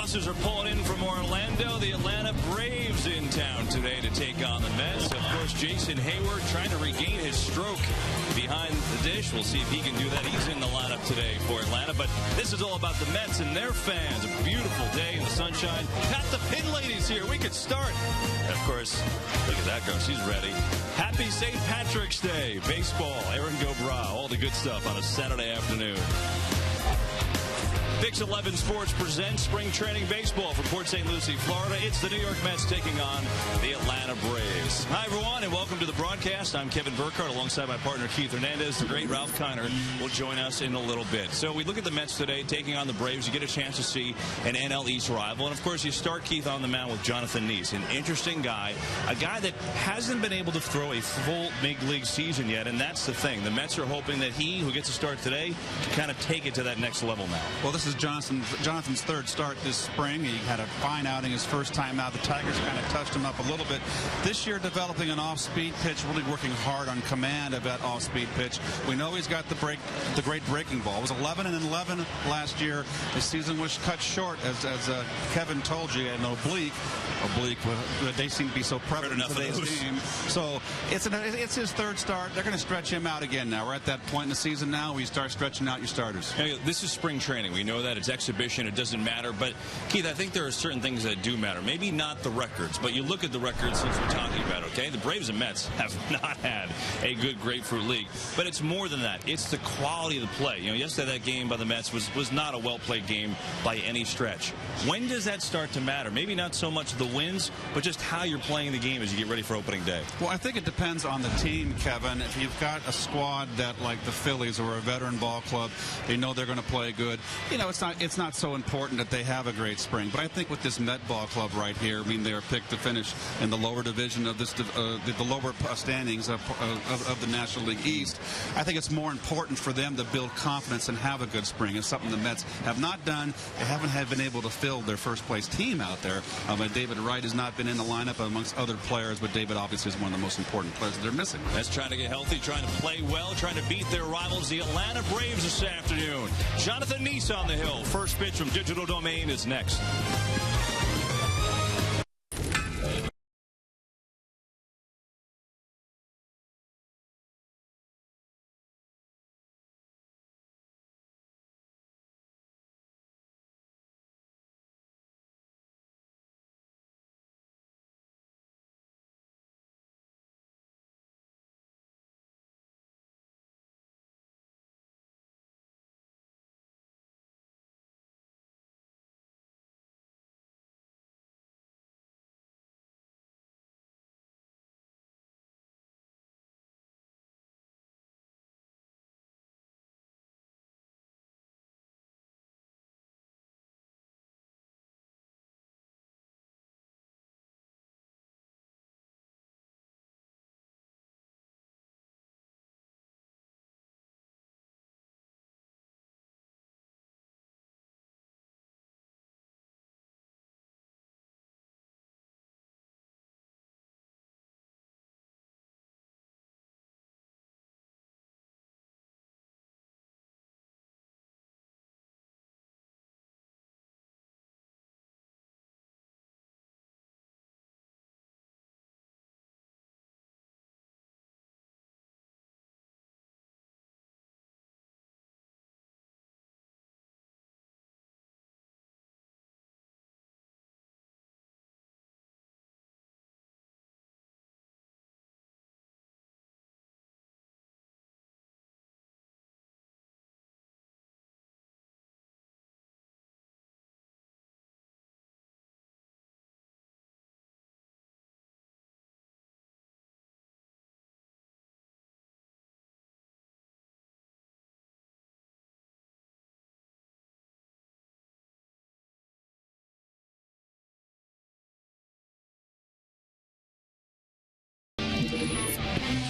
buses are pulling in from Orlando. The Atlanta Braves in town today to take on the Mets. Of course, Jason Hayward trying to regain his stroke behind the dish. We'll see if he can do that. He's in the lineup today for Atlanta. But this is all about the Mets and their fans. A beautiful day in the sunshine. Got the pin ladies here. We could start. Of course, look at that girl. She's ready. Happy St. Patrick's Day. Baseball, Aaron Gobra, all the good stuff on a Saturday afternoon. Fix 11 Sports presents Spring Training Baseball from Port St. Lucie, Florida. It's the New York Mets taking on the Atlanta Braves. Hi, everyone, and welcome to the broadcast. I'm Kevin Burkhardt alongside my partner Keith Hernandez. The great Ralph Kiner will join us in a little bit. So we look at the Mets today taking on the Braves. You get a chance to see an NL East rival. And, of course, you start, Keith, on the mound with Jonathan Niese, an interesting guy, a guy that hasn't been able to throw a full big league season yet, and that's the thing. The Mets are hoping that he, who gets a start today, can kind of take it to that next level now. Well, this is Jonathan's third start this spring. He had a fine outing his first time out. The Tigers kind of touched him up a little bit. This year, developing an off-speed pitch, really working hard on command of that off-speed pitch. We know he's got the great breaking ball. It was 11-11 last year. The season was cut short, as Kevin told you, an oblique. They seem to be so prevalent in today's game. So it's his third start. They're going to stretch him out again now. We're at that point in the season now where you start stretching out your starters. Hey, this is spring training. We know that it's exhibition. It doesn't matter. But, Keith, I think there are certain things that do matter. Maybe not the records, but you look at the records since we're talking about, okay? The Braves and Mets have not had a good Grapefruit League. But it's more than that. It's the quality of the play. You know, yesterday that game by the Mets was not a well-played game by any stretch. When does that start to matter? Maybe not so much the wins, but just how you're playing the game as you get ready for opening day. Well, I think it depends on the team, Kevin. If you've got a squad that, like the Phillies or a veteran ball club, they know they're going to play good. You know, it's not so important that they have a great spring. But I think with this Met ball club right here, I mean, they are picked to finish in the lower division of this, the lower standings of the National League East. I think it's more important for them to build confidence and have a good spring. It's something the Mets have not done. They haven't been able to fill their first place team out there. David Wright has not been in the lineup amongst other players, but David obviously is one of the most important players that they're missing. That's trying to get healthy, trying to play well, trying to beat their rivals, the Atlanta Braves, this afternoon. Jonathan Niese on the hill. First pitch from Digital Domain is next.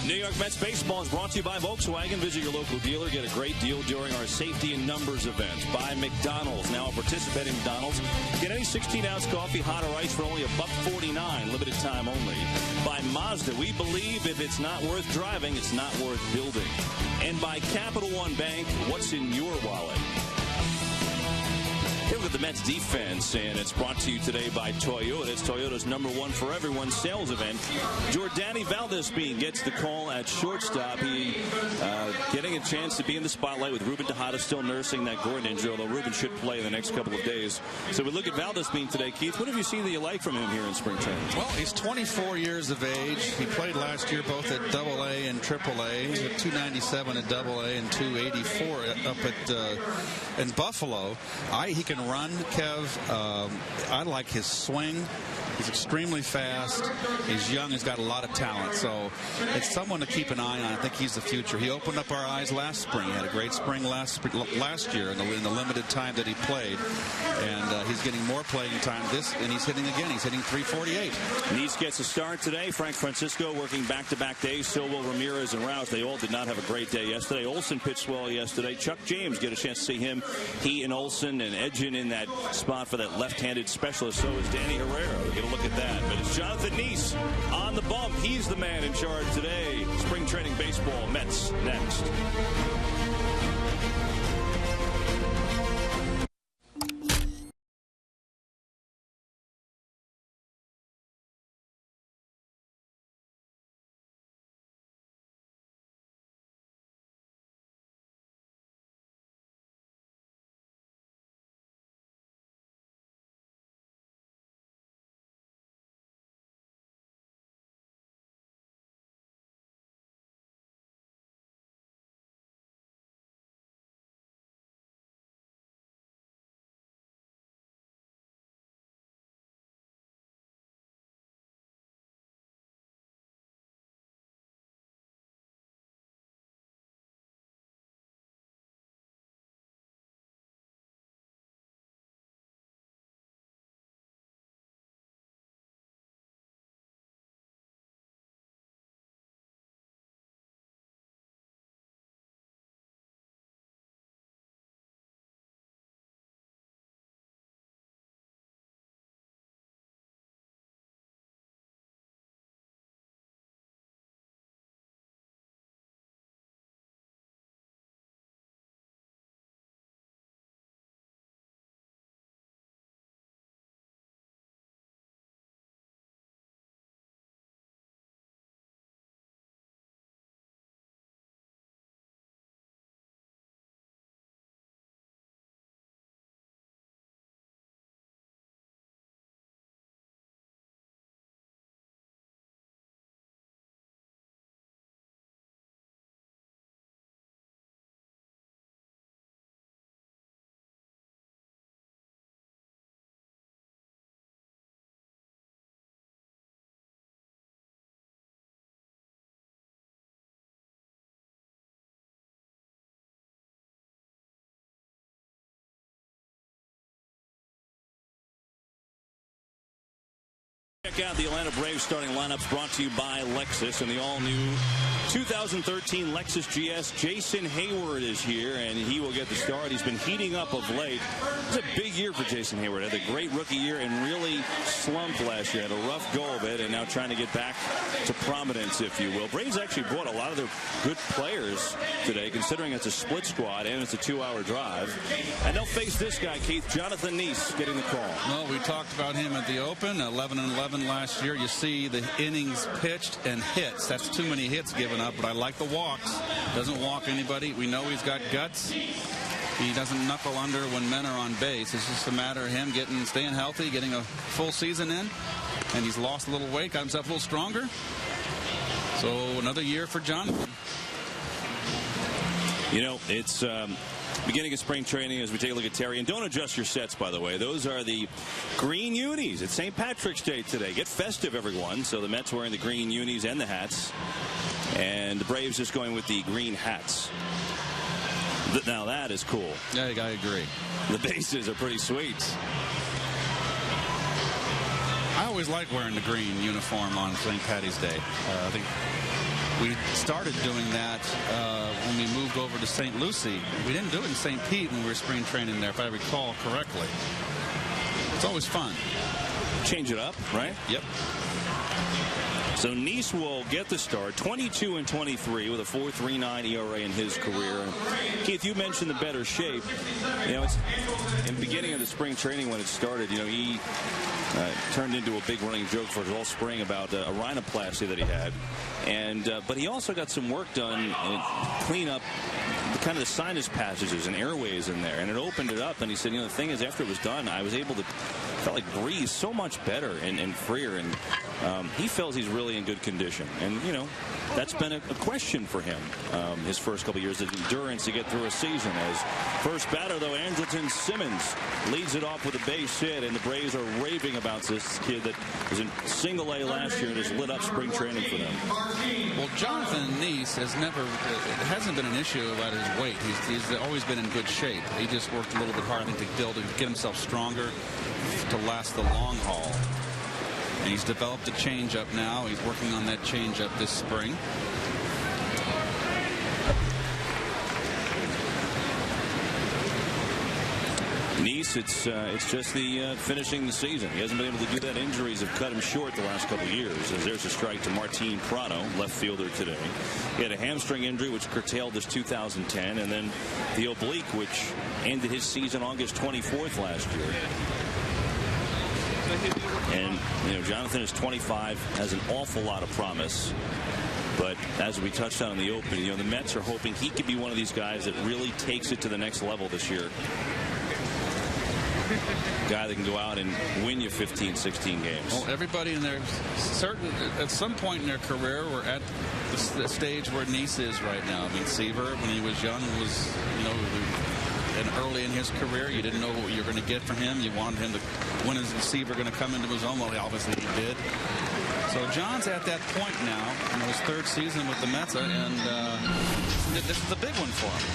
New York Mets baseball is brought to you by Volkswagen. Visit your local dealer. Get a great deal during our Safety in Numbers event. By McDonald's. Now participating McDonald's. Get any 16-ounce coffee, hot or ice, for only $1.49. Limited time only. By Mazda. We believe if it's not worth driving, it's not worth building. And by Capital One Bank. What's in your wallet? Here look at the Mets defense, and it's brought to you today by Toyota. It's Toyota's #1 for everyone sales event. Jordani Valdez-Bean gets the call at shortstop. He getting a chance to be in the spotlight with Ruben Tejada still nursing that groin injury, although Ruben should play in the next couple of days. So we look at Valdez-Bean today. Keith, what have you seen that you like from him here in spring training? Well, he's 24 years of age. He played last year both at AA and AAA. He's at 297 at AA and 284 up at in Buffalo. He can run, Kev. I like his swing. He's extremely fast. He's young. He's got a lot of talent. So it's someone to keep an eye on. I think he's the future. He opened up our eyes last spring. He had a great spring last year in the limited time that he played. And he's getting more playing time and he's hitting again. He's hitting 348. Niese gets a start today. Frank Francisco working back-to-back days. Silva, Ramirez, and Rouse. They all did not have a great day yesterday. Olsen pitched well yesterday. Chuck James, get a chance to see him. He and Olsen and Edgin in that spot for that left-handed specialist. So is Danny Herrera. We'll get a look at that. But it's Jonathan Niese on the bump. He's the man in charge today. Spring training baseball. Mets next. Check out the Atlanta Braves starting lineups brought to you by Lexus and the all-new 2013 Lexus GS. Jason Hayward is here, and he will get the start. He's been heating up of late. It's a big year for Jason Hayward. Had a great rookie year and really slumped last year. Had a rough go of it, and now trying to get back to prominence, if you will. Braves actually brought a lot of their good players today, considering it's a split squad and it's a 2-hour drive. And they'll face this guy, Keith, Jonathan Niese, getting the call. Well, we talked about him at the Open, 11-11 last year. You see the innings pitched and hits. That's too many hits given up, but I like the walks. Doesn't walk anybody. We know he's got guts. He doesn't knuckle under when men are on base. It's just a matter of him staying healthy, getting a full season in. And he's lost a little weight, got himself a little stronger. So another year for Jonathan. You know, it's beginning of spring training as we take a look at Terry. And don't adjust your sets, by the way. Those are the green unis. It's St. Patrick's Day today. Get festive, everyone. So the Mets wearing the green unis and the hats. And the Braves just going with the green hats. Now that is cool. Yeah, I agree. The bases are pretty sweet. I always like wearing the green uniform on St. Patty's Day. I think we started doing that when we moved over to St. Lucie. We didn't do it in St. Pete when we were spring training there, if I recall correctly. It's always fun. Change it up, right? Yep. So Niese will get the start, 22 and 23 with a 4.39 ERA in his career. And Keith, you mentioned the better shape. It's in the beginning of the spring training when it started. He turned into a big running joke for us all spring about a rhinoplasty that he had, but he also got some work done and clean up kind of the sinus passages and airways in there, and it opened it up. And he said, the thing is, after it was done, I was able to felt like breathe so much better and freer, and he feels he's really in good condition. And that's been a question for him his first couple years, the endurance to get through a season. As first batter, though, Andrelton Simmons leads it off with a base hit, and the Braves are raving about this kid that was in single A last year and has lit up spring training for them. Well, Jonathan Niese it hasn't been an issue about his weight. He's always been in good shape. He just worked a little bit hard, I think, to get himself stronger to last the long haul. And he's developed a changeup now. He's working on that changeup this spring. Niese, it's just the finishing the season. He hasn't been able to do that. Injuries have cut him short the last couple of years. As there's a strike to Martin Prado, left fielder today. He had a hamstring injury which curtailed his 2010, and then the oblique which ended his season August 24th last year. And Jonathan is 25, has an awful lot of promise. But as we touched on in the open, the Mets are hoping he could be one of these guys that really takes it to the next level this year. Guy that can go out and win you 15, 16 games. Well, everybody in there, at some point in their career, were at the stage where Niese is right now. I mean, Seaver, when he was young, was, and early in his career, you didn't know what you were going to get from him. You wanted him to, when is Seaver going to come into his own? Well, obviously he did. So John's at that point now, his third season with the Mets, and this is a big one for him.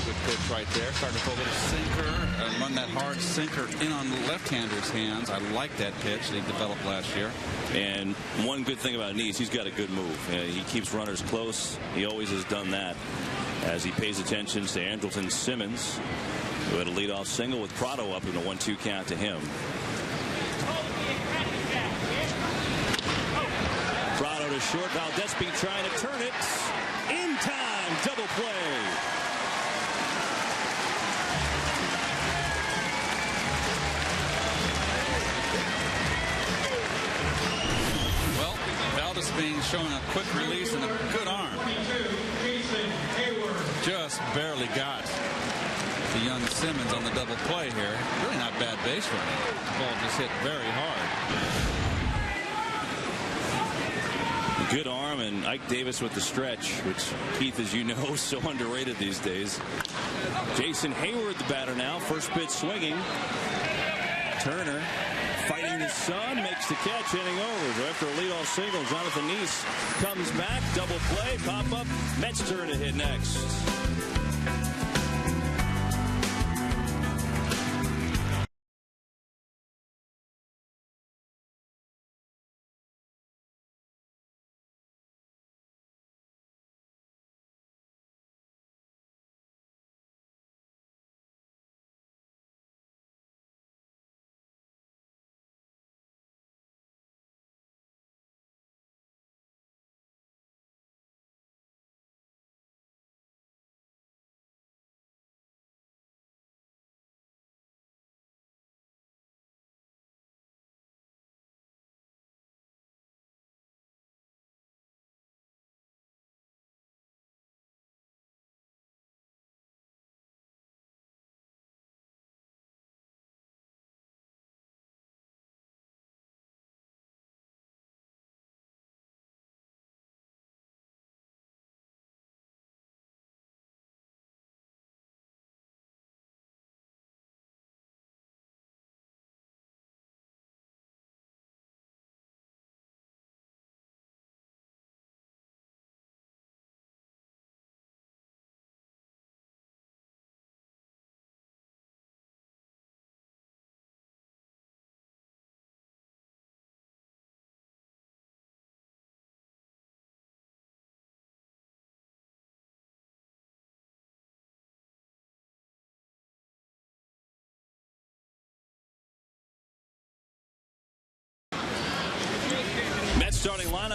Good pitch right there. Starting to throw a little sinker and run that hard sinker in on the left-hander's hands. I like that pitch that he developed last year. And one good thing about Niese, he's got a good move. He keeps runners close. He always has done that. As he pays attention to Andrelton Simmons, who had a leadoff single with Prado up in a 1-2 count to him. Prado to short. Valdespie trying to turn it in time. Double play. Well, Valdespie showing a quick release and a good arm. Just barely got the young Simmons on the double play here. Really not bad base running. The ball just hit very hard. Good arm, and Ike Davis with the stretch, which, Keith, as you know, is so underrated these days. Jason Hayward, the batter now. First pitch swinging. Turner fighting the sun, makes the catch, inning over. So after a leadoff single, Jonathan Niese comes back, double play, pop up. Mets turn to hit next.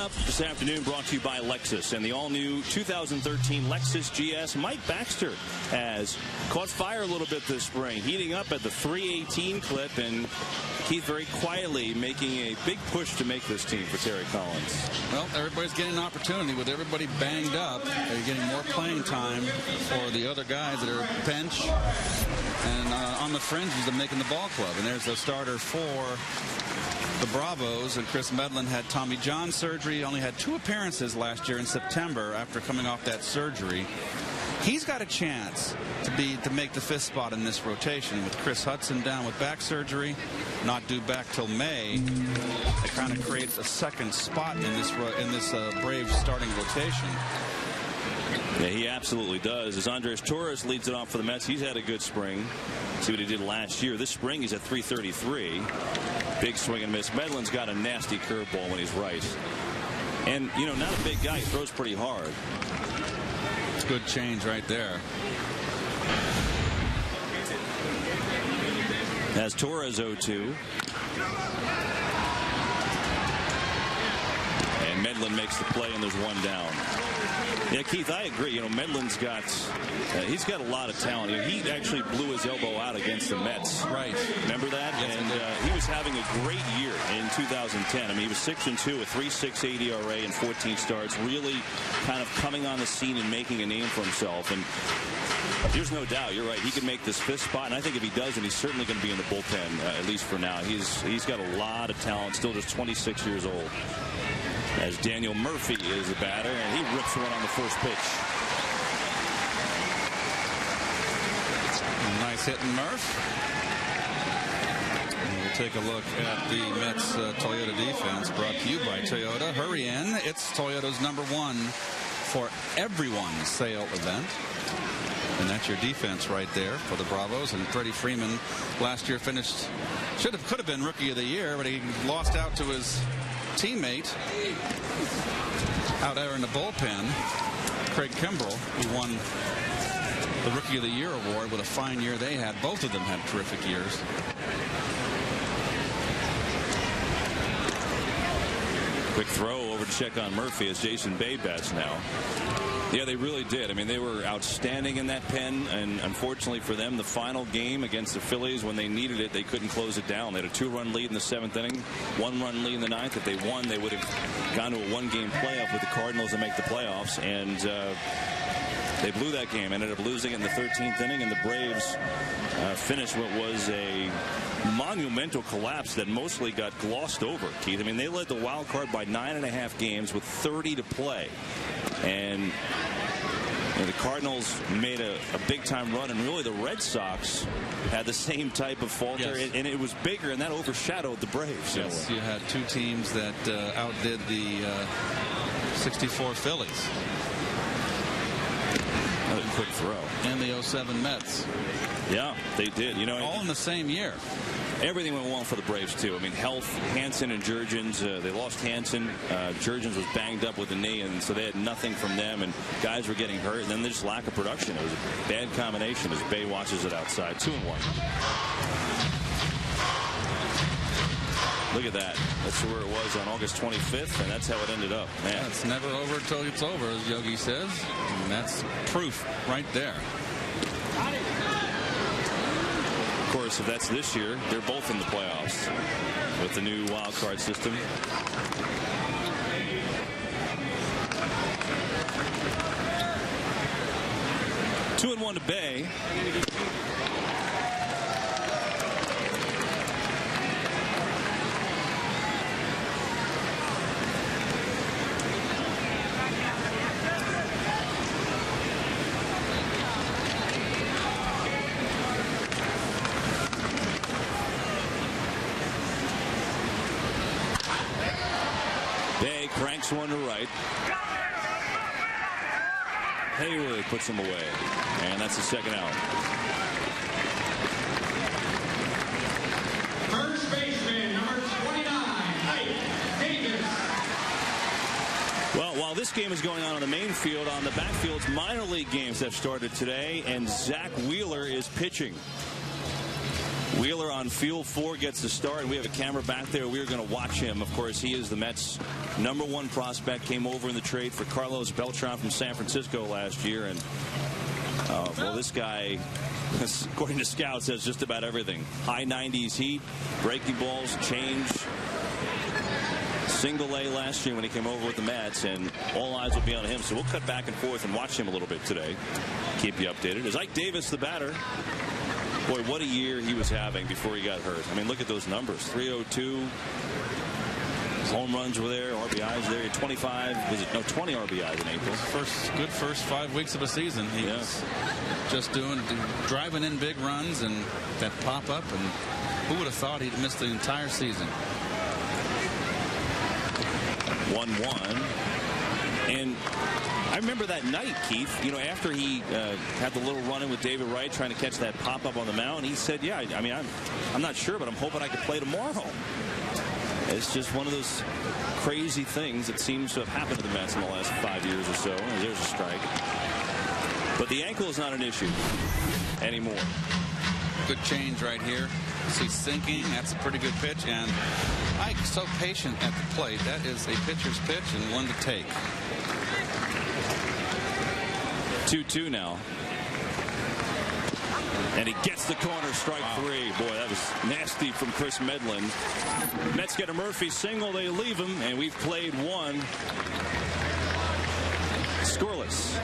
lineup this afternoon brought to you by Lexus and the all-new 2013 Lexus GS. Mike Baxter has caught fire a little bit this spring, heating up at the 318 clip, and Keith very quietly making a big push to make this team for Terry Collins. Well, everybody's getting an opportunity. With everybody banged up, they're getting more playing time for the other guys that are bench and on the fringes of making the ball club. And there's the starter for the Bravos, and Chris Medlin had Tommy John surgery. Only had 2 appearances last year in September after coming off that surgery. He's got a chance to make the 5th spot in this rotation. With Chris Hudson down with back surgery, not due back till May, it kind of creates a second spot in this Braves starting rotation. Yeah, he absolutely does. As Andres Torres leads it off for the Mets, he's had a good spring. See what he did last year. This spring he's at 333. Big swing and miss. Medlin's got a nasty curveball when he's right. And, you know, not a big guy. He throws pretty hard. It's good change right there. As Torres 0-2. And Medlin makes the play, and there's 1 down. Yeah, Keith, I agree. You know, Medlin's got he's got a lot of talent. You know, he actually blew his elbow out against the Mets. Right. Remember that? Yes, and he was having a great year in 2010. I mean, he was 6-2, a 3.68 ERA in 14 starts, really kind of coming on the scene and making a name for himself. And there's no doubt, you're right, he can make this 5th spot, and I think if he does, then he's certainly going to be in the bullpen, at least for now. He's got a lot of talent, still just 26 years old. As Daniel Murphy is the batter, and he rips one on the first pitch. Nice hitting Murph. And we'll take a look at the Mets Toyota defense, brought to you by Toyota. Hurry in. It's Toyota's #1 for everyone's sale event. And that's your defense right there for the Bravos. And Freddie Freeman last year could have been Rookie of the Year, but he lost out to his teammate out there in the bullpen, Craig Kimbrell, who won the Rookie of the Year award with a fine year they had. Both of them had terrific years. Quick throw over to check on Murphy as Jason Bay bats now. Yeah, they really did. I mean, they were outstanding in that pen, and unfortunately for them, the final game against the Phillies, when they needed it, they couldn't close it down. They had a 2-run lead in the 7th inning, 1-run lead in the 9th. If they won, they would have gone to a 1-game playoff with the Cardinals to make the playoffs, and they blew that game, ended up losing it in the 13th inning, and the Braves finished what was a monumental collapse that mostly got glossed over, Keith. I mean, they led the wild card by 9.5 games with 30 to play. And the Cardinals made a big-time run, and really the Red Sox had the same type of falter, yes. and it was bigger, and that overshadowed the Braves. Yes, you had 2 teams that outdid the 64 Phillies. Another quick throw. And the 07 Mets. Yeah, they did. You know, all in the same year. Everything went well for the Braves, too. I mean, health, Hansen and Jurgens, they lost Hansen. Jurgens was banged up with a knee, and so they had nothing from them, and guys were getting hurt, and then there's lack of production. It was a bad combination as Bay watches it outside. 2-1. Look at that. That's where it was on August 25th, and that's how it ended up. Man. Yeah, it's never over until it's over, as Yogi says. And that's proof right there. Of course, if that's this year, they're both in the playoffs with the new wild card system. Two and 1 to Bay. Cranks one to right. Hayward puts him away, and that's the 2nd out. First baseman, number 29, Davis. Well, while this game is going on the main field, on the backfields, minor league games have started today, and Zach Wheeler is pitching. Wheeler on field 4 gets the start, and we have a camera back there. We're going to watch him. Of course, he is the Mets' #1 prospect. Came over in the trade for Carlos Beltran from San Francisco last year. And, well, this guy, according to scouts, has just about everything. High 90s heat, breaking balls, change. Single A last year when he came over with the Mets, and all eyes will be on him. So we'll cut back and forth and watch him a little bit today. Keep you updated. Is Ike Davis the batter? Boy, what a year he was having before he got hurt. I mean, look at those numbers. 302. Home runs were there. RBIs there. 25. Was it? No, 20 RBIs in April. Good first 5 weeks of the season. He was just driving in big runs and that pop up. And who would have thought he'd missed the entire season? 1-1. And I remember that night, Keith, you know, after he had the little run-in with David Wright trying to catch that pop-up on the mound, he said, yeah, I mean, I'm not sure, but I'm hoping I could play tomorrow. It's just one of those crazy things that seems to have happened to the Mets in the last 5 years or so. There's a strike. But the ankle is not an issue anymore. Good change right here. He's sinking. That's a pretty good pitch. And Ike's so patient at the plate. That is a pitcher's pitch and one to take. 2-2 now. And he gets the corner, strike 3. Boy, that was nasty from Chris Medlin. Mets get a Murphy single. They leave him, and we've played one. Scoreless.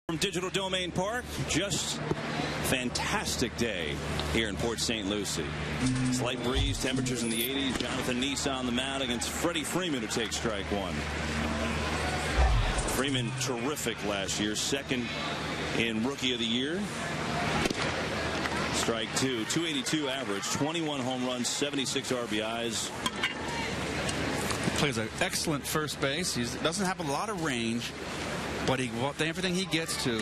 From Digital Domain Park, just fantastic day here in Port St. Lucie. Slight breeze, temperatures in the 80s. Jonathan Niese on the mound against Freddie Freeman to take strike 1. Freeman terrific last year, second in Rookie of the Year. Strike 2, 282 average, 21 home runs, 76 RBIs. Plays an excellent first base. He doesn't have a lot of range, but everything he gets to,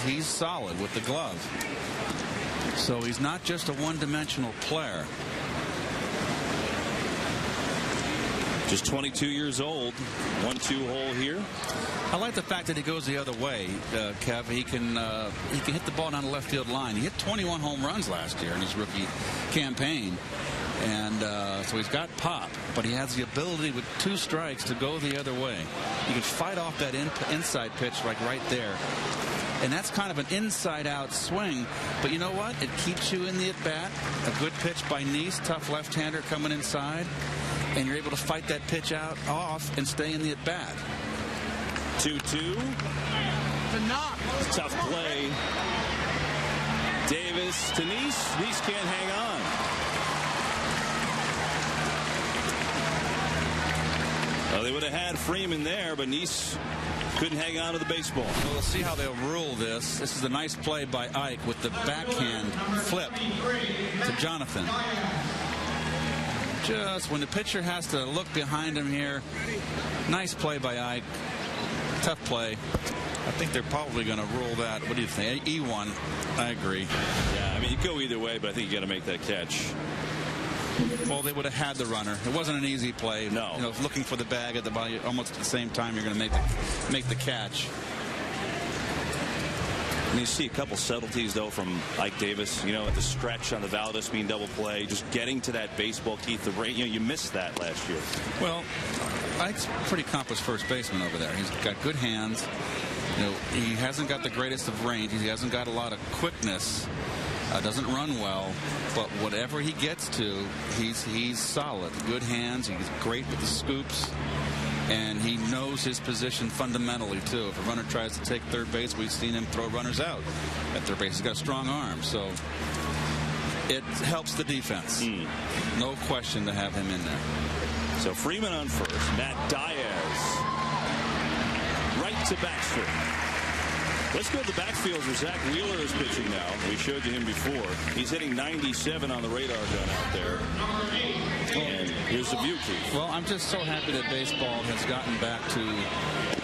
he's solid with the glove. So he's not just a one-dimensional player. Just 22 years old. 1-2 hole here. I like the fact that he goes the other way, Kev. He can hit the ball down the left field line. He hit 21 home runs last year in his rookie campaign. And so he's got pop, but he has the ability with 2 strikes to go the other way. You can fight off that inside pitch like right there. And that's kind of an inside-out swing. But you know what? It keeps you in the at-bat. A good pitch by Niese, tough left-hander coming inside. And you're able to fight that pitch out off and stay in the at-bat. 2-2. Tough play. Davis to Niese. Niese can't hang on. Well, they would have had Freeman there, but Niese couldn't hang on to the baseball. Well, we'll see how they'll rule this. This is a nice play by Ike with the backhand flip to Jonathan. Just when the pitcher has to look behind him here, nice play by Ike. Tough play. I think they're probably going to rule that. What do you think? E1. I agree. Yeah, I mean, you go either way, but I think you got to make that catch. Well, they would have had the runner. It wasn't an easy play. No. You know, looking for the bag at the body almost at the same time you're going to make the catch. And you see a couple subtleties, though, from Ike Davis, you know, at the stretch on the Valdez-Bean double play, just getting to that baseball, Keith. You missed that last year. Well, Ike's pretty accomplished first baseman over there. He's got good hands. You know, he hasn't got the greatest of range. He hasn't got a lot of quickness. Doesn't run well, but whatever he gets to, he's solid. Good hands. He's great with the scoops, and he knows his position fundamentally too. If a runner tries to take third base, we've seen him throw runners out at third base. He's got a strong arm, so it helps the defense. No question to have him in there. So Freeman on first. Matt Diaz right to Baxter. Let's go to the backfield where Zach Wheeler is pitching now. We showed you him before. He's hitting 97 on the radar gun out there. And here's the view, Keith. Well, I'm just so happy that baseball has gotten back to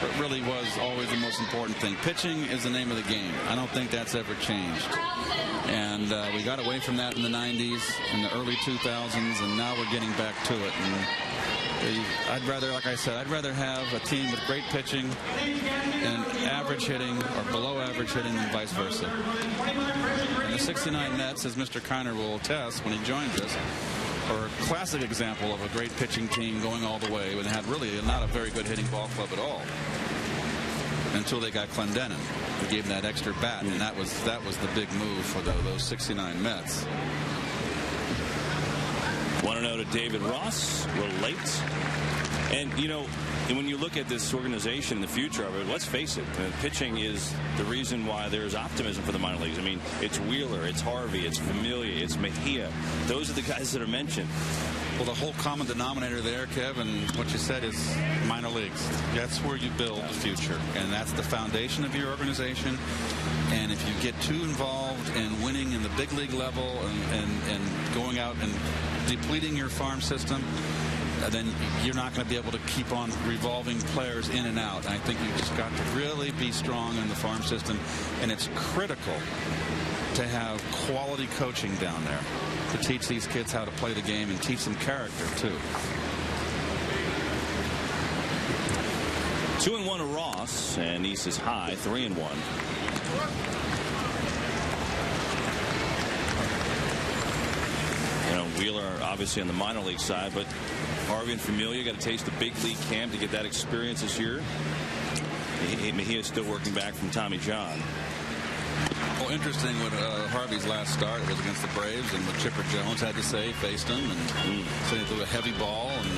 what really was always the most important thing. Pitching is the name of the game. I don't think that's ever changed. And we got away from that in the 90s, in the early 2000s, and now we're getting back to it. And I'd rather, like I said, I'd rather have a team with great pitching and average hitting or below average hitting than vice versa. And the 69 Mets, as Mr. Kiner will attest when he joins us, are a classic example of a great pitching team going all the way and had really not a very good hitting ball club at all until they got Clendenin. They gave him that extra bat, and that was the big move for those 69 Mets. 1-0 to David Ross. We're late. And, you know, when you look at this organization in the future of it, let's face it, pitching is the reason why there's optimism for the minor leagues. I mean, it's Wheeler, it's Harvey, it's Familia, it's Mejia. Those are the guys that are mentioned. Well, the whole common denominator there, Kevin, what you said is minor leagues. That's where you build the future, and that's the foundation of your organization. And if you get too involved in winning in the big league level and going out and depleting your farm system, then you're not going to be able to keep on revolving players in and out. And I think you've just got to really be strong in the farm system, and it's critical to have quality coaching down there to teach these kids how to play the game and teach them character too. 2-1 to Ross, and Niese is high, 3-1. You know, Wheeler obviously on the minor league side, but Harvey and Familia got to taste the big league camp to get that experience this year. He is still working back from Tommy John. Well, interesting what Harvey's last start was against the Braves, and what Chipper Jones had to say, faced him, and said he threw a heavy ball, and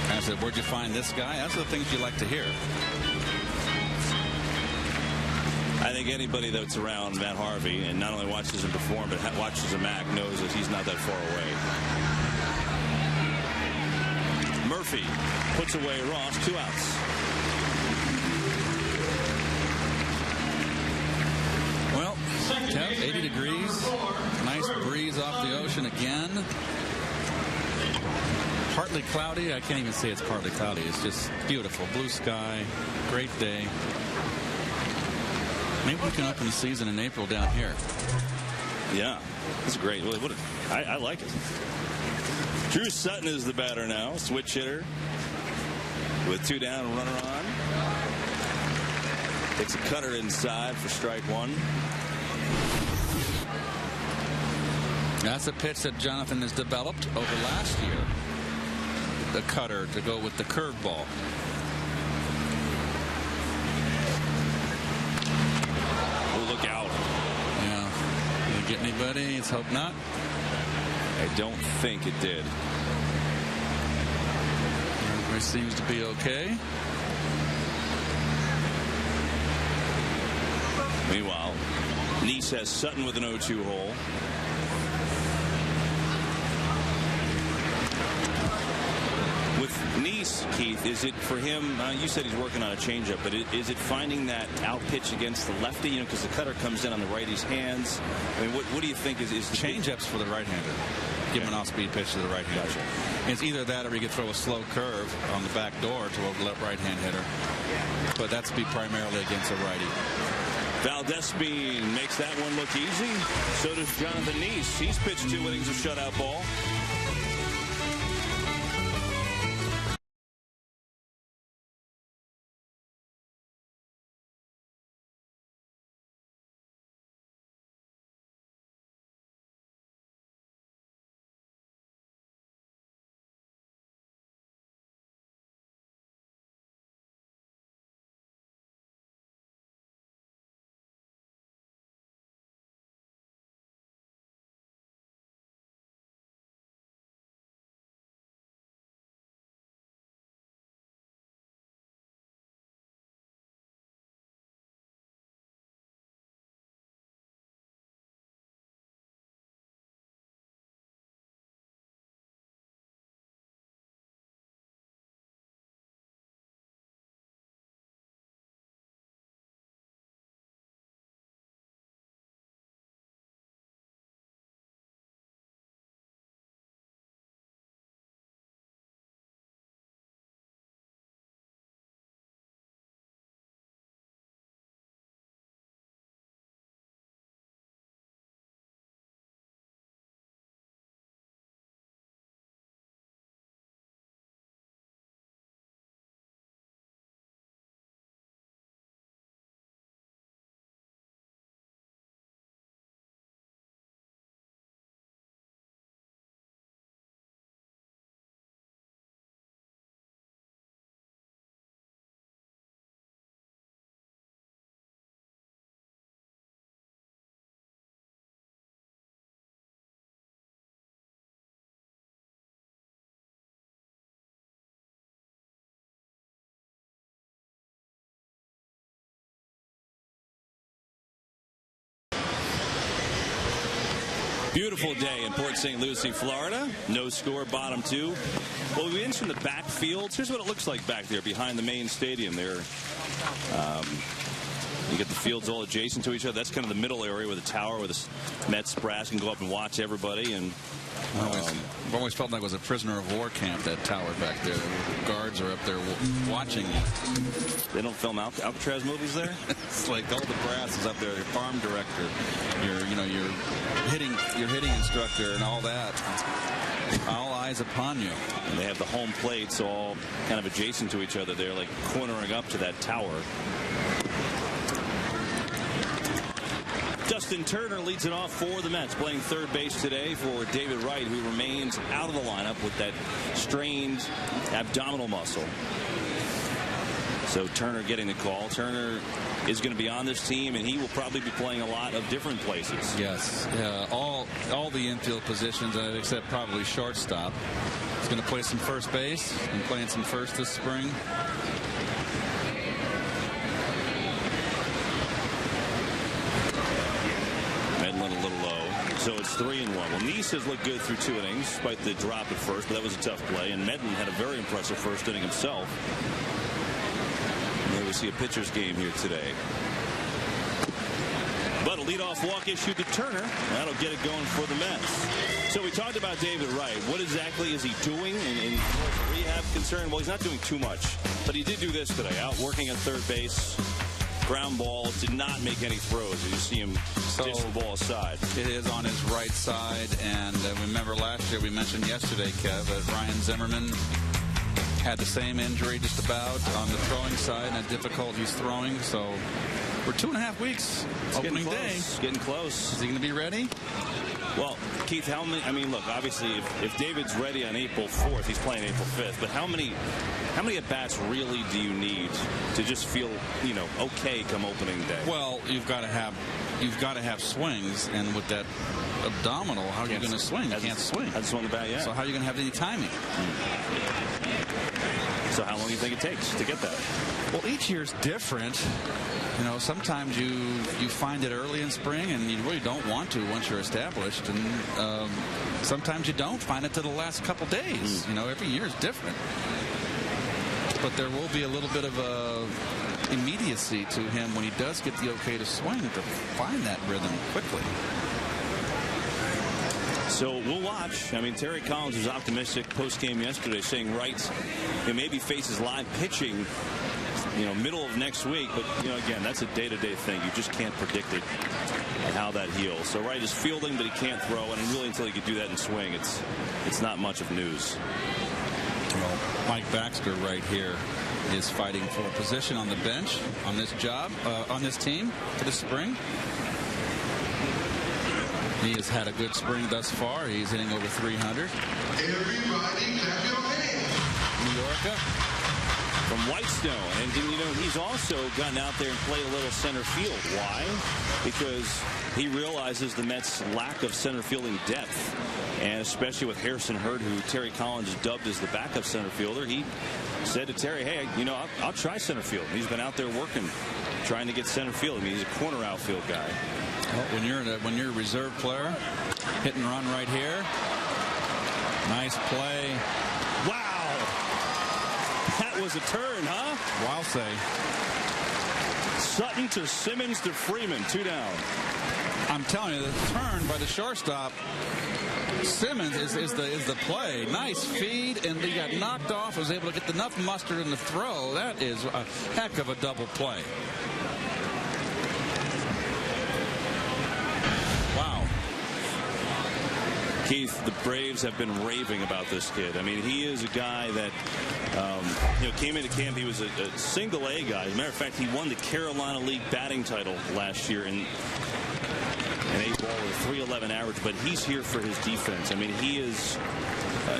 kind of said, "Where'd you find this guy?" That's the things you like to hear. I think anybody that's around Matt Harvey and not only watches him perform but watches him act knows that he's not that far away. Murphy puts away Ross, 2 outs. Well, 80 degrees, nice breeze off the ocean again. Partly cloudy. I can't even say it's partly cloudy. It's just beautiful. Blue sky, great day. Maybe we can open the season in April down here. Yeah, that's great. I like it. Drew Sutton is the batter now, switch hitter with 2 down and runner on. Takes a cutter inside for strike 1. That's a pitch that Jonathan has developed over last year. The cutter to go with the curveball. Look out. Yeah. Did it get anybody? Let's hope not. I don't think it did. Everybody seems to be okay. Meanwhile, Niese has Sutton with an 0-2 hole. With Niese Niese, Keith, is it for him, you said he's working on a changeup, but is it finding that out pitch against the lefty, you know, because the cutter comes in on the righty's hands? I mean, what do you think is the changeups for the right-hander? Give him an off-speed pitch to the right-hander. Gotcha. It's either that or you could throw a slow curve on the back door to a right-hand hitter. But that's be primarily against a righty. Valdespin makes that one look easy. So does Jonathan Niese. He's pitched 2 innings of shutout ball. Beautiful day in Port St. Lucie, Florida. No score, bottom 2. Well, we mentioned the backfields. Here's what it looks like back there behind the main stadium. There, you get the fields all adjacent to each other. That's kind of the middle area where the tower, where the Mets brass can go up and watch everybody. And I've always felt like it was a prisoner of war camp, that tower back there. The guards are up there watching you. They don't film Alcatraz movies there? It's like all the brass is up there. Your farm director, your hitting instructor, and all that. All eyes upon you. And they have the home plates all kind of adjacent to each other. They're like cornering up to that tower. Justin Turner leads it off for the Mets, playing third base today for David Wright, who remains out of the lineup with that strained abdominal muscle. So Turner getting the call. Turner is going to be on this team, and he will probably be playing a lot of different places. Yes, all the infield positions, except probably shortstop. He's going to play some first base and playing some first this spring. Medlin a little low, so it's 3-1. Well, Niese has looked good through 2 innings, despite the drop at first, but that was a tough play. And Medlin had a very impressive first inning himself. We see a pitcher's game here today. But a leadoff walk issued to Turner. That'll get it going for the Mets. So we talked about David Wright. What exactly is he doing in rehab concern? Well, he's not doing too much, but he did do this today. Out working at third base. Ground ball, did not make any throws. You see him dish the ball aside. It is on his right side, and remember last year we mentioned yesterday, Kev, that Ryan Zimmerman had the same injury just about on the throwing side and had difficulties throwing. So we're 2.5 weeks. It's opening day. Getting close. Is he going to be ready? Well, Keith, how many? I mean, look, obviously, if David's ready on April 4th, he's playing April 5th. But how many at bats really do you need to just feel, okay come opening day? Well, you've got to have swings, and with that abdominal, how are you going to swing? You can't swing. Hasn't swung the bat yet. So how are you going to have any timing? So how long do you think it takes to get that? Well, each year's different. Sometimes you find it early in spring, and you really don't want to once you're established. And sometimes you don't find it till the last couple days. Every year is different. but there will be a little bit of immediacy to him when he does get the okay to swing to find that rhythm quickly. So we'll watch. I mean, Terry Collins was optimistic post-game yesterday, saying Wright maybe faces live pitching, middle of next week. But, again, that's a day-to-day thing. You just can't predict it and how that heals. So Wright is fielding, but he can't throw. And really, until he can do that in swing, it's not much of news. Well, Mike Baxter right here is fighting for a position on the bench on this job, on this team for the spring. He has had a good spring thus far. He's hitting over 300. Everybody clap your hands. New Yorker. From Whitestone. And, he's also gotten out there and played a little center field. Why? Because he realizes the Mets' lack of center fielding depth. And especially with Harrison Hurd, who Terry Collins dubbed as the backup center fielder, he said to Terry, hey, I'll try center field. And he's been out there working, trying to get center field. I mean, he's a corner outfield guy. Well, when you're a reserve player, hit and run right here. Nice play. Wow. That was a turn, huh? Wow, say. Sutton to Simmons to Freeman, 2 down. I'm telling you, the turn by the shortstop, Simmons is the play. Nice feed, and he got knocked off. Was able to get enough mustard in the throw. That is a heck of a double play. Keith, the Braves have been raving about this kid. I mean, he is a guy that, came into camp. He was a single A guy. As a matter of fact, he won the Carolina League batting title last year in an 8-ball with a .311 average. But he's here for his defense. I mean, he is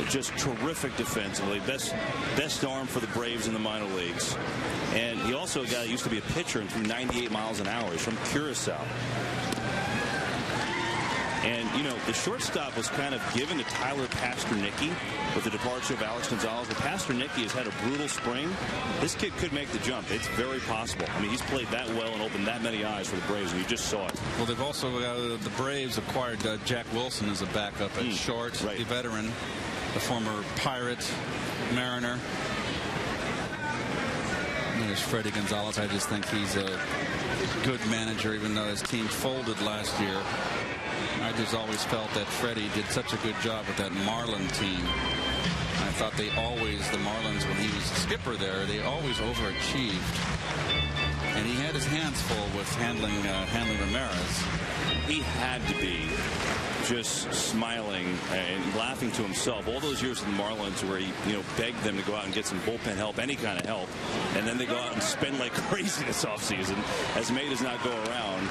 just terrific defensively. Best arm for the Braves in the minor leagues. And he also a guy that used to be a pitcher and threw 98 miles an hour. He's from Curacao. And, the shortstop was kind of given to Tyler Pasternicki with the departure of Alex Gonzalez. But Pasternicki has had a brutal spring. This kid could make the jump. It's very possible. I mean, he's played that well and opened that many eyes for the Braves, and you just saw it. Well, they've also, the Braves acquired Jack Wilson as a backup at short, right. The veteran, the former Pirate, Mariner. There's Freddie Gonzalez. I just think he's a good manager, even though his team folded last year. I just always felt that Freddie did such a good job with that Marlin team. I thought the Marlins, when he was skipper there, they always overachieved. And he had his hands full with handling Ramirez. He had to be just smiling and laughing to himself all those years in the Marlins where he begged them to go out and get some bullpen help, any kind of help, and then they go out and spend like crazy this offseason as May does not go around.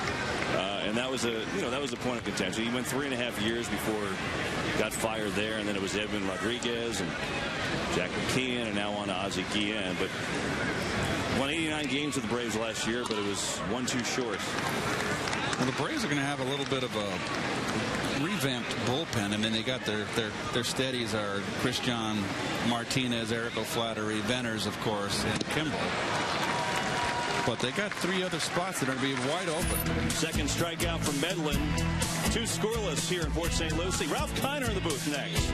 And that was a point of contention. He went 3.5 years before he got fired there, and then it was Edwin Rodriguez and Jack McKeon, and now on to Ozzie Guillen. But won 89 games with the Braves last year, but it was 1 too short. Well, the Braves are going to have a little bit of a revamped bullpen. I mean, they got their steadies are Christian Martinez, Eric O'Flaherty, Venners, of course, and Kimball. But they got 3 other spots that are going to be wide open. Second strikeout from Medlin. 2 scoreless here in Port St. Lucie. Ralph Kiner in the booth next.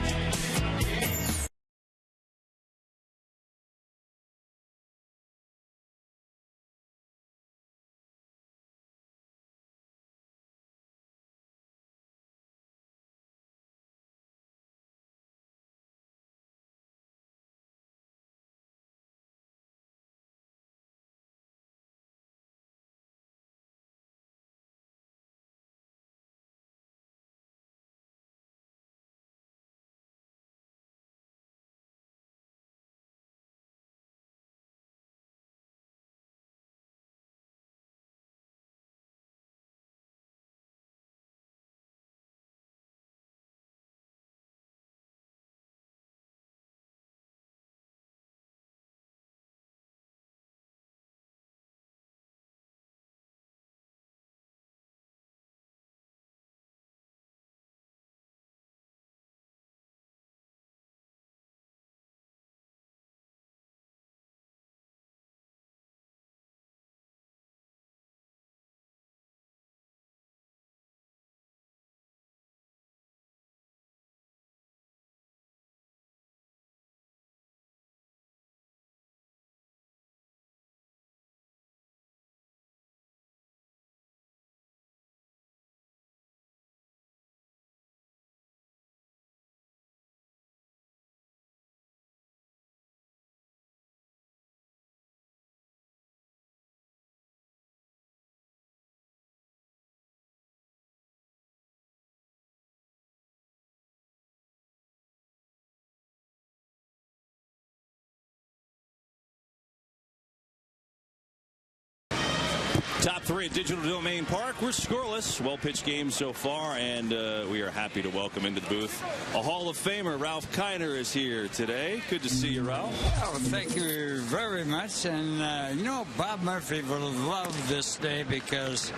Top three at Digital Domain Park. We're scoreless. Well-pitched game so far, and we are happy to welcome into the booth a Hall of Famer. Ralph Kiner is here today. Good to see you, Ralph. Well, thank you very much. And, you know, Bob Murphy will love this day because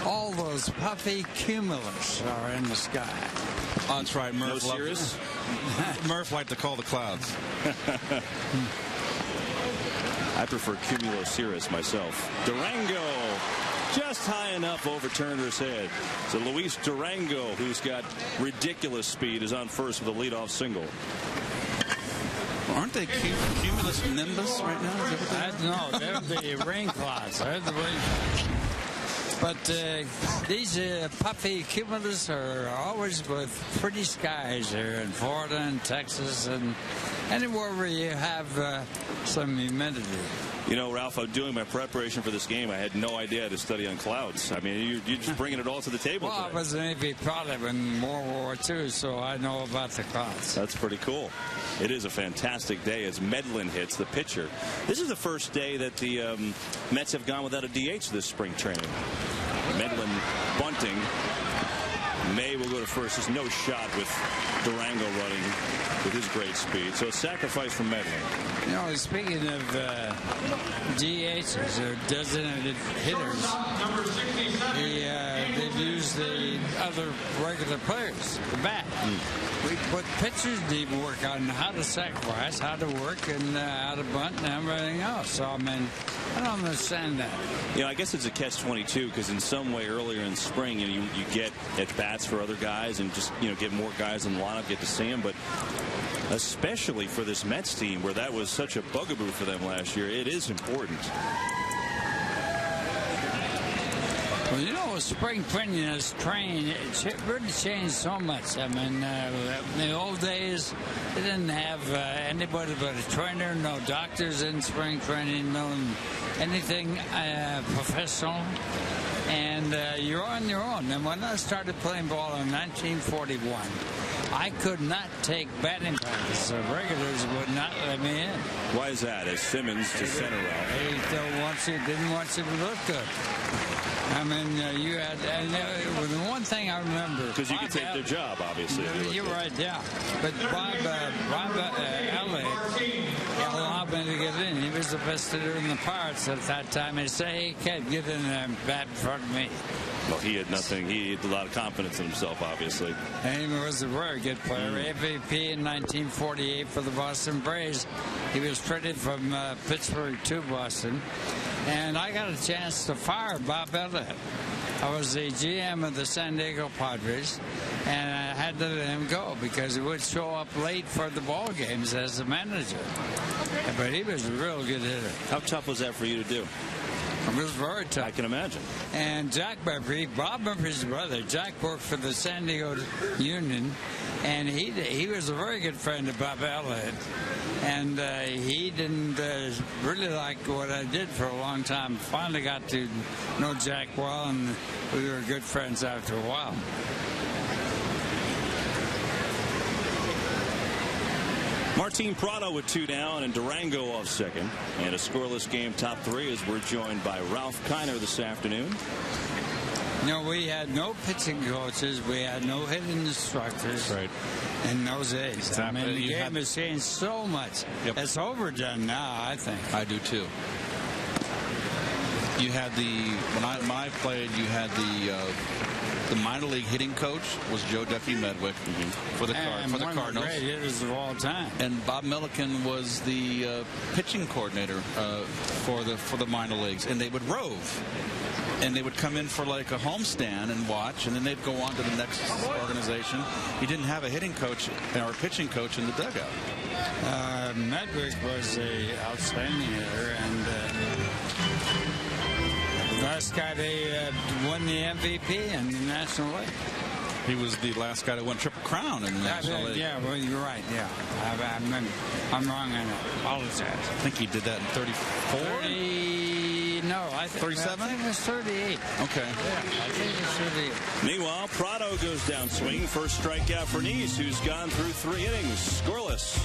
all those puffy cumulus are in the sky. Oh, that's right. Murph No Cirrus? Murph liked to call the clouds. I prefer Cumulocirrus myself. Durango, just high enough over Turner's head. So Luis Durango, who's got ridiculous speed, is on first with a leadoff single. Aren't they cumulus nimbus right now? Is that what they are? No, they're the rain clouds. They're the rain clouds. But these puffy cumulus are always with pretty skies here in Florida and Texas and anywhere where you have some humidity. You know, Ralph, I'm doing my preparation for this game. I had no idea how to study on clouds. I mean, you're just bringing it all to the table Well, today. I was an Navy pilot in World War II, so I know about the clouds. That's pretty cool. It is a fantastic day as Medlin hits, the pitcher. This is the first day that the Mets have gone without a DH this spring training. Medlin bunting. May will go to first. There's no shot with Durango running with his great speed. So a sacrifice from Medlin. You know, speaking of DHs, or designated hitters, they've used the other regular players, the bat. But pitchers need to work on how to sacrifice, how to work, and how to bunt, and everything else. So, I mean, I don't understand that. You know, I guess it's a catch-22 because in some way earlier in spring, you get at-bats for other guys and just, get more guys in the lineup, get to see them. But especially for this Mets team where that was such a bugaboo for them last year, it is important. Well, you know, spring training has really changed so much. I mean, in the old days, they didn't have anybody but a trainer, no doctors in spring training, no anything professional. And you're on your own. And when I started playing ball in 1941, I could not take batting practice. The regulars would not let me in. Why is that? As Simmons to center out. They didn't want you to look good. I mean, you had, the one thing I remember. Because you could take their job, obviously. You're right, yeah. But Bob Elliott allowed me to get in. He was the best hitter in the Pirates at that time. He said, hey, kid, get in there and bat in front of me. Well, he had nothing. He had a lot of confidence in himself, obviously. And he was a very good player. MVP in 1948 for the Boston Braves. He was traded from Pittsburgh to Boston. And I got a chance to fire Bob Elliott. I was the GM of the San Diego Padres, and I had to let him go because he would show up late for the ball games as the manager. But he was a real good hitter. How tough was that for you to do? It was very tough. I can imagine. And Jack Murphy, Bob Murphy's brother, Jack worked for the San Diego Union, and he was a very good friend of Bob Elliott. And he didn't really like what I did for a long time. Finally got to know Jack well, and we were good friends after a while. Martin Prado with 2 down and Durango off second. And a scoreless game, top three, as we're joined by Ralph Kiner this afternoon. No, we had no pitching coaches. We had no hitting instructors. Right. In those days. Exactly. I mean, the game has changed so much. Yep. It's overdone now, I think. I do too. You had when I played, you had the minor league hitting coach was Joe Duffy Medwick for the Cardinals. One of the great hitters of all time. And Bob Milliken was the pitching coordinator for the minor leagues, and they would rove. And they would come in for like a homestand and watch, and then they'd go on to the next organization. He didn't have a hitting coach or a pitching coach in the dugout. Medwick was an outstanding hitter, and the last guy they won the MVP in the National League. He was the last guy to win Triple Crown in the National League. Yeah, well, you're right, yeah. I'm wrong on that. Apologize. I think he did that in 34? No, I think 37? I think it was 38. Okay. Yeah, I think it was 38. Meanwhile, Prado goes down swinging. First strikeout for Niese, who's gone through 3 innings. Scoreless.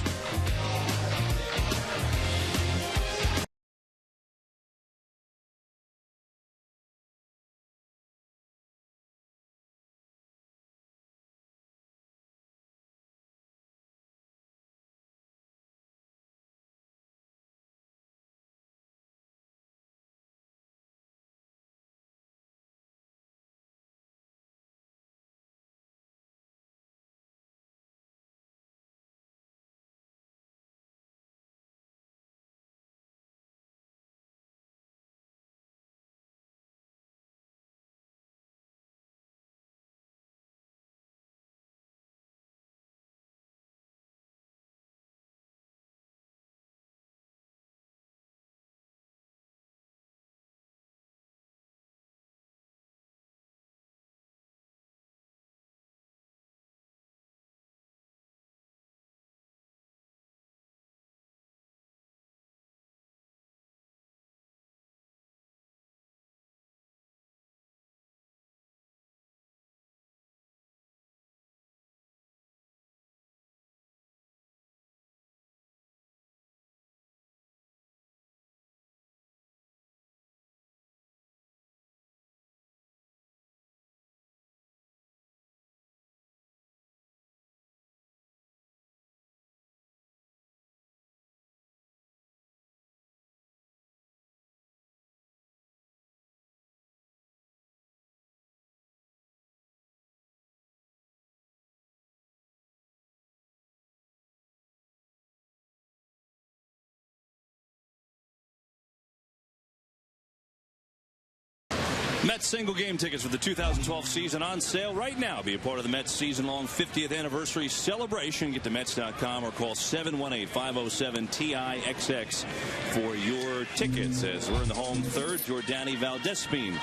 Mets single game tickets for the 2012 season on sale right now. Be a part of the Mets season-long 50th anniversary celebration. Get to Mets.com or call 718-507-TIXX for your tickets. As we're in the home third, Jordani Valdespin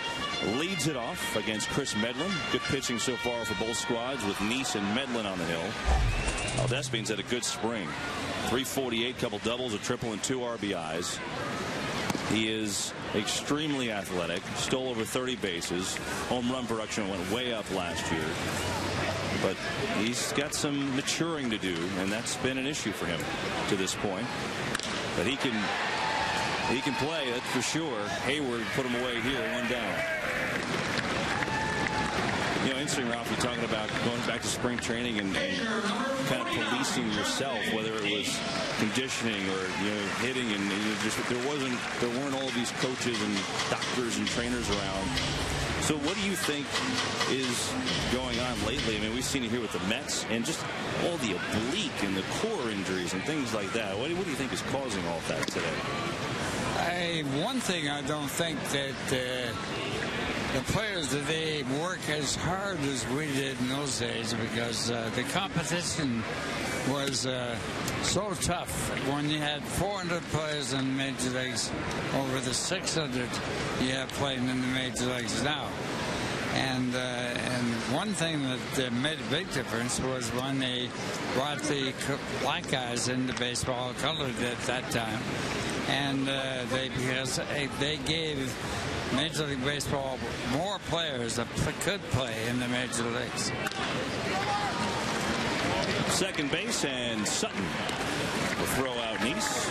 leads it off against Chris Medlin. Good pitching so far for both squads with Niese and Medlin on the hill. Valdespin's had a good spring. 348, couple doubles, a triple, and 2 RBIs. He is extremely athletic, stole over 30 bases. Home run production went way up last year. But he's got some maturing to do, and that's been an issue for him to this point. But he can play, that's for sure. Hayward put him away here, 1 down. You know, interesting, Ralph, you're talking about going back to spring training and kind of policing yourself, whether it was conditioning or hitting, and there weren't all of these coaches and doctors and trainers around. So what do you think is going on lately? I mean, we've seen it here with the Mets and just all the oblique and the core injuries and things like that. What do you think is causing all of that today? One thing, I don't think that the players today work as hard as we did in those days, because the competition was so tough. When you had 400 players in the major leagues over the 600 you have playing in the major leagues now. And one thing that made a big difference was when they brought the black guys into baseball, colored at that time, and because they gave Major League Baseball more players that could play in the major leagues. Second base, and Sutton will throw out Niese.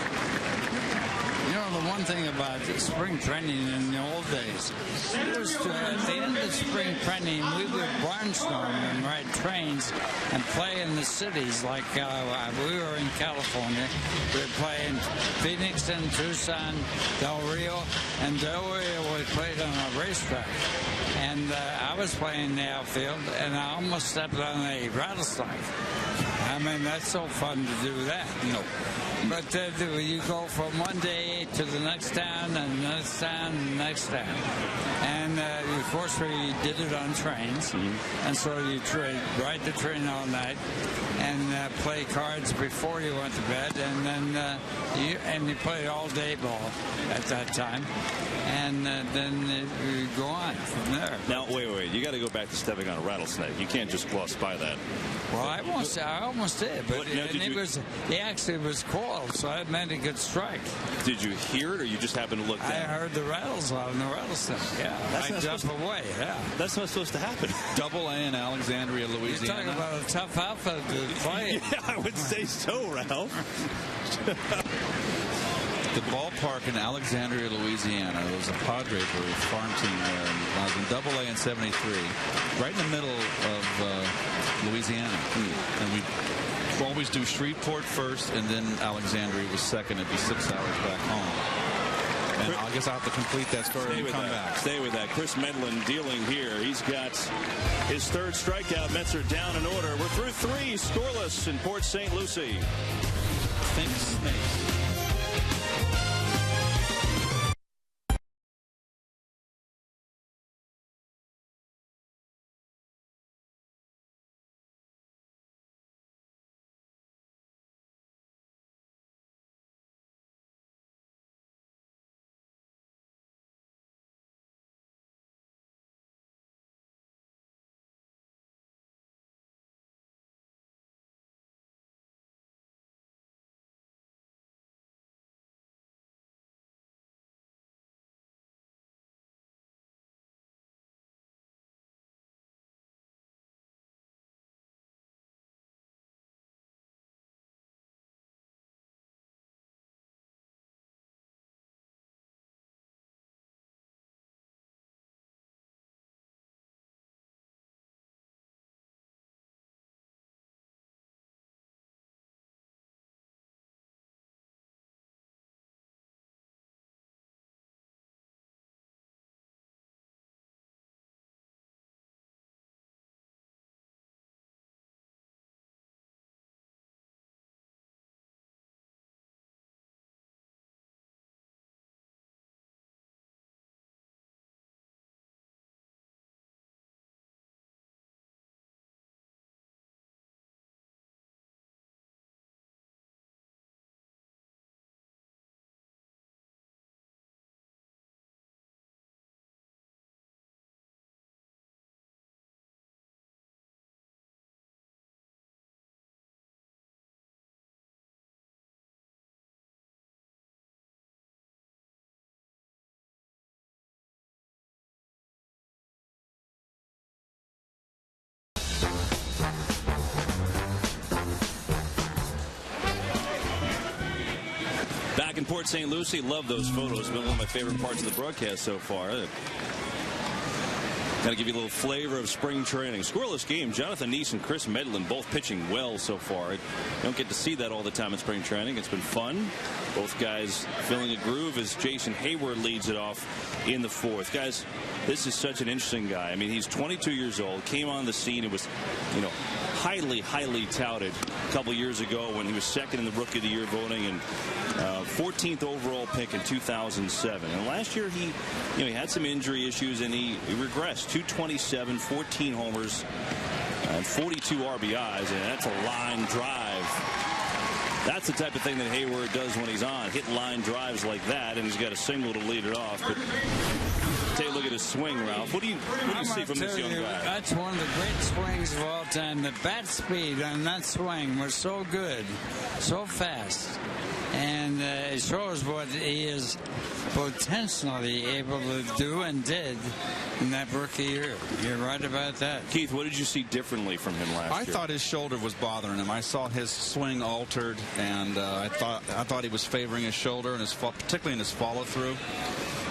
You know, the one thing about spring training in the old days, it was at the end of spring training, we would barnstorm and ride trains and play in the cities. Like we were in California, we would play in Phoenix and Tucson, Del Rio, and Del Rio we played on a racetrack. And I was playing in the outfield, and I almost stepped on a rattlesnake. I mean, that's so fun to do that. No. But you go from one day to the next town and the next town and the next town. And, of course, we did it on trains. Mm-hmm. And so you ride the train all night and play cards before you went to bed. And then you played all day ball at that time. And then you go on from there. Now, wait. You got to go back to stepping on a rattlesnake. You can't just gloss by that. Well, I almost did, but he actually was coiled, so I meant a good strike. Did you hear it, or you just happened to look down? I heard the rattles on the rattlesnake. Yeah, I jumped away. Yeah, that's not supposed to happen. Double A in Alexandria, Louisiana. You're talking about a tough outfit to play. Yeah, I would say so, Ralph. The ballpark in Alexandria, Louisiana. There was a Padres farm team there. I was in Double A in '73, right in the middle of Louisiana. And we always do Shreveport first, and then Alexandria was second. It'd be 6 hours back home. And I guess I'll have to complete that story and come back. Stay with that. Chris Medlin dealing here. He's got his third strikeout. Mets are down in order. We're through 3 scoreless in Port St. Lucie. Think snakes. Back in Port St. Lucie, love those photos. It's been one of my favorite parts of the broadcast so far. Got to give you a little flavor of spring training. Scoreless game. Jonathan Niese and Chris Medlin both pitching well so far. You don't get to see that all the time in spring training. It's been fun. Both guys filling a groove as Jason Hayward leads it off in the fourth. Guys, this is such an interesting guy. I mean, he's 22 years old, came on the scene. It was, highly touted a couple years ago when he was second in the Rookie of the Year voting and 14th overall pick in 2007. And last year he had some injury issues and he regressed. 227, 14 homers, and 42 RBIs, and that's a line drive. That's the type of thing that Hayward does when he's on. Hit line drives like that, and he's got a single to lead it off. But take a look at his swing, Ralph. What do you see from this young guy? That's one of the great swings of all time. The bat speed on that swing was so good, so fast. And it shows what he is potentially able to do and did in that rookie year. You're right about that. Keith, what did you see differently from him last year? I thought his shoulder was bothering him. I saw his swing altered, and I thought he was favoring his shoulder, and particularly in his follow-through.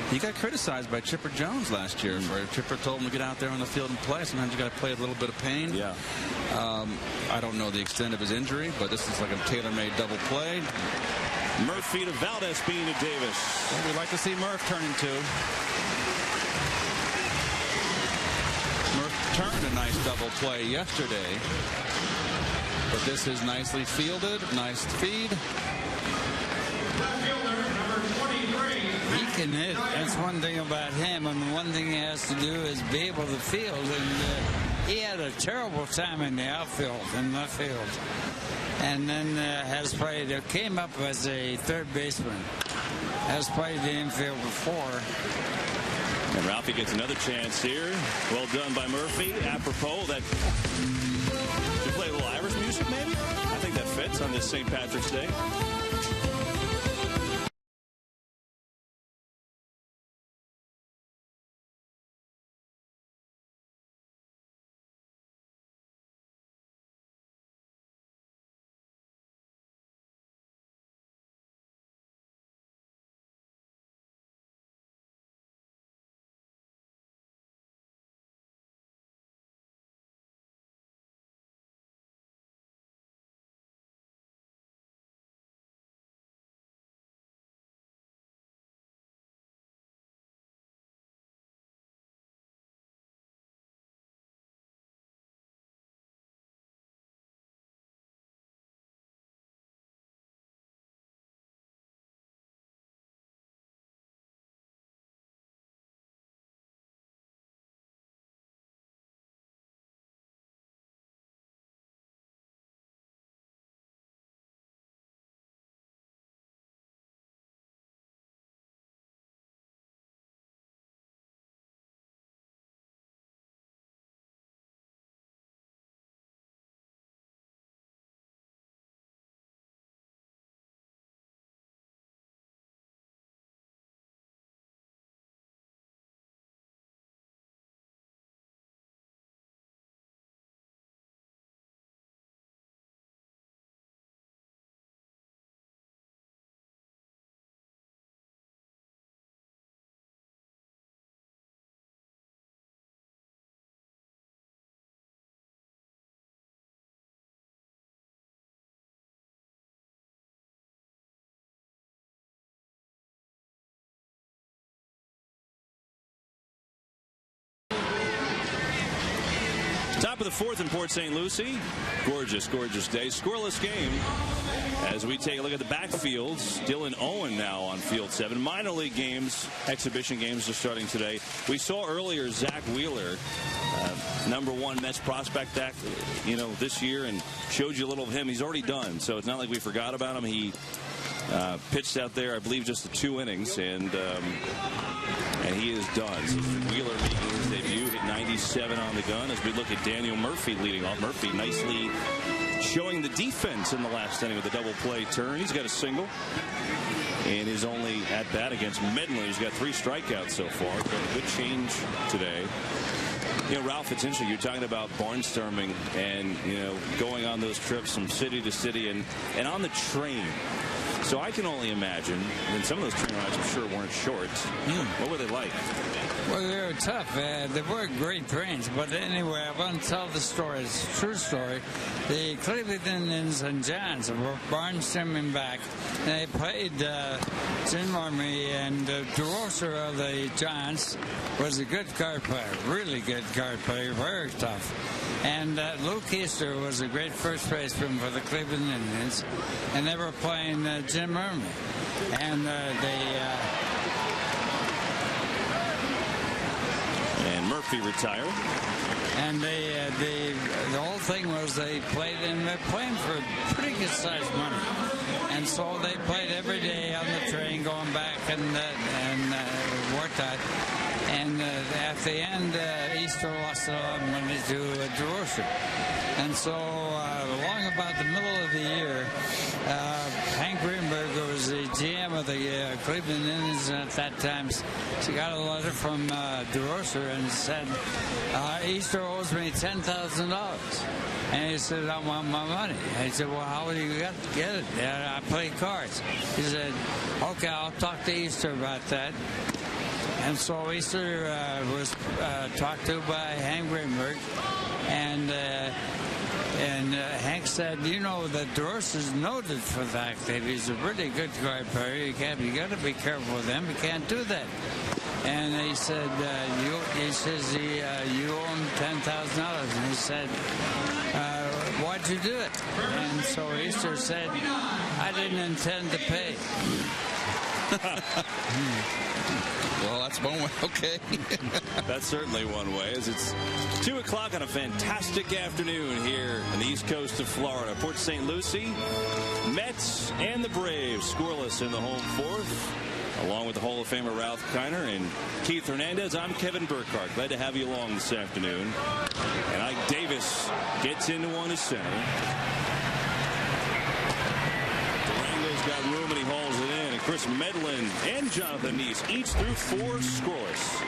He got criticized by Chipper Jones last year, where Chipper told him to get out there on the field and play. Sometimes you got to play a little bit of pain. Yeah. I don't know the extent of his injury, but this is like a tailor-made double play. Murphy to Valdez, Bean to Davis. Well, we'd like to see Murph turn into. Murph turned a nice double play yesterday, but this is nicely fielded, nice feed. He can hit. That's one thing about him, and the one thing he has to do is be able to field. And he had a terrible time in the outfield, in left field, and then came up as a third baseman. Has played the infield before. And Ralphie gets another chance here. Well done by Murphy. Apropos, that should play a little Irish music, maybe. I think that fits on this St. Patrick's Day. Top of the fourth in Port St. Lucie. Gorgeous, gorgeous day. Scoreless game as we take a look at the backfield. Dylan Owen now on field 7. Minor league games, exhibition games are starting today. We saw earlier Zach Wheeler, #1 Mets prospect this year, and showed you a little of him. He's already done, so it's not like we forgot about him. He pitched out there, I believe, just the 2 innings, and he is done. So Wheeler making his debut, hit 97 on the gun as we look at Daniel Murphy leading off. Murphy nicely showing the defense in the last inning with a double play turn. He's got a single in his only at bat against Medlin. He's got 3 strikeouts so far. Got a good change today. Ralph, it's interesting. You're talking about barnstorming and, going on those trips from city to city and on the train. So I can only imagine, and some of those training rides I'm sure weren't short. What were they like? Well, they were tough. They weren't great trains, but anyway, I want to tell the story. It's a true story. The Cleveland Indians and Giants were barnstorming back. They played Jim Army, and DeRosa of the Giants was a good card player, really good card player, very tough. And Luke Easter was a great first baseman for the Cleveland Indians, and they were playing Jim Army. And And Murphy retired. And the whole thing was they're playing for pretty good sized money, and so they played every day on the train going back and worked out. And at the end, Easter lost a lot of money to DeRosa. And so along about the middle of the year, Hank Greenberg, who was the GM of the Cleveland Indians at that time, she got a letter from DeRosa and said, Easter owes me $10,000. And he said, I want my money. And he said, well, how do you get it? I play cards. He said, okay, I'll talk to Easter about that. And so Easter was talked to by Hank Greenberg, and Hank said, you know, that DeRosa is noted for the fact that he's a really good card player. You got to be careful with him. You can't do that. And he said, you owe him $10,000. And he said, why'd you do it? And so Easter said, I didn't intend to pay. Well, that's one way. Okay. That's certainly one way, as it's 2 o'clock on a fantastic afternoon here on the east coast of Florida. Port St. Lucie, Mets and the Braves scoreless in the home fourth. Along with the Hall of Famer Ralph Kiner and Keith Hernandez, I'm Kevin Burkhardt. Glad to have you along this afternoon. And Ike Davis gets into one to center. Durango's got room and he hauls it in. And Chris Medlin and Jonathan Niese each threw 4 scoreless.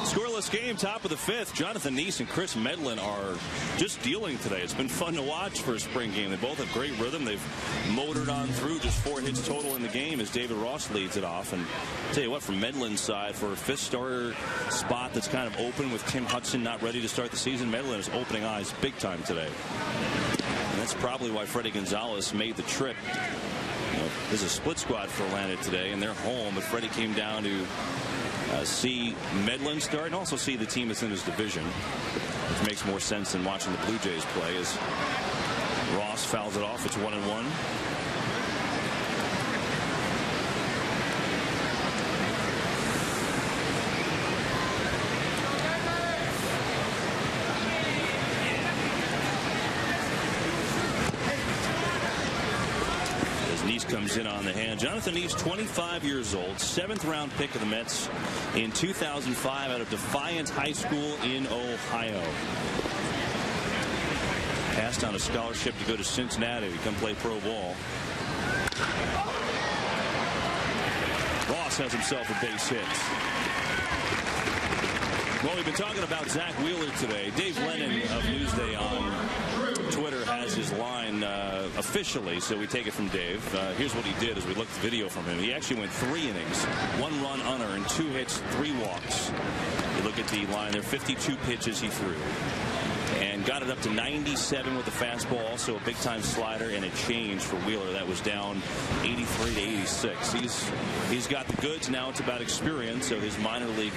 Scoreless game, top of the 5th. Jonathan Niese and Chris Medlin are just dealing today. It's been fun to watch for a spring game. They both have great rhythm. They've motored on through, just 4 hits total in the game as David Ross leads it off. And I'll tell you what, from Medlin's side, for a 5th starter spot that's kind of open with Tim Hudson not ready to start the season, Medlin is opening eyes big time today. And that's probably why Freddie Gonzalez made the trip. There's a split squad for Atlanta today, and they're home, but Freddie came down to see Medlin start and also see the team that's in his division, which makes more sense than watching the Blue Jays play, as Ross fouls it off. It's 1-1. comes in on the hand. Jonathan Niese, 25 years old, 7th-round pick of the Mets in 2005 out of Defiant High School in Ohio. Passed on a scholarship to go to Cincinnati to come play pro ball. Ross has himself a base hit. Well, we've been talking about Zach Wheeler today. Dave Lennon of Newsday on Twitter has his line officially, so we take it from Dave. Here's what he did as we looked at the video from him. He actually went 3 innings, 1 run unearned, 2 hits, 3 walks. You look at the line there, 52 pitches he threw. And got it up to 97 with the fastball, also a big-time slider and a change for Wheeler. That was down 83 to 86. He's got the goods. Now it's about experience, so his minor league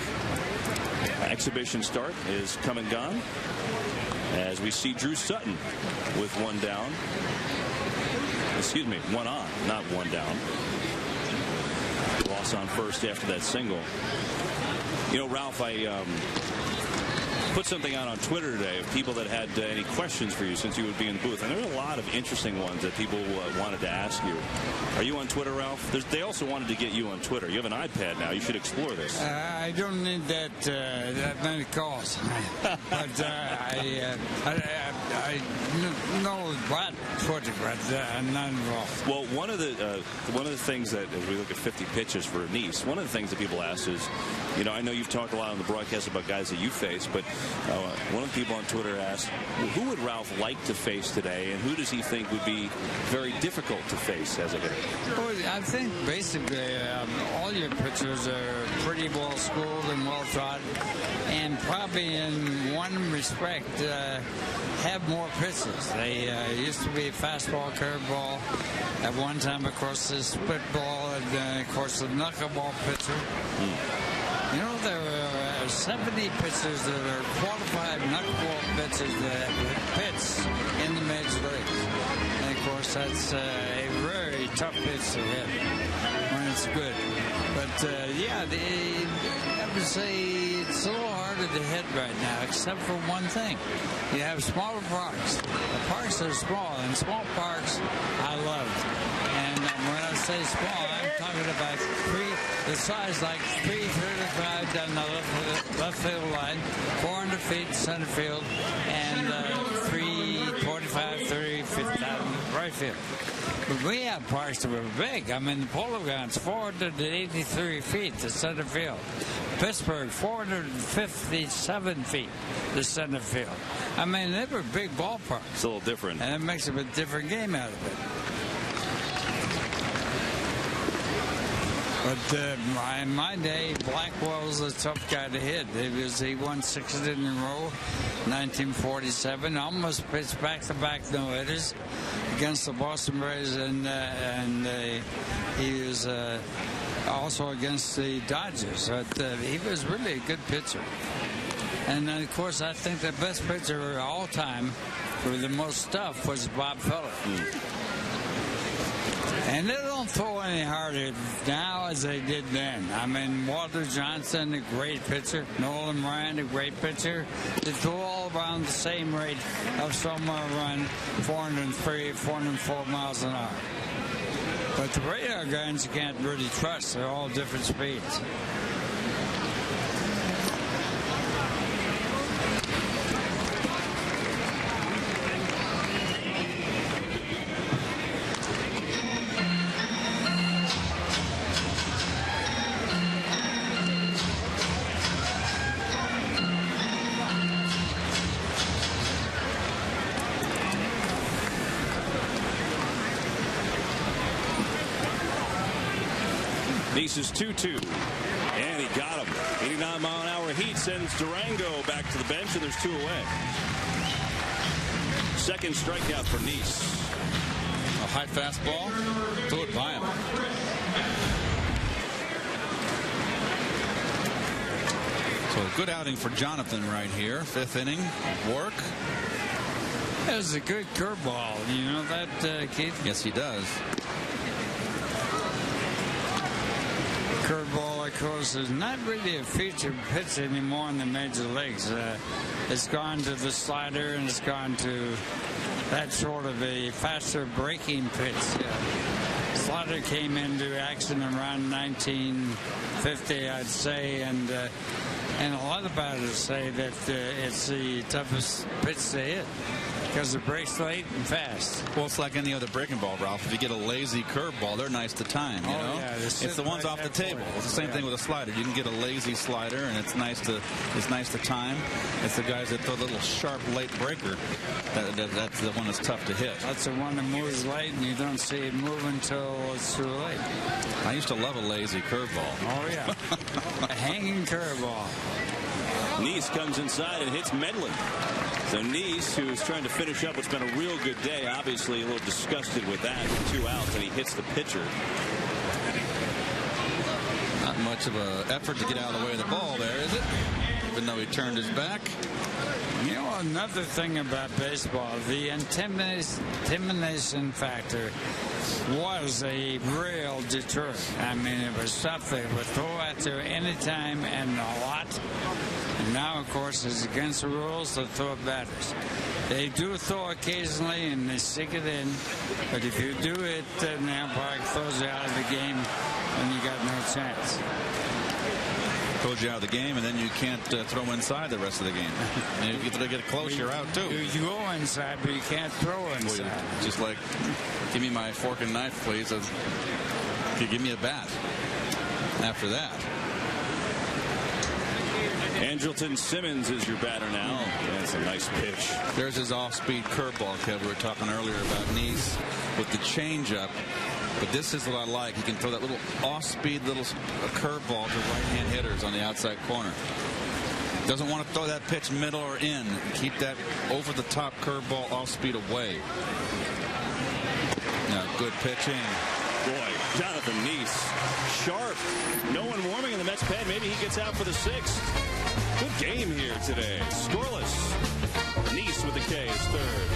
exhibition start is come and gone as we see Drew Sutton with 1 down. Excuse me, 1 on, not 1 down. Ross on first after that single. You know, Ralph, I put something out on Twitter today of people that had any questions for you since you would be in the booth. And there were a lot of interesting ones that people wanted to ask you. Are you on Twitter, Ralph? They also wanted to get you on Twitter. You have an iPad now. You should explore this. I don't need that many calls. But I know about Twitter, but I'm not involved. Well, one of the things that, as we look at 50 pitches for Niese, one of the things that people ask is, you know, I know you've talked a lot on the broadcast about guys that you face, but one of the people on Twitter asked, well, who would Ralph like to face today, and who does he think would be very difficult to face as a hitter? Well, I think basically all your pitchers are pretty well schooled and well taught, and probably in one respect have more pitches. They used to be fastball, curveball. At one time, of course, the split ball, and of course, the knuckleball pitcher. You know, there are 70 pitchers that are qualified knuckleball pitchers that pitch in the major leagues. And, of course, that's a very tough pitch to hit when it's good. But, yeah, I would say it's a little harder to hit right now, except for one thing. You have smaller parks. The parks are small, and small parks I love. And when I say small, I'm talking about the size like 335 down the left field line, 400 feet center field, and 325, 30, 50 down right field. But we have parks that were big. I mean, the Polo Grounds, 483 feet to center field. Pittsburgh, 457 feet to center field. I mean, they were big ballparks. It's a little different. And it makes a different game out of it. But in my day, Blackwell was a tough guy to hit. He won 6 in a row, 1947. Almost pitched back-to-back no-hitters against the Boston Braves, and he was also against the Dodgers. But he was really a good pitcher. And then, of course, I think the best pitcher of all time with the most stuff was Bob Feller. And they don't throw any harder now as they did then. I mean, Walter Johnson, a great pitcher. Nolan Ryan, a great pitcher. They throw all around the same rate of somewhere around 403, 404 miles an hour. But the radar guns you can't really trust. They're all different speeds. Niese is 2-2. And he got him. 89-mile-an-hour heat sends Durango back to the bench, and there's 2 away. Second strikeout for Niese. A high fastball. Threw it by him. So a good outing for Jonathan right here. 5th inning. Work. That was a good curveball. You know that, Keith? Yes, he does. Curveball, of course, is not really a featured pitch anymore in the major leagues. It's gone to the slider, and it's gone to that sort of a faster breaking pitch. It's slider came into action around 1950, I'd say, and a lot of batters say that it's the toughest pitch to hit because it breaks late and fast. Well, it's like any other breaking ball, Ralph. If you get a lazy curveball, they're nice to time. You know? Yeah, it's the ones off the table. It's the same thing with a slider. You can get a lazy slider, and it's nice to time. It's the guys that throw the little sharp late breaker. That's the one that's tough to hit. That's the one that moves late, and you don't see it move until it's too late. I used to love a lazy curveball. Oh yeah, a hanging curveball. Niese comes inside and hits Medlin. So Niese, who is trying to finish up what's been a real good day, obviously a little disgusted with that. 2 outs, and he hits the pitcher. Not much of an effort to get out of the way of the ball there, is it? Even though he turned his back. You know, another thing about baseball, the intimidation factor was a real deterrent. I mean, it was stuff they would throw at you anytime and a lot. And now, of course, it's against the rules to throw at batters. They do throw occasionally and they stick it in, but if you do it, the umpire throws you out of the game and you got no chance. Throws you out of the game, and then you can't throw inside the rest of the game. And if you get close, you're out too. You go inside, but you can't throw inside. Well, just like, give me my fork and knife, please. Give me a bat after that. Andrelton Simmons is your batter now. That's a nice pitch. There's his off-speed curveball, Kev. We were talking earlier about Niese with the changeup. But this is what I like. He can throw that little off-speed little curveball to right-hand hitters on the outside corner. Doesn't want to throw that pitch middle or in. Keep that over-the-top curveball off-speed away. Now, good pitching. Boy, Jonathan Niese, sharp. No one warming in the Mets pen. Maybe he gets out for the 6th. Good game here today. Scoreless. Niese with the K is third.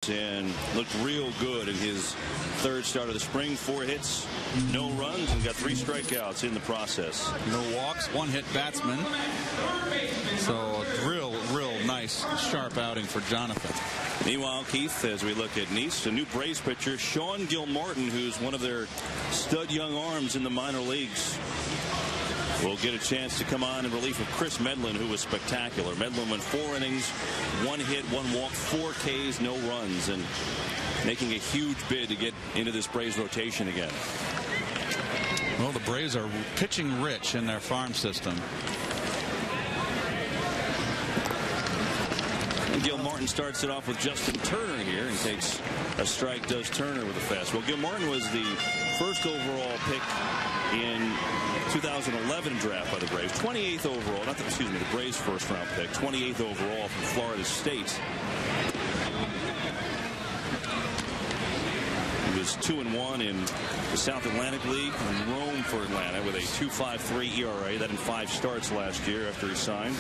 And looked real good in his 3rd start of the spring. 4 hits, no runs, and got 3 strikeouts in the process. No walks, 1 hit batsman. So real nice, sharp outing for Jonathan. Meanwhile, Keith, as we look at Niese, a new Braves pitcher, Sean Gilmartin, who's one of their stud young arms in the minor leagues, will get a chance to come on in relief of Chris Medlin, who was spectacular. Medlin went 4 innings, 1 hit, 1 walk, 4 Ks, no runs, and making a huge bid to get into this Braves rotation again. Well, the Braves are pitching rich in their farm system. Gil Martin starts it off with Justin Turner here and takes a strike, does Turner with a fastball. Gil Martin was the first overall pick in 2011 draft by the Braves. 28th overall, the Braves first round pick. 28th overall from Florida State. He was 2-1 in the South Atlantic League and roamed for Atlanta with a 2.53 ERA. That in 5 starts last year after he signed.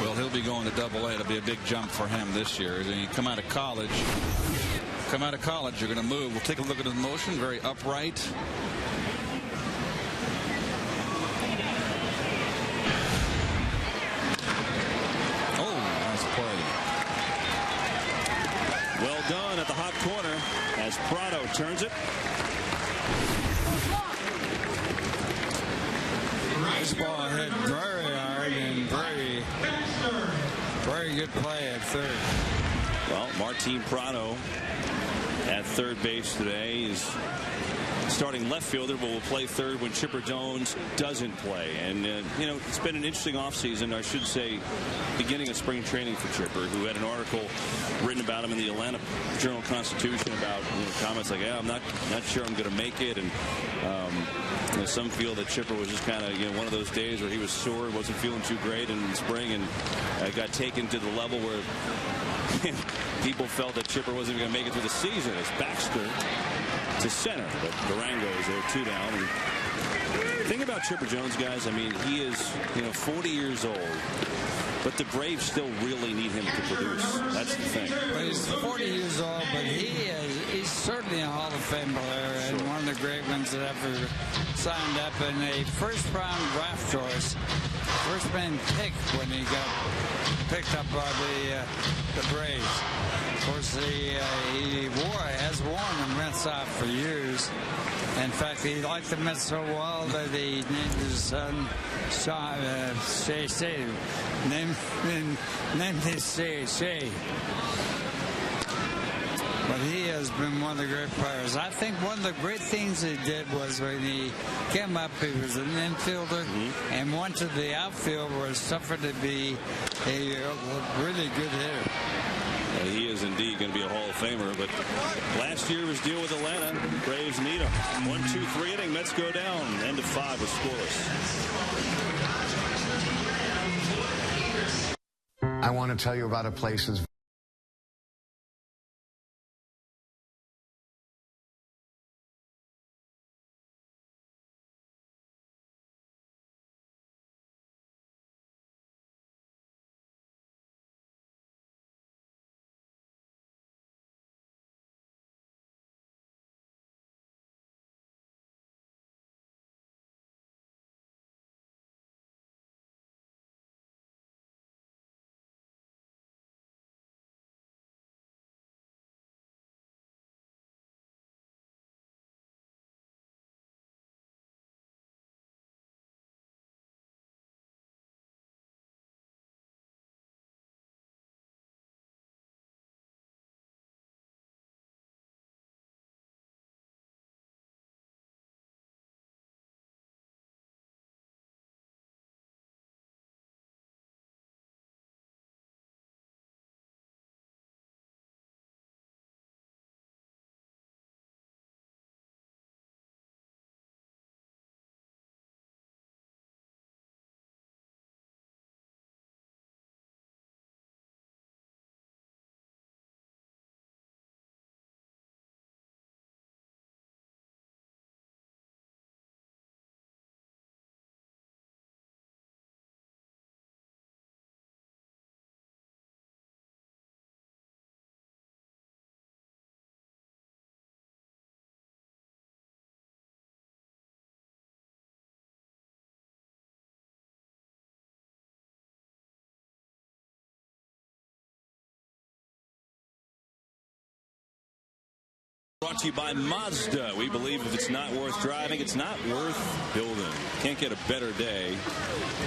Well, he'll be going to Double-A. It'll be a big jump for him this year. When you come out of college, you're going to move. We'll take a look at his motion. Very upright. Oh, nice play. Well done at the hot corner as Prado turns it. This ball hit very hard and very good play at third. Well, Martin Prado at third base today is starting left fielder, but will play third when Chipper Jones doesn't play. And, you know, it's been an interesting offseason, I should say, beginning of spring training for Chipper, who had an article written about him in the Atlanta Journal-Constitution about, you know, comments like, yeah, I'm not sure I'm going to make it. And you know, some feel that Chipper was just kind of, you know, one of those days where he was sore, wasn't feeling too great in spring, and got taken to the level where people felt that Chipper wasn't going to make it through the season as Baxter to center, but Durango is there 2 down. And the thing about Chipper Jones, guys, I mean, he is, you know, 40 years old, but the Braves still really need him to produce. That's the thing. Well, he's 40 years old, but he's certainly a Hall of Fame player and one of the great ones that ever signed up in a first-round draft choice. First man pick when he got picked up by the Braves. Of course, he has worn the Mets out for years. In fact, he liked the Mets so well that he named his son Shea. Named his Shea. But he has been one of the great players. I think one of the great things he did was when he came up, he was an infielder and went to the outfield where it suffered to be a really good hitter. He is indeed going to be a Hall of Famer, but last year was deal with Atlanta. Braves need him. 1-2-3 inning. Mets go down. End of 5 was scoreless. I want to tell you about a place that's brought to you by Mazda. We believe if it's not worth driving, it's not worth building. Can't get a better day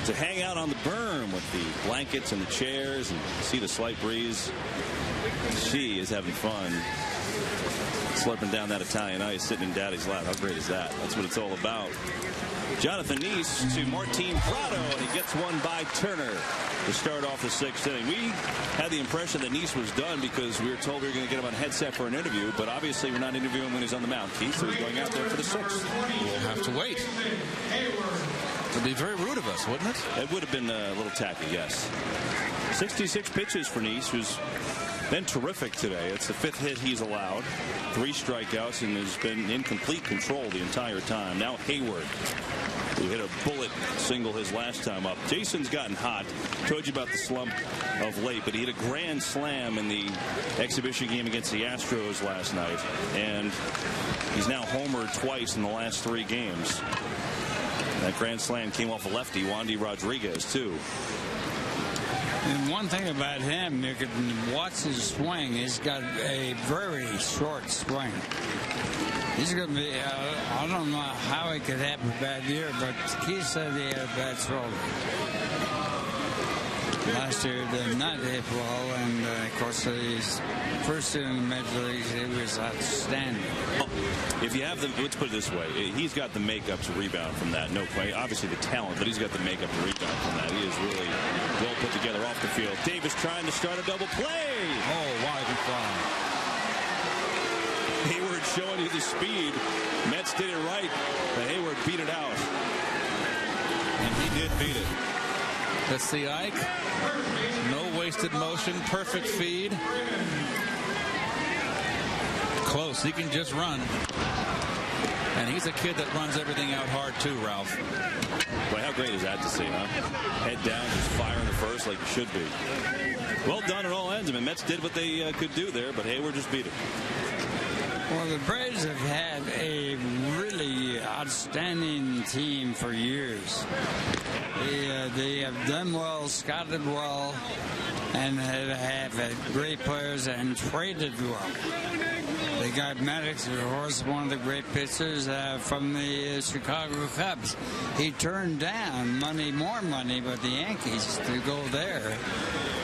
to hang out on the berm with the blankets and the chairs and see the slight breeze. She is having fun slurping down that Italian ice, sitting in Daddy's lap. How great is that? That's what it's all about. Jonathan Niese to Martin Prado, and he gets one by Turner to start off the 6th inning. We had the impression that Niese was done because we were told we were going to get him on headset for an interview, but obviously we're not interviewing him when he's on the mound, Keith, so he's going out there for the 6th. We'll have to wait. It would be very rude of us, wouldn't it? It would have been a little tacky, yes. 66 pitches for Niese, who's been terrific today. It's the 5th hit he's allowed, 3 strikeouts, and has been in complete control the entire time. Now Hayward, who hit a bullet single his last time up. Jason's gotten hot. Told you about the slump of late, but he hit a grand slam in the exhibition game against the Astros last night, and he's now homered twice in the last 3 games. That grand slam came off a lefty, Wandy Rodriguez, too. And one thing about him, you can watch his swing. He's got a very short swing. He's going to be, I don't know how he could have a bad year, but Keith said he had a bad shoulder. Last year he did not hit well, and of course his first year in the major leagues, he was outstanding. If you have the, let's put it this way, he's got the makeup to rebound from that. No question. Obviously the talent, but he's got the makeup to rebound from that. He is really well put together off the field. Davis trying to start a double play. Oh, wide and fly. Hayward showing you the speed. Mets did it right, but Hayward beat it out. And he did beat it. Let's see, Ike. No wasted motion. Perfect feed. Close. He can just run. And he's a kid that runs everything out hard, too, Ralph. Boy, how great is that to see, huh? Head down, just firing the first like it should be. Well done at all ends. I mean, Mets did what they could do there, but Hayward just beat it. Well, the Braves have had a really outstanding team for years. They have done well, scouted well, and have had great players and traded well. They got Maddox, of course, one of the great pitchers from the Chicago Cubs. He turned down more money with the Yankees to go there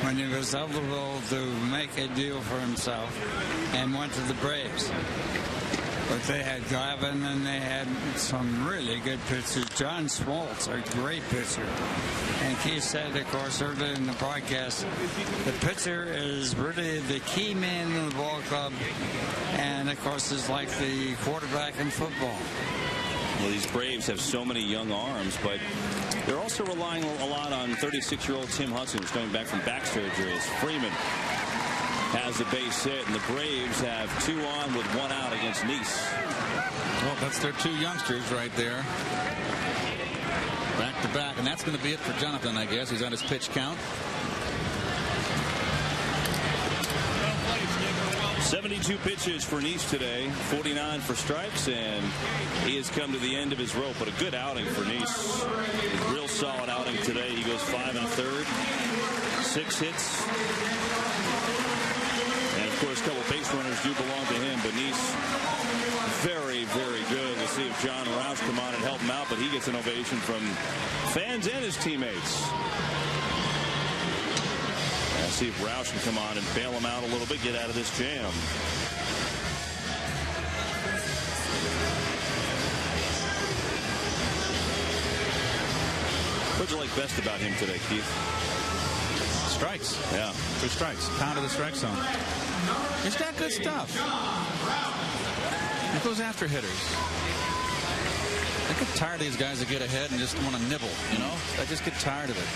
when he was eligible to make a deal for himself and went to the Braves. But they had Glavine, and they had some really good pitchers. John Smoltz, a great pitcher. And Keith said, of course, earlier in the broadcast, the pitcher is really the key man in the ball club, and, of course, is like the quarterback in football. Well, these Braves have so many young arms, but they're also relying a lot on 36-year-old Tim Hudson, who's coming back from back surgery, as Freeman has a base hit, and the Braves have 2 on with 1 out against Niese. Well, that's their 2 youngsters right there. Back to back, and that's going to be it for Jonathan, I guess. He's on his pitch count. 72 pitches for Niese today, 49 for strikes, and he has come to the end of his rope. But a good outing for Niese. A real solid outing today. He goes 5 1/3, 6 hits. And, of course, a couple base runners do belong to him, but Niese, very, very good. We'll see if John Roush come on and help him out, but he gets an ovation from fans and his teammates. Let's see if Roush can come on and bail him out a little bit, get out of this jam. What'd you like best about him today, Keith? Strikes. Yeah. 2 strikes. Pound of the strike zone. He's got good stuff. He goes after hitters. I get tired of these guys that get ahead and just want to nibble, you know? I just get tired of it.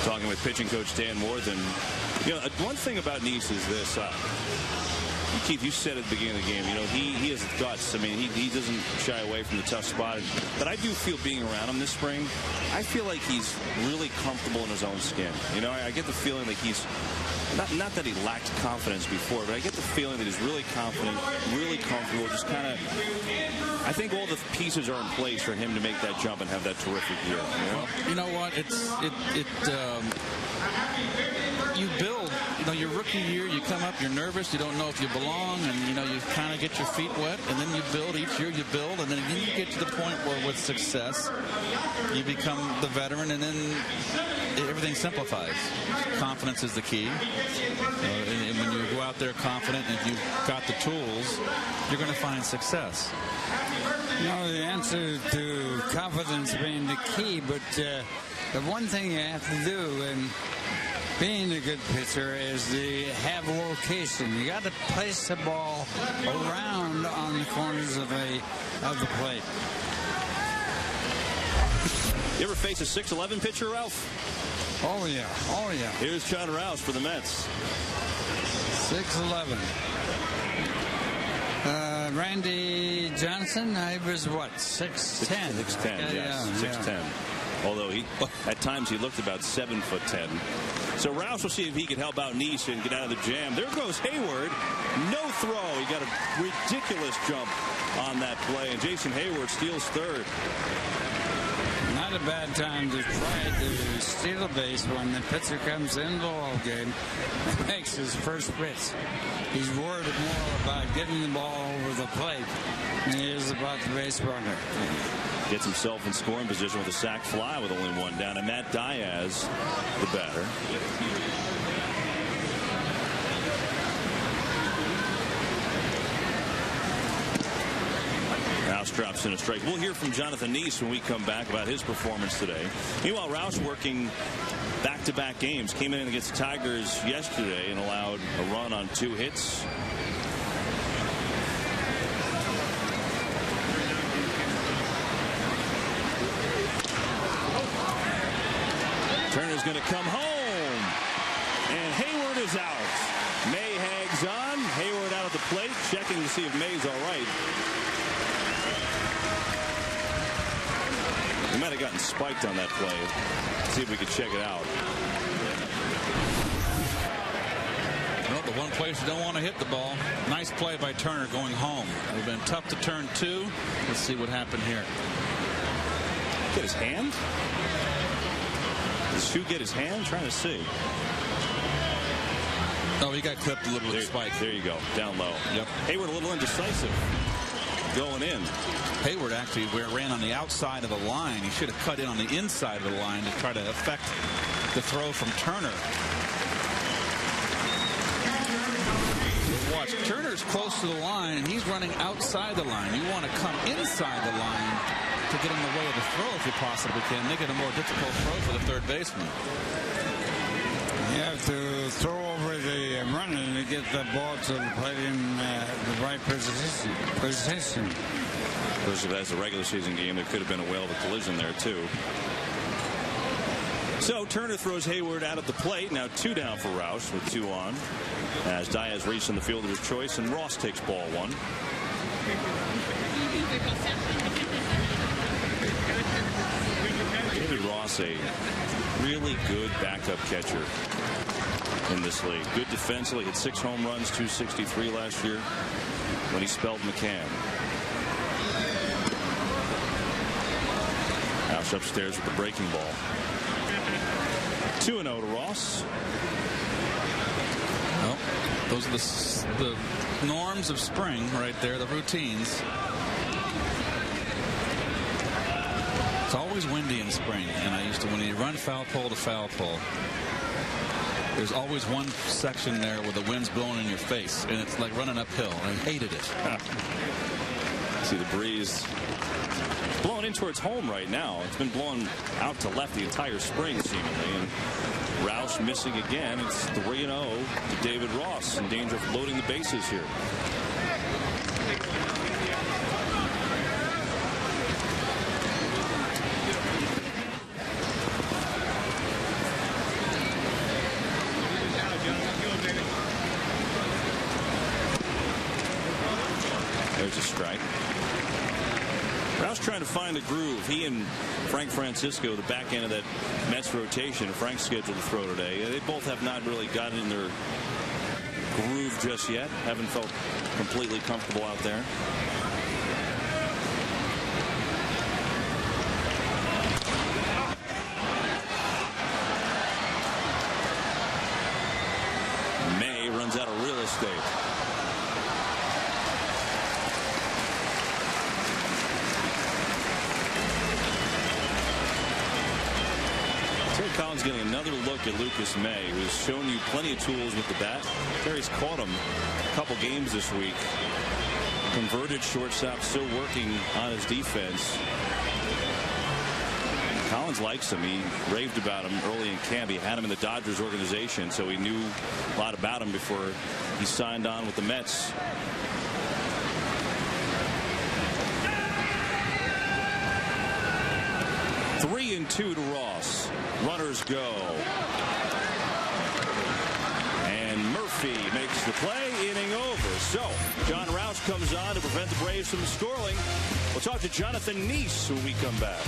Talking with pitching coach Dan Worthen. You know, one thing about Niese is this. Keith, you said at the beginning of the game, you know, he has guts. I mean, he doesn't shy away from the tough spot. But I do feel being around him this spring, I feel like he's really comfortable in his own skin. You know, I get the feeling that he's, not that he lacked confidence before, but I get the feeling that he's really confident, really comfortable, just kind of, I think all the pieces are in place for him to make that jump and have that terrific year. You know, you know what? You build, you know, your rookie year, you come up, you're nervous, you don't know if you belong, and, you know, you kind of get your feet wet, and then you build. Each year you build, and then you get to the point where with success, you become the veteran, and then everything simplifies. Confidence is the key. And when you go out there confident and you've got the tools, you're going to find success. No, the answer to confidence being the key, but the one thing you have to do in being a good pitcher is to have location. You got to place the ball around on the corners of the plate. You ever face a 6'11" pitcher, Ralph? Oh yeah, oh yeah. Here's John Rouse for the Mets. 6'11". Randy Johnson, I was what, 6'10"? 6'10", yes, 6'10". Although at times he looked about 7'10". So Rouse will see if he can help out Niese and get out of the jam. There goes Hayward. No throw. He got a ridiculous jump on that play, and Jason Hayward steals third. Not a bad time to try to steal a base when the pitcher comes in the ball game and makes his first pitch. He's worried more about getting the ball over the plate than he is about the base runner. Gets himself in scoring position with a sac fly with only one down, and Matt Diaz, the batter. Rouse drops in a strike. We'll hear from Jonathan Niese when we come back about his performance today. Meanwhile, Rouse working back-to-back games. Came in against the Tigers yesterday and allowed a run on 2 hits. Turner's going to come home. And Hayward is out. May hangs on. Hayward out at the plate, checking to see if May's all right. He might have gotten spiked on that play. Let's see if we can check it out. Well, the one place you don't want to hit the ball. Nice play by Turner going home. It would have been tough to turn 2. Let's see what happened here. Get his hand? Did Shoe get his hand? Trying to see. Oh, he got clipped a little with the spike. There you go. Down low. Yep. Hayward a little indecisive. Going in. Hayward actually ran on the outside of the line. He should have cut in on the inside of the line to try to affect the throw from Turner. Watch, Turner's close to the line, and he's running outside the line. You want to come inside the line to get in the way of the throw if you possibly can. Make it a more difficult throw for the third baseman. You have to throw over the runner to get the ball to the plate in the right position. Of course, if that's a regular season game, there could have been a whale of a collision there, too. So Turner throws Hayward out at the plate. Now 2 down for Rouse with 2 on. As Diaz reaches in the field of his choice, and Ross takes ball 1. David Ross, a really good backup catcher in this league. Good defensively. Hit 6 home runs, 263 last year when he spelled McCann. Rouse upstairs with the breaking ball. 2-0 to Ross. Well, those are the norms of spring right there, the routines. It's always windy in spring, and I used to, when you run foul pole to foul pole, there's always one section there where the wind's blowing in your face, and it's like running uphill. I hated it. See the breeze blowing in towards home right now. It's been blowing out to left the entire spring, seemingly. And Rouse missing again. It's 3-0 to David Ross, in danger of loading the bases here. There's a strike. Rouse trying to find the groove. He and Frank Francisco, the back end of that Mets rotation. Frank's scheduled to throw today. They both have not really gotten in their groove just yet. Haven't felt completely comfortable out there. May runs out of real estate. Collins getting another look at Lucas May, who's shown you plenty of tools with the bat. Terry's caught him a couple games this week. Converted shortstop, still working on his defense. Collins likes him. He raved about him early in camp. He had him in the Dodgers organization, so he knew a lot about him before he signed on with the Mets. Three and two to Ross. Runners go. And Murphy makes the play. Inning over. So John Rouse comes on to prevent the Braves from scoring. We'll talk to Jonathan Niese when we come back.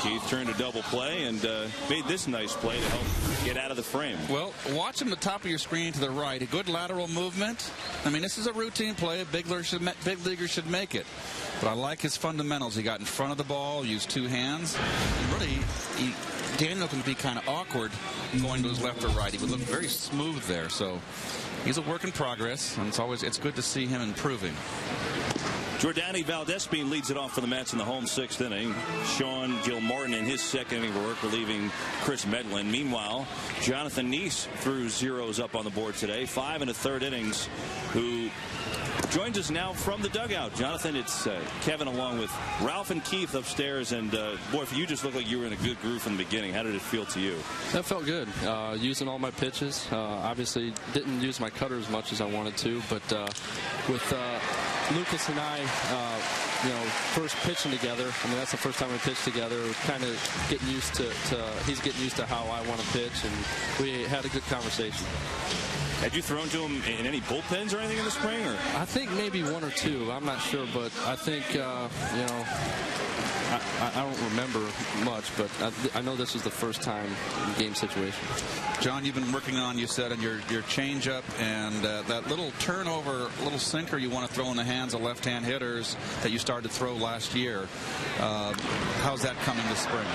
Keith turned a double play and made this nice play to help get out of the frame. Well, watch him the top of your screen to the right. A good lateral movement. I mean, this is a routine play. A big leaguer should make it. But I like his fundamentals. He got in front of the ball, used two hands. And really, Daniel can be kind of awkward going to his left or right. He would look very smooth there. So he's a work in progress, and it's good to see him improving. Jordani Valdespin leads it off for the Mets in the home sixth inning. Sean Gilmartin in his second inning of work relieving Chris Medlin. Meanwhile, Jonathan Niese threw zeros up on the board today. 5 1/3 innings. Who joins us now from the dugout. Jonathan, it's Kevin along with Ralph and Keith upstairs. And boy, you just looked like you were in a good groove from the beginning. How did it feel to you? That felt good. Using all my pitches. Obviously didn't use my cutter as much as I wanted to, but with Lucas and I, first pitching together. I mean, that's the first time we pitched together. We're kind of getting used to he's getting used to how I want to pitch, and we had a good conversation. Had you thrown to him in any bullpens or anything in the spring? Or? I think maybe one or two. I'm not sure, but I think, I don't remember much, but I know this was the first time in game situation. John, you've been working on, you said, on your changeup and that little turnover, little sinker you want to throw in the hands of left-hand hitters that you started to throw last year. How's that coming this spring?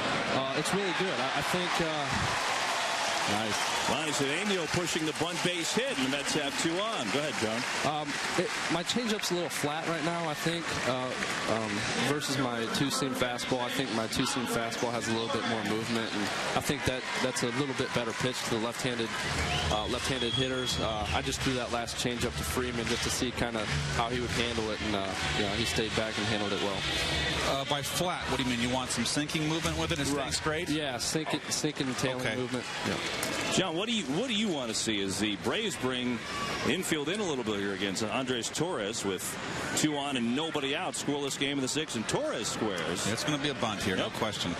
It's really good. I think... Nice. Lonnie Cedeno pushing the bunt base hit, and the Mets have 2 on. Go ahead, John. My changeup's a little flat right now, I think, versus my two-seam fastball. I think my two-seam fastball has a little bit more movement, and I think that's a little bit better pitch to the left-handed hitters. I just threw that last changeup to Freeman just to see kind of how he would handle it, and he stayed back and handled it well. By flat, what do you mean? You want some sinking movement with it and staying straight? Yeah, sinking and tailing movement. Yeah. John, what do you want to see as the Braves bring infield in a little bit here against Andres Torres with 2 on and nobody out? Scoreless game in the 6th, and Torres squares. It's going to be a bunt here, no question.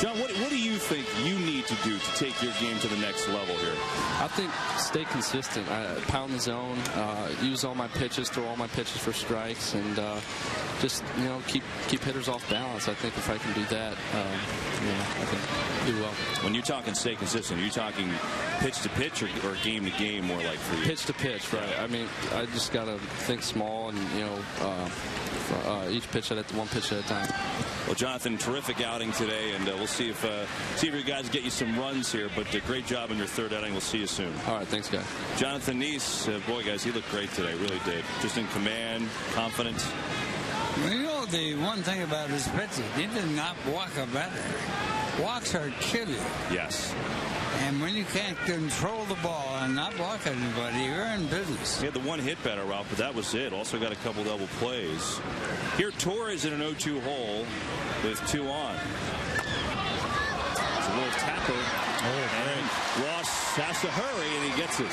John, what do you think you need to do to take your game to the next level here? I think stay consistent. Pound the zone, use all my pitches, throw all my pitches for strikes, and just keep hitters off balance. I think if I can do that, I can do well. When you're talking stay consistent, are you talking pitch to pitch or game to game more like for you? Pitch to pitch, right? I mean, I just got to think small and each pitch at one pitch at a time. Well, Jonathan, terrific outing today, and we'll see if you guys get you some runs here. But great job in your third outing. We'll see you soon. All right, thanks, guys. Jonathan Niese, boy, guys, he looked great today. Really did. Just in command, confident. Well, the one thing about his pitching, he did not walk a batter. Walks are kill you. Yes. And when you can't control the ball and not block anybody, you're in business. He had the one hit batter, Ralph, but that was it. Also got a couple double plays. Here, Torres in an 0-2 hole with 2 on. It's a little tapper. And Ross has to hurry, and he gets it.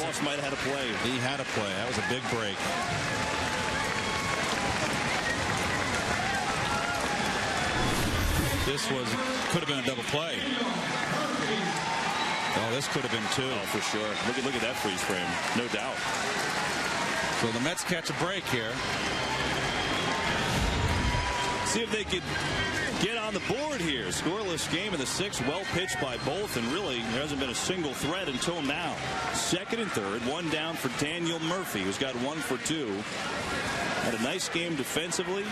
Ross might have had a play. He had a play. That was a big break. This could have been a double play. Oh, this could have been 2. Oh, for sure. Look at that freeze frame. No doubt. So the Mets catch a break here. See if they could get on the board here. Scoreless game in the 6th. Well pitched by both, and really there hasn't been a single threat until now. Second and third. One down for Daniel Murphy, who's got 1 for 2. Had a nice game defensively.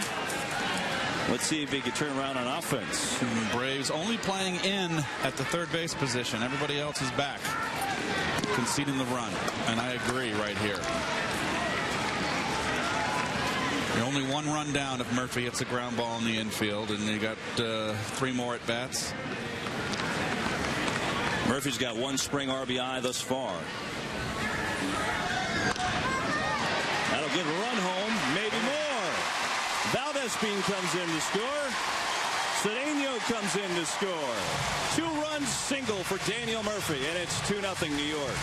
Let's see if he can turn around on offense. Braves only playing in at the third base position. Everybody else is back, conceding the run. And I agree right here. You're only 1 run down if Murphy hits a ground ball in the infield, and you got 3 more at bats. Murphy's got 1 spring RBI thus far. That'll give a run home, maybe more. Valdespin comes in to score. Cedeno comes in to score. 2-run single for Daniel Murphy, and it's 2-0 New York.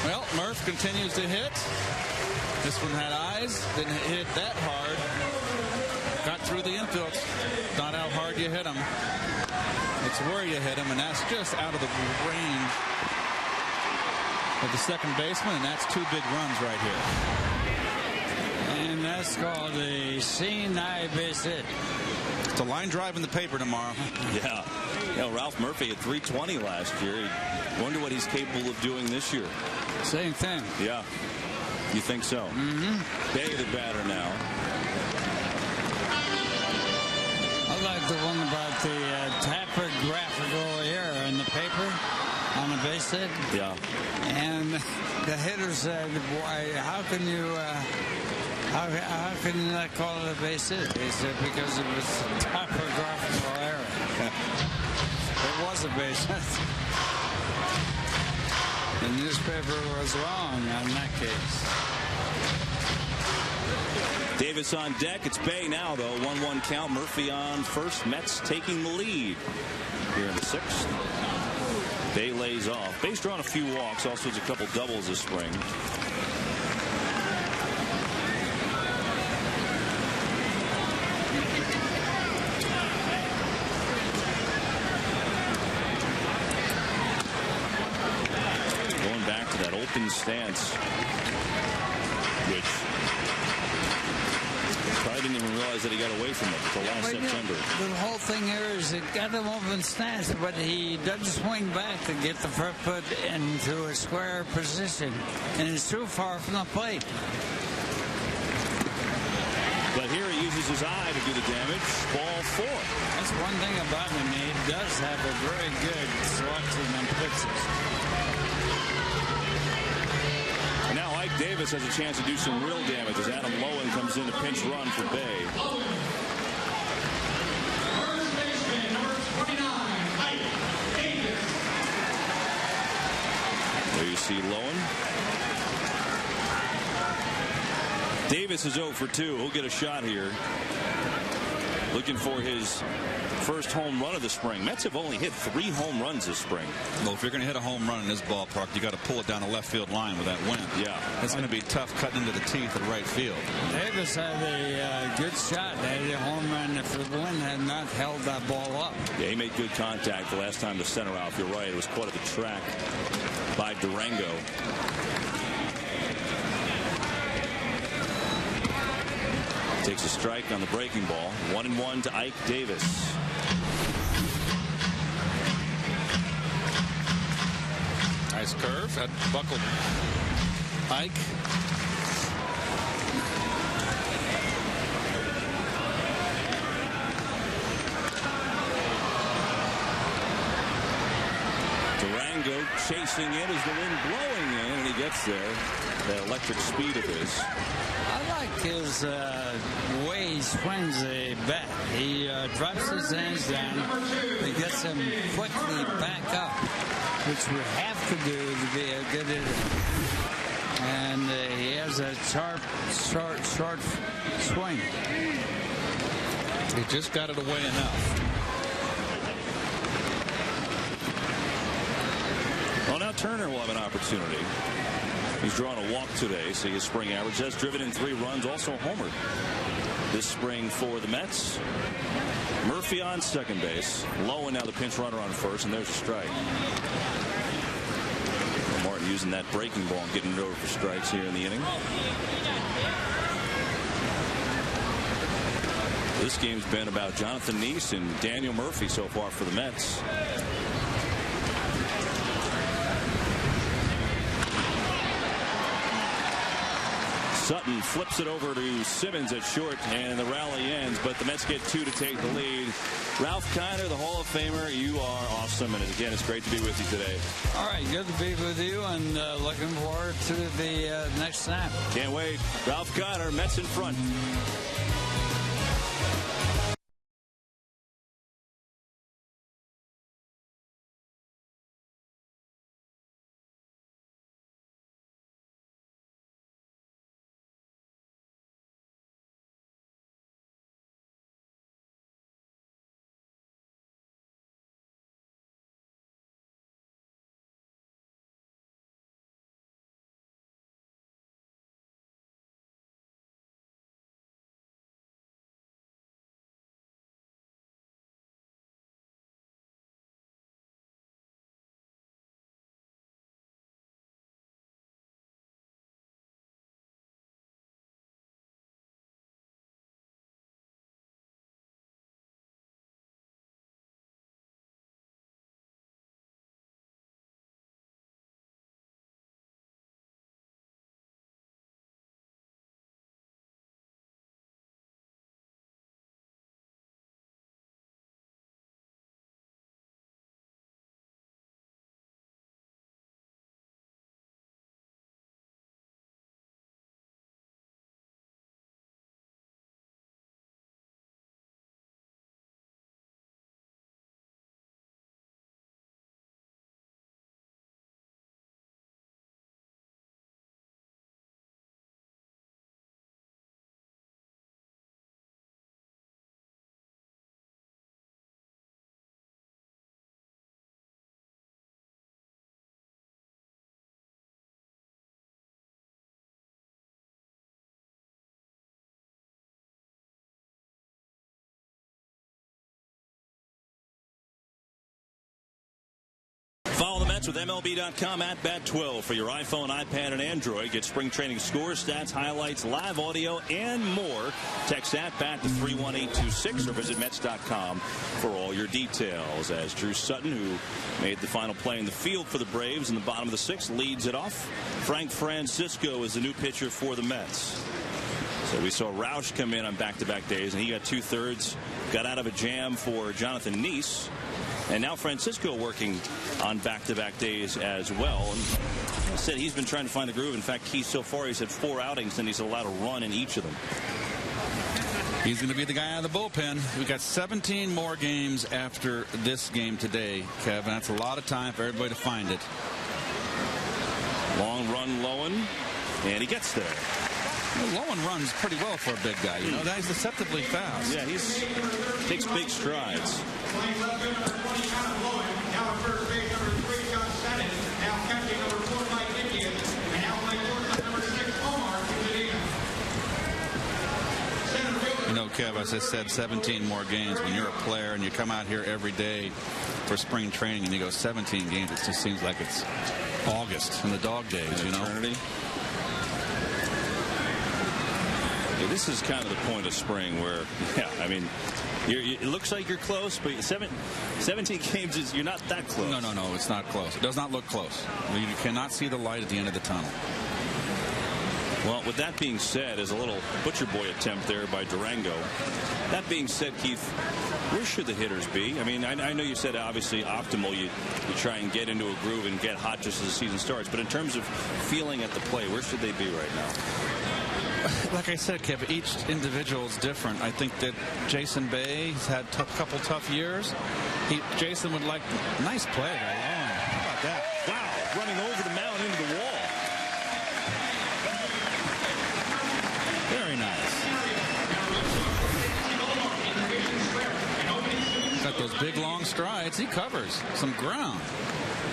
Well, Murph continues to hit. This one had eyes, didn't hit that hard. Got through the infield. Not how hard you hit him. It's where you hit him, and that's just out of the range of the second baseman, and that's 2 big runs right here. And that's called a seeing-eye base hit. It's a line drive in the paper tomorrow. Yeah. Ralph Murphy had 320 last year. I wonder what he's capable of doing this year. Same thing. Yeah. You think so? Mm-hmm. Bay the batter now. I like the one about the typographical error in the paper on the base hit. Yeah. And the hitter said, "Why? How can you not call it a base hit?" He said, "Because it was a typographical error." It was a base hit. The newspaper was wrong on that case. Davis on deck. It's Bay now, though. 1-1 count. Murphy on first. Mets taking the lead here in the 6th. Bay lays off. Bay's drawn a few walks. Also has a couple doubles this spring. Going back to that open stance, which probably didn't even realize that he got away from it until last September. The whole thing here is it got him open stance, but he doesn't swing back to get the front foot into a square position, and it's too far from the plate. But here he uses his eye to do the damage. Ball 4. That's one thing about him. He does have a very good selection on pitches. And now Ike Davis has a chance to do some real damage as Adam Lowen comes in to pinch run for Bay. First baseman, number 29, Ike Davis. There you see Lowen. Davis is 0 for 2. He'll get a shot here. looking for his first home run of the spring. Mets have only hit 3 home runs this spring. Well, if you're going to hit a home run in this ballpark, you got to pull it down the left field line with that wind. Yeah. It's going to be tough cutting into the teeth of right field. Davis had a good shot. They had a home run if the wind had not held that ball up. Yeah, he made good contact the last time to center out. If you're right, it was caught at the track by Durango. Takes a strike on the breaking ball. 1-1 to Ike Davis. Nice curve. That buckled Ike. Durango chasing in as the wind blowing in, and he gets there. That electric speed of his. I like his way he swings the bat. He drops his hands down. He gets them quickly back up, which we have to do to be a good hitter. And he has a sharp swing. He just got it away enough. Well, now Turner will have an opportunity. He's drawn a walk today, so his spring average has driven in 3 runs, also homered this spring for the Mets. Murphy on second base. Lowen now the pinch runner on first, and there's a strike. Martin using that breaking ball and getting it over for strikes here in the inning. This game's been about Jonathan Niese and Daniel Murphy so far for the Mets. Sutton flips it over to Simmons at short, and the rally ends, but the Mets get 2 to take the lead. Ralph Kiner, the Hall of Famer, you are awesome, and again, it's great to be with you today. All right, good to be with you, and looking forward to the next snap. Can't wait. Ralph Kiner, Mets in front. Follow the Mets with MLB.com at Bat 12 for your iPhone, iPad, and Android. Get spring training scores, stats, highlights, live audio, and more. Text at Bat to 31826 or visit Mets.com for all your details. As Drew Sutton, who made the final play in the field for the Braves in the bottom of the 6th, leads it off. Frank Francisco is the new pitcher for the Mets. So we saw Roush come in on back-to-back days, and he got 2/3, got out of a jam for Jonathan Niese. And now Francisco working on back-to-back days as well. And I said he's been trying to find the groove. In fact, so far he's had 4 outings, and he's allowed a run in each of them. He's going to be the guy out of the bullpen. We've got 17 more games after this game today, Kevin. That's a lot of time for everybody to find it. Long run, Lowen, and he gets there. Lowen runs pretty well for a big guy. You know, he's deceptively fast. Yeah, takes big strides. Playing left field, number 20, Adam Lowen. Now at first base, number 3, John Sennett. Now catching, number 4, Mike Diaz. And now playing shortstop, number 6, Omar Diaz. Center fielder. You know, Kev, as I said, 17 more games. When you're a player and you come out here every day for spring training and you go 17 games, it just seems like it's August in the dog days, you know. Eternity. Yeah, this is kind of the point of spring where, yeah, I mean, it looks like you're close, but 17 games you're not that close. No, it's not close. It does not look close. You cannot see the light at the end of the tunnel. Well, with that being said, as a little butcher boy attempt there by Durango, that being said, Keith, where should the hitters be? I mean, I know you said obviously optimal, you try and get into a groove and get hot just as the season starts, but in terms of feeling at the plate, where should they be right now? Like I said, Kev, each individual is different. I think that Jason Bay has had a couple tough years. Jason would like nice play there. How about that? Wow, running over the mound into the wall. Very nice. Got those big long strides. He covers some ground.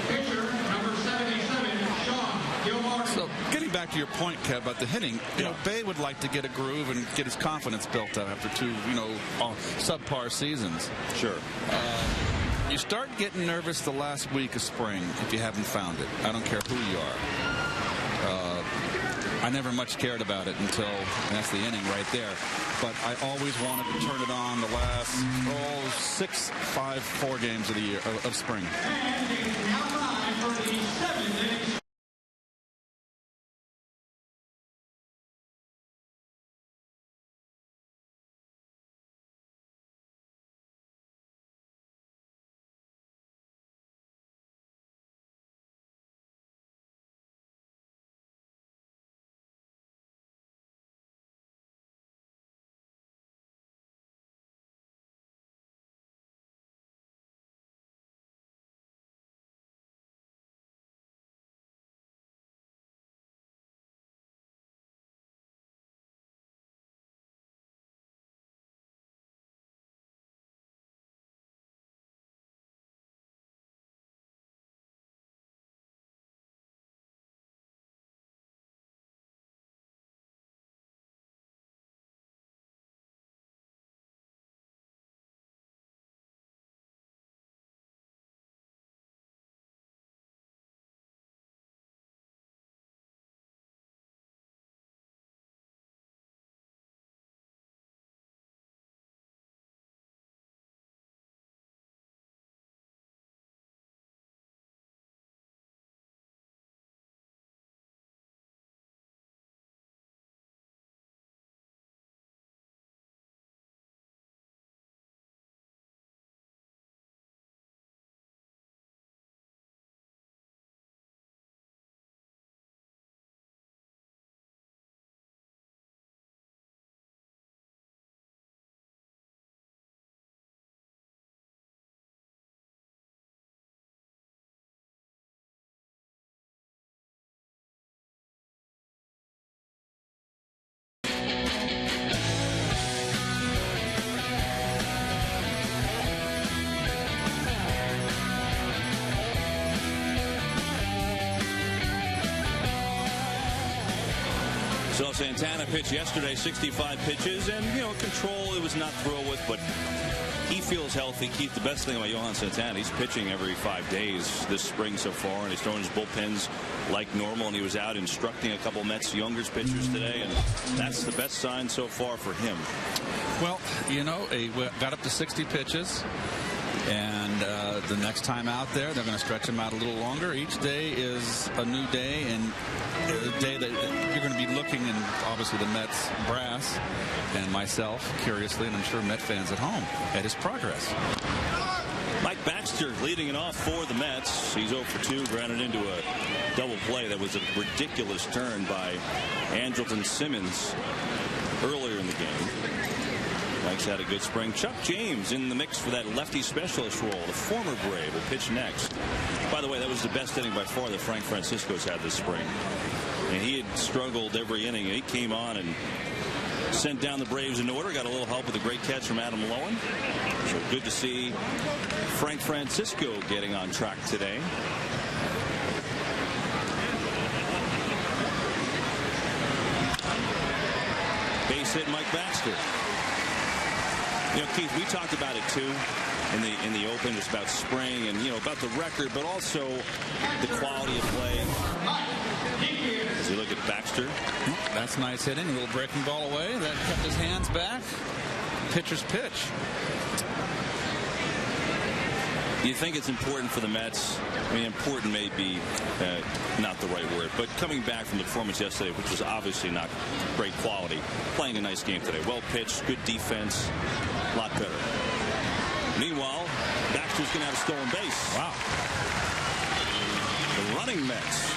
Pitcher, number 77, Sean Gilmore. So getting back to your point, Kev, about the hitting, you know, Bay would like to get a groove and get his confidence built up after 2, subpar seasons. Sure. You start getting nervous the last week of spring if you haven't found it. I don't care who you are. I never much cared about it until, and that's the inning right there. But I always wanted to turn it on the last 4 games of the year of spring. And it is now time for the 7th inning. So Santana pitched yesterday, 65 pitches, and, control it was not thrilled with, but he feels healthy. Keith, the best thing about Johan Santana, he's pitching every 5 days this spring so far, and he's throwing his bullpens like normal, and he was out instructing a couple Mets youngers pitchers today, and that's the best sign so far for him. Well, he got up to 60 pitches. And the next time out there, they're going to stretch him out a little longer. Each day is a new day, and a day that you're going to be looking, and obviously the Mets brass and myself, curiously, and I'm sure Met fans at home, at his progress. Mike Baxter leading it off for the Mets. He's 0 for 2, grounded into a double play. That was a ridiculous turn by Andrelton Simmons earlier in the game. Mike's had a good spring. Chuck James in the mix for that lefty specialist role. The former Brave will pitch next. By the way, that was the best inning by far that Frank Francisco's had this spring. And he had struggled every inning. He came on and sent down the Braves in order. Got a little help with a great catch from Adam Lowen. So good to see Frank Francisco getting on track today. Base hit Mike Baxter. You know, Keith, we talked about it too in the open, just about spring and, you know, about the record, but also the quality of play. As you look at Baxter. That's nice hitting. A little breaking ball away. That kept his hands back. Pitcher's pitch. Do you think it's important for the Mets? I mean, important may be not the right word, but coming back from the performance yesterday, which was obviously not great quality, playing a nice game today. Well pitched, good defense, a lot better. Meanwhile, Baxter's going to have a stolen base. Wow. The running Mets.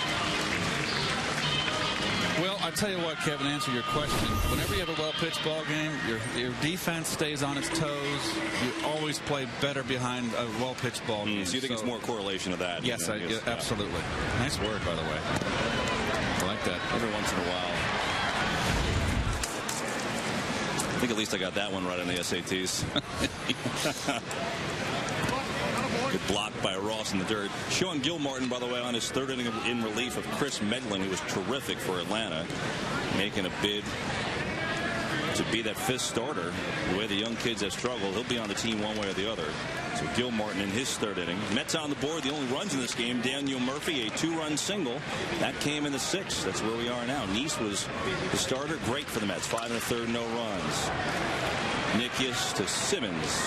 Well, I tell you what, Kevin, answer your question. Whenever you have a well-pitched ball game, your defense stays on its toes. You always play better behind a well-pitched ball game. So you think it's more correlation of that? Yes, absolutely. Nice word, by the way. I like that. Every once in a while. I think at least I got that one right on the SATs. Good block by Ross in the dirt. Sean Gilmartin, by the way, on his third inning in relief of Chris Medlin, who was terrific for Atlanta, making a bid to be that fifth starter. The way the young kids have struggled, he'll be on the team one way or the other. So Gilmartin in his third inning. Mets on the board. The only runs in this game, Daniel Murphy, a 2-run single. That came in the sixth. That's where we are now. Niese was the starter. Great for the Mets. 5 1/3, no runs. Nikias to Simmons.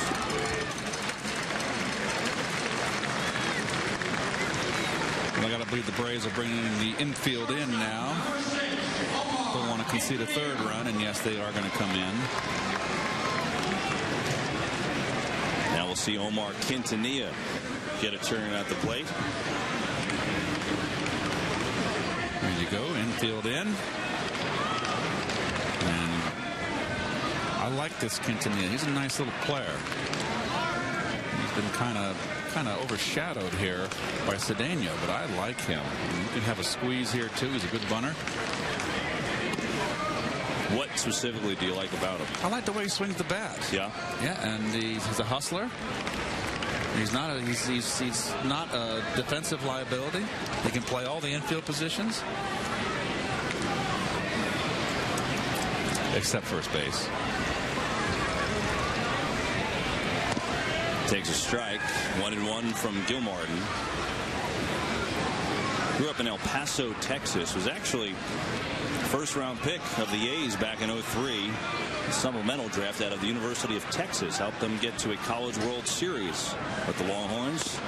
I got to believe the Braves are bringing the infield in now. Don't want to concede a third run, and yes, they are going to come in. Now we'll see Omar Quintanilla get a turn at the plate. There you go, infield in. And I like this Quintanilla. He's a nice little player. He's been kind of overshadowed here by Cedeno, but I like him. You can have a squeeze here too. He's a good bunter. What specifically do you like about him? I like the way he swings the bat. Yeah. Yeah, and he's a hustler. He's not a defensive liability. He can play all the infield positions except first base. Takes a strike. 1-1 from Gilmartin. Grew up in El Paso, Texas. Was actually first-round pick of the A's back in '03. Supplemental draft out of the University of Texas. Helped them get to a College World Series with the Longhorns.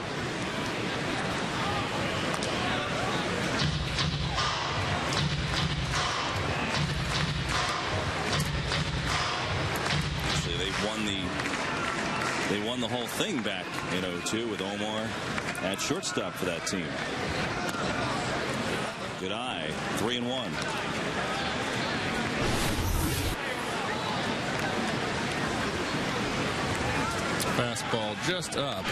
Actually, they won the whole thing back in '02 with Omar at shortstop for that team. Good eye. 3-1. Fastball just up.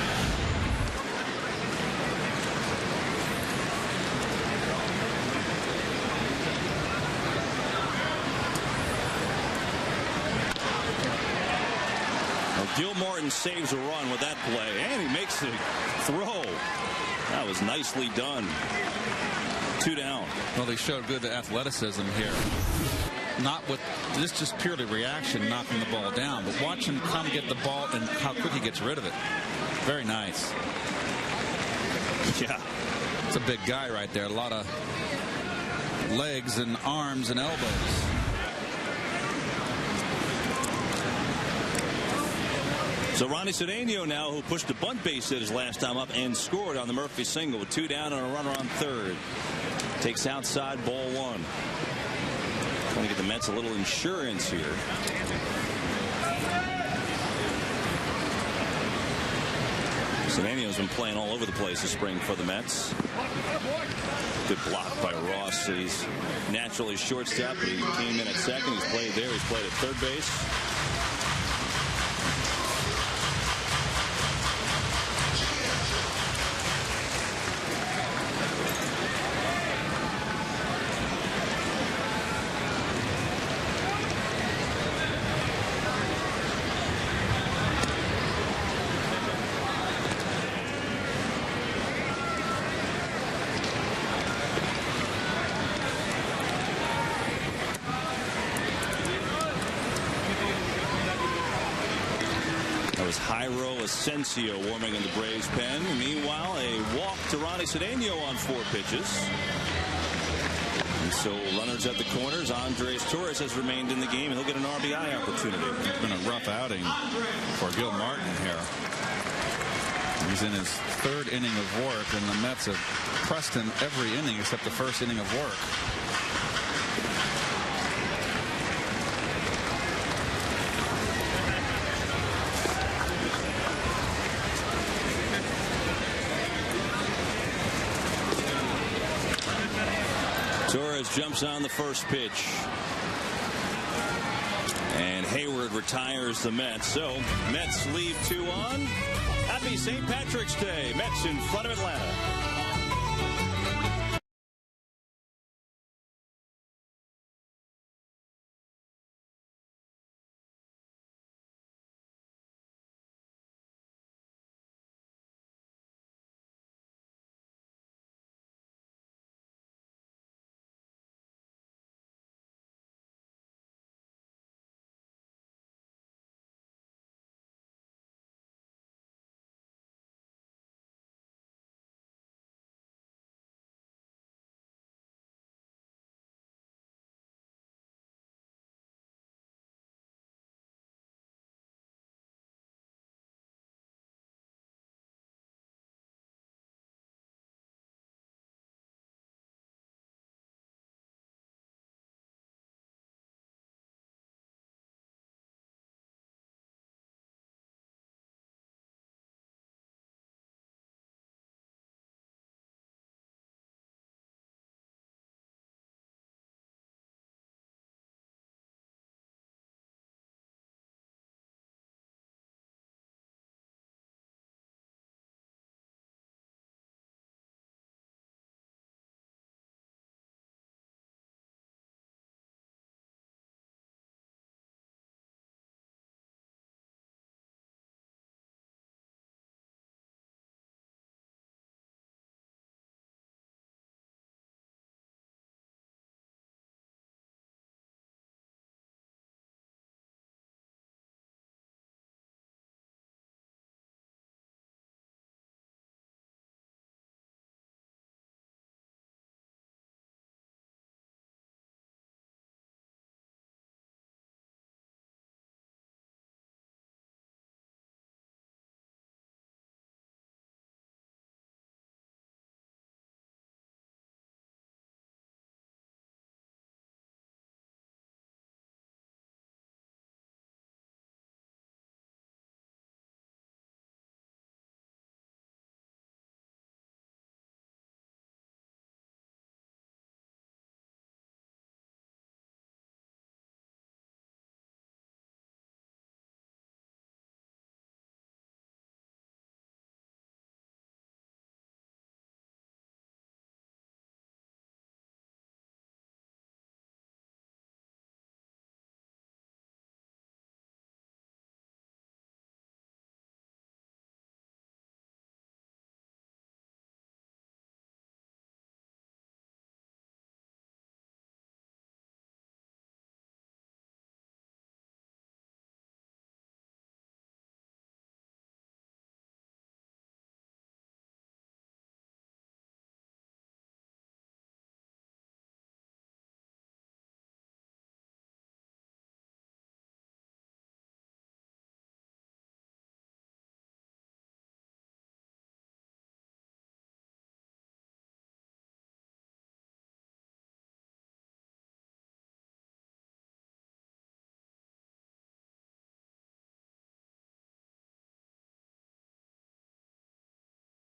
Gilmartin saves a run with that play, and he makes the throw. That was nicely done. 2 down. Well, they showed good athleticism here. Not with this, just purely reaction, knocking the ball down, but watch him come get the ball and how quick he gets rid of it. Very nice. Yeah. It's a big guy right there. A lot of legs and arms and elbows. So Ronnie Cedeno now, who pushed a bunt base hit his last time up and scored on the Murphy single with 2 down and a runner on third. Takes outside, ball 1. Trying to get the Mets a little insurance here. Cedeno's been playing all over the place this spring for the Mets. Good block by Ross. He's naturally shortstop, but he came in at second. He's played there. He's played at third base. as Jairo Asensio warming in the Braves pen. Meanwhile, a walk to Ronnie Cedeno on 4 pitches. And so runners at the corners. Andres Torres has remained in the game, and he'll get an RBI opportunity. It's been a rough outing for Gil Martin here. He's in his 3rd inning of work, and the Mets have pressed him every inning except the 1st inning of work. Torres jumps on the first pitch. And Hayward retires the Mets. So Mets leave 2 on. Happy St. Patrick's Day. Mets in front of Atlanta.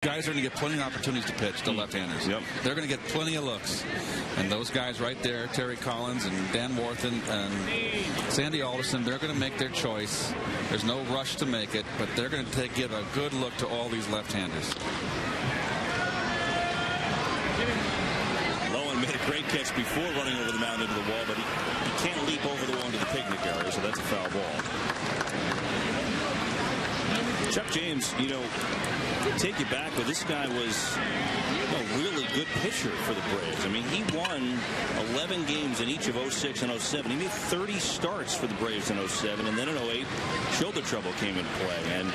Guys are going to get plenty of opportunities to pitch to left-handers. Yep. They're going to get plenty of looks. And those guys right there, Terry Collins and Dan Warthen and Sandy Alderson, they're going to make their choice. There's no rush to make it, but they're going to give a good look to all these left-handers. Lowen made a great catch before running over the mound into the wall, but he can't leap over the wall into the picnic area, so that's a foul ball. Chuck James, take you back, but this guy was a really good pitcher for the Braves. I mean, he won 11 games in each of 06 and 07. He made 30 starts for the Braves in 07, and then in 08, shoulder trouble came into play. And,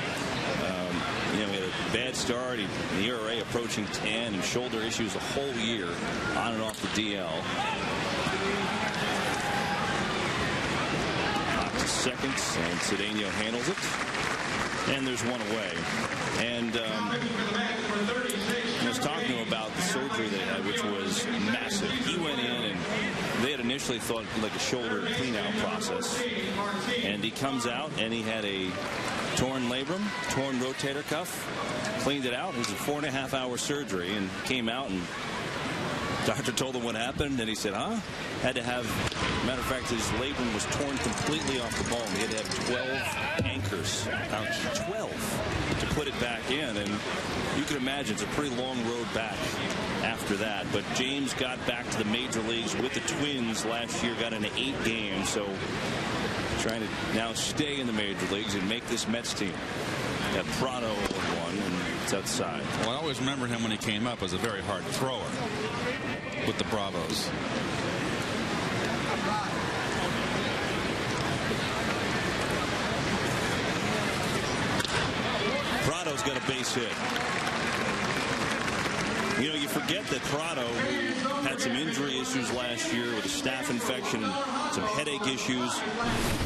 he had a bad start. The ERA approaching 10 and shoulder issues a whole year on and off the DL. Hot to second, and Cedeno handles it. And there's one away. And I was talking to him about the surgery they had, which was massive. He went in, and they had initially thought like a shoulder clean-out process. And he comes out, and he had a torn labrum, torn rotator cuff, cleaned it out. It was a 4.5-hour surgery, and came out, and doctor told him what happened, and he said, had to have, matter of fact, his labrum was torn completely off the bone. He had to have 12 anchors. Ouch. 12 to put it back in, and you can imagine it's a pretty long road back after that. But James got back to the major leagues with the Twins last year, got into 8 games, so trying to now stay in the major leagues and make this Mets team. Got Prado on 1, and it's outside. Well, I always remember him when he came up as a very hard thrower with the Bravos. Prado's got a base hit. You forget that Prado had some injury issues last year with a staph infection, some headache issues.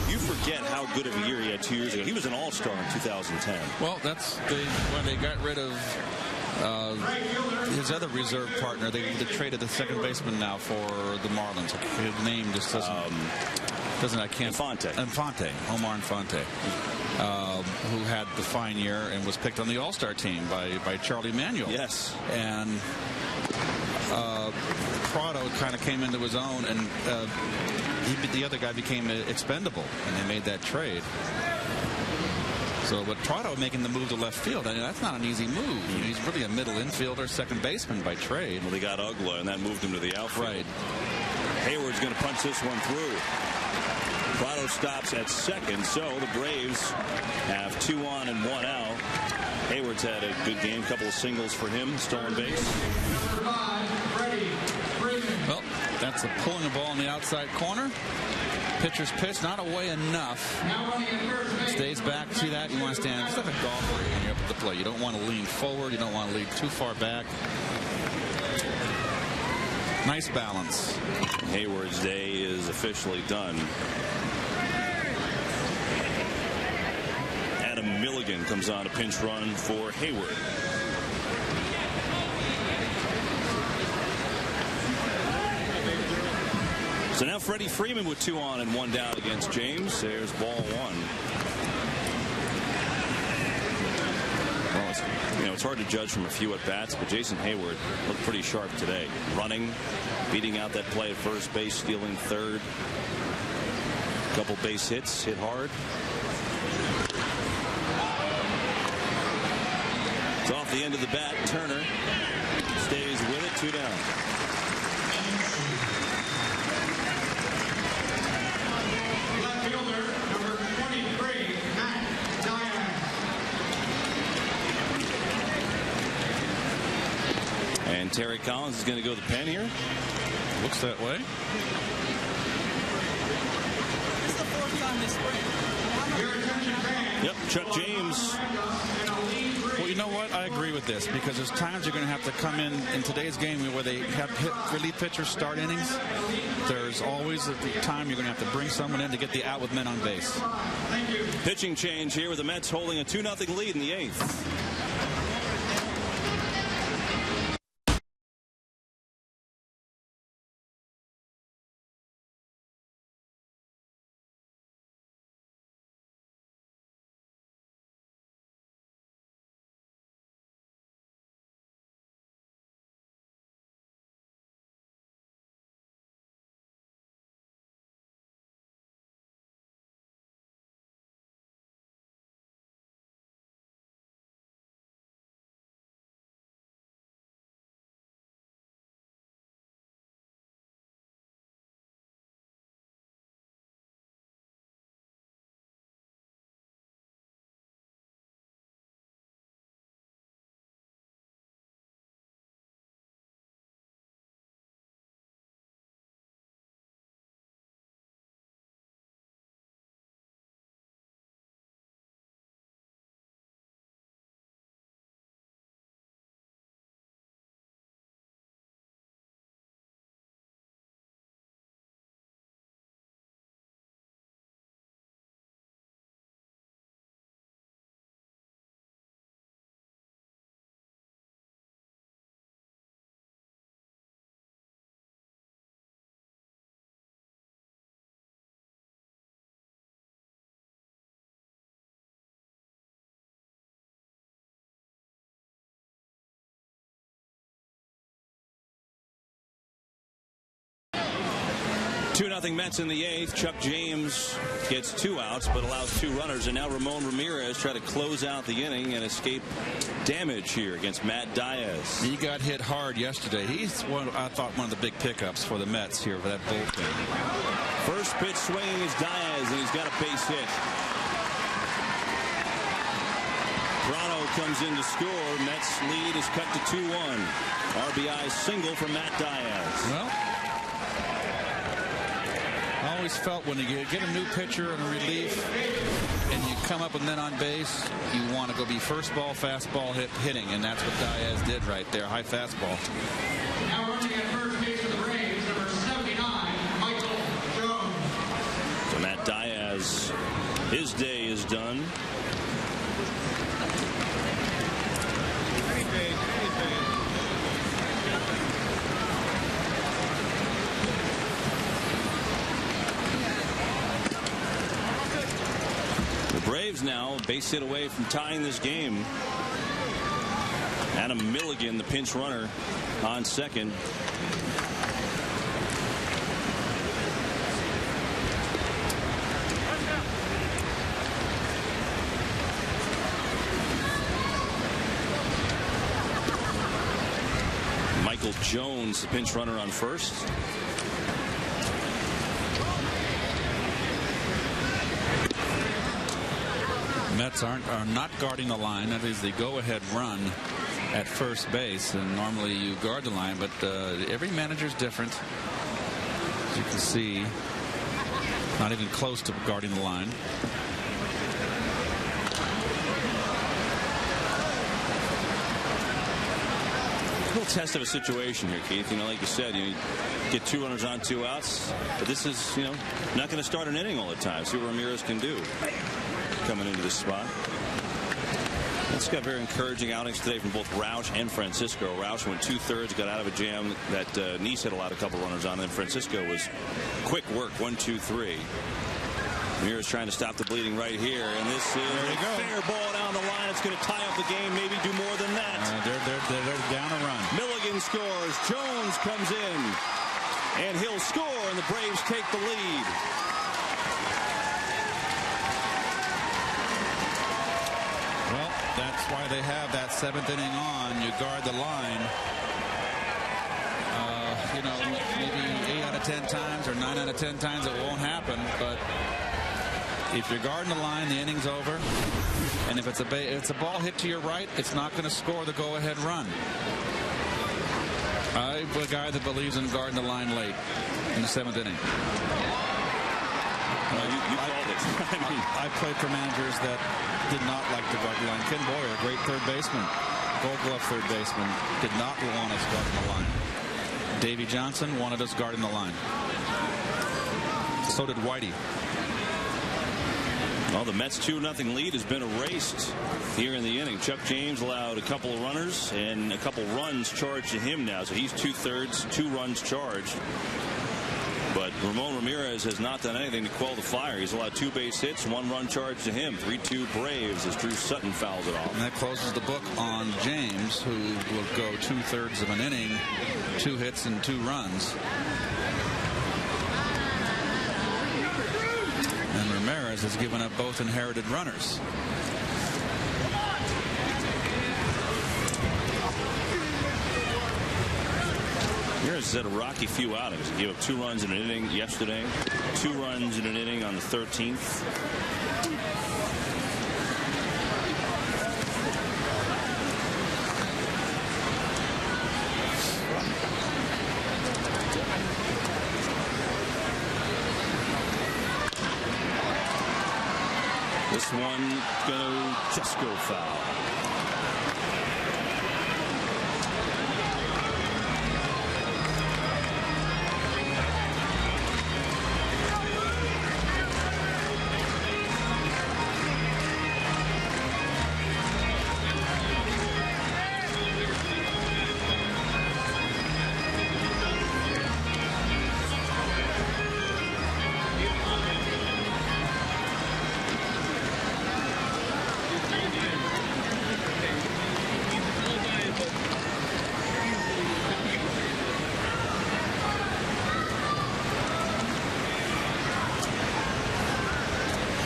You forget how good of a year he had 2 years ago. He was an all-star in 2010. Well, that's when they got rid of his other reserve partner. They traded the second baseman now for the Marlins. His name just doesn't. I can't. Infante. Omar Infante. Who had the fine year and was picked on the All-Star team by Charlie Manuel. Yes. And Prado kind of came into his own, and the other guy became expendable, and they made that trade. So, but Prado making the move to left field, I mean, that's not an easy move. He's really a middle infielder, second baseman by trade. Well, they got Ugla, and that moved him to the outfield. Right. Hayward's going to punch this one through. Prado stops at second, so the Braves have 2 on and 1 out. Hayward's had a good game, couple of singles for him, stolen base. Well, that's a pulling the ball in the outside corner. Pitcher's pitch, not away enough. Stays back. See that? You want to stand just like a golfer when you're up at the plate. You don't want to lean forward. You don't want to lean too far back. Nice balance. Hayward's day is officially done. Adam Milligan comes on a pinch run for Hayward. So now Freddie Freeman with 2 on and 1 down against James. There's ball 1. Well, it's hard to judge from a few at bats, but Jason Hayward looked pretty sharp today. Running, beating out that play at first base, stealing third. Couple base hits, hit hard. It's off the end of the bat. Turner stays with it, 2 down. Left fielder, number 23, Matt Diaz. And Terry Collins is going to go to the pen here. Looks that way. Yep, Chuck James. Well, you know what? I agree with this because there's times you're going to have to come in today's game where they have relief pitchers start innings. There's always a time you're going to have to bring someone in to get the out with men on base. Pitching change here with the Mets holding a 2-0 lead in the 8th. 2-0 Mets in the 8th. Chuck James gets 2 outs but allows 2 runners, and now Ramon Ramirez try to close out the inning and escape damage here against Matt Diaz. He got hit hard yesterday. He's I thought one of the big pickups for the Mets here for that bullpen. First pitch swinging is Diaz, and he's got a base hit. Toronto comes in to score. Mets lead is cut to 2-1. RBI single for Matt Diaz. Well, I always felt when you get a new pitcher and a relief and you come up with men on base, you want to go be first ball, fastball hitting, and that's what Diaz did right there. High fastball. Now running at first base for the Braves, number 79, Michael Jones. So Matt Diaz, his day is done. Braves now base hit away from tying this game. Adam Milligan, the pinch runner, on second. Michael Jones, the pinch runner, on first. Mets are not guarding the line. That is the go-ahead run at first base, and normally you guard the line, but every manager's different. As you can see, not even close to guarding the line. A little test of a situation here, Keith. Like you said, you get 2 runners on 2 outs, but this is, not going to start an inning all the time. See what Ramirez can do coming into this spot. It's got very encouraging outings today from both Roush and Francisco. Roush went 2/3, got out of a jam that Niese had allowed a couple runners on, and then Francisco was quick work, 1, 2, 3. Ramirez trying to stop the bleeding right here, and this is a fair ball down the line. It's going to tie up the game, maybe do more than that. They're down a run. Milligan scores. Jones comes in, and he'll score, and the Braves take the lead. Well, that's why they have that 7th inning on. You guard the line. Maybe 8 out of 10 times or 9 out of 10 times it won't happen, but if you're guarding the line, the inning's over. And if it's a ball hit to your right, it's not going to score the go-ahead run. I'm a guy that believes in guarding the line late in the 7th inning. You called it. I played for managers that did not like to guard the line. Ken Boyer, a great third baseman, Gold Glove third baseman, did not want us guarding the line. Davey Johnson wanted us guarding the line. So did Whitey. Well, the Mets' 2-0 lead has been erased here in the inning. Chuck James allowed a couple of runners and a couple runs charged to him now. So he's 2/3, 2 runs charged. But Ramon Ramirez has not done anything to quell the fire. He's allowed 2 base hits, 1 run charge to him. 3-2 Braves as Drew Sutton fouls it off. And that closes the book on James, who will go 2/3 of an inning, 2 hits and 2 runs. And Ramirez has given up both inherited runners. Ramirez had a rocky few outings. He gave up 2 runs in an inning yesterday, 2 runs in an inning on the 13th. This one gonna just go foul.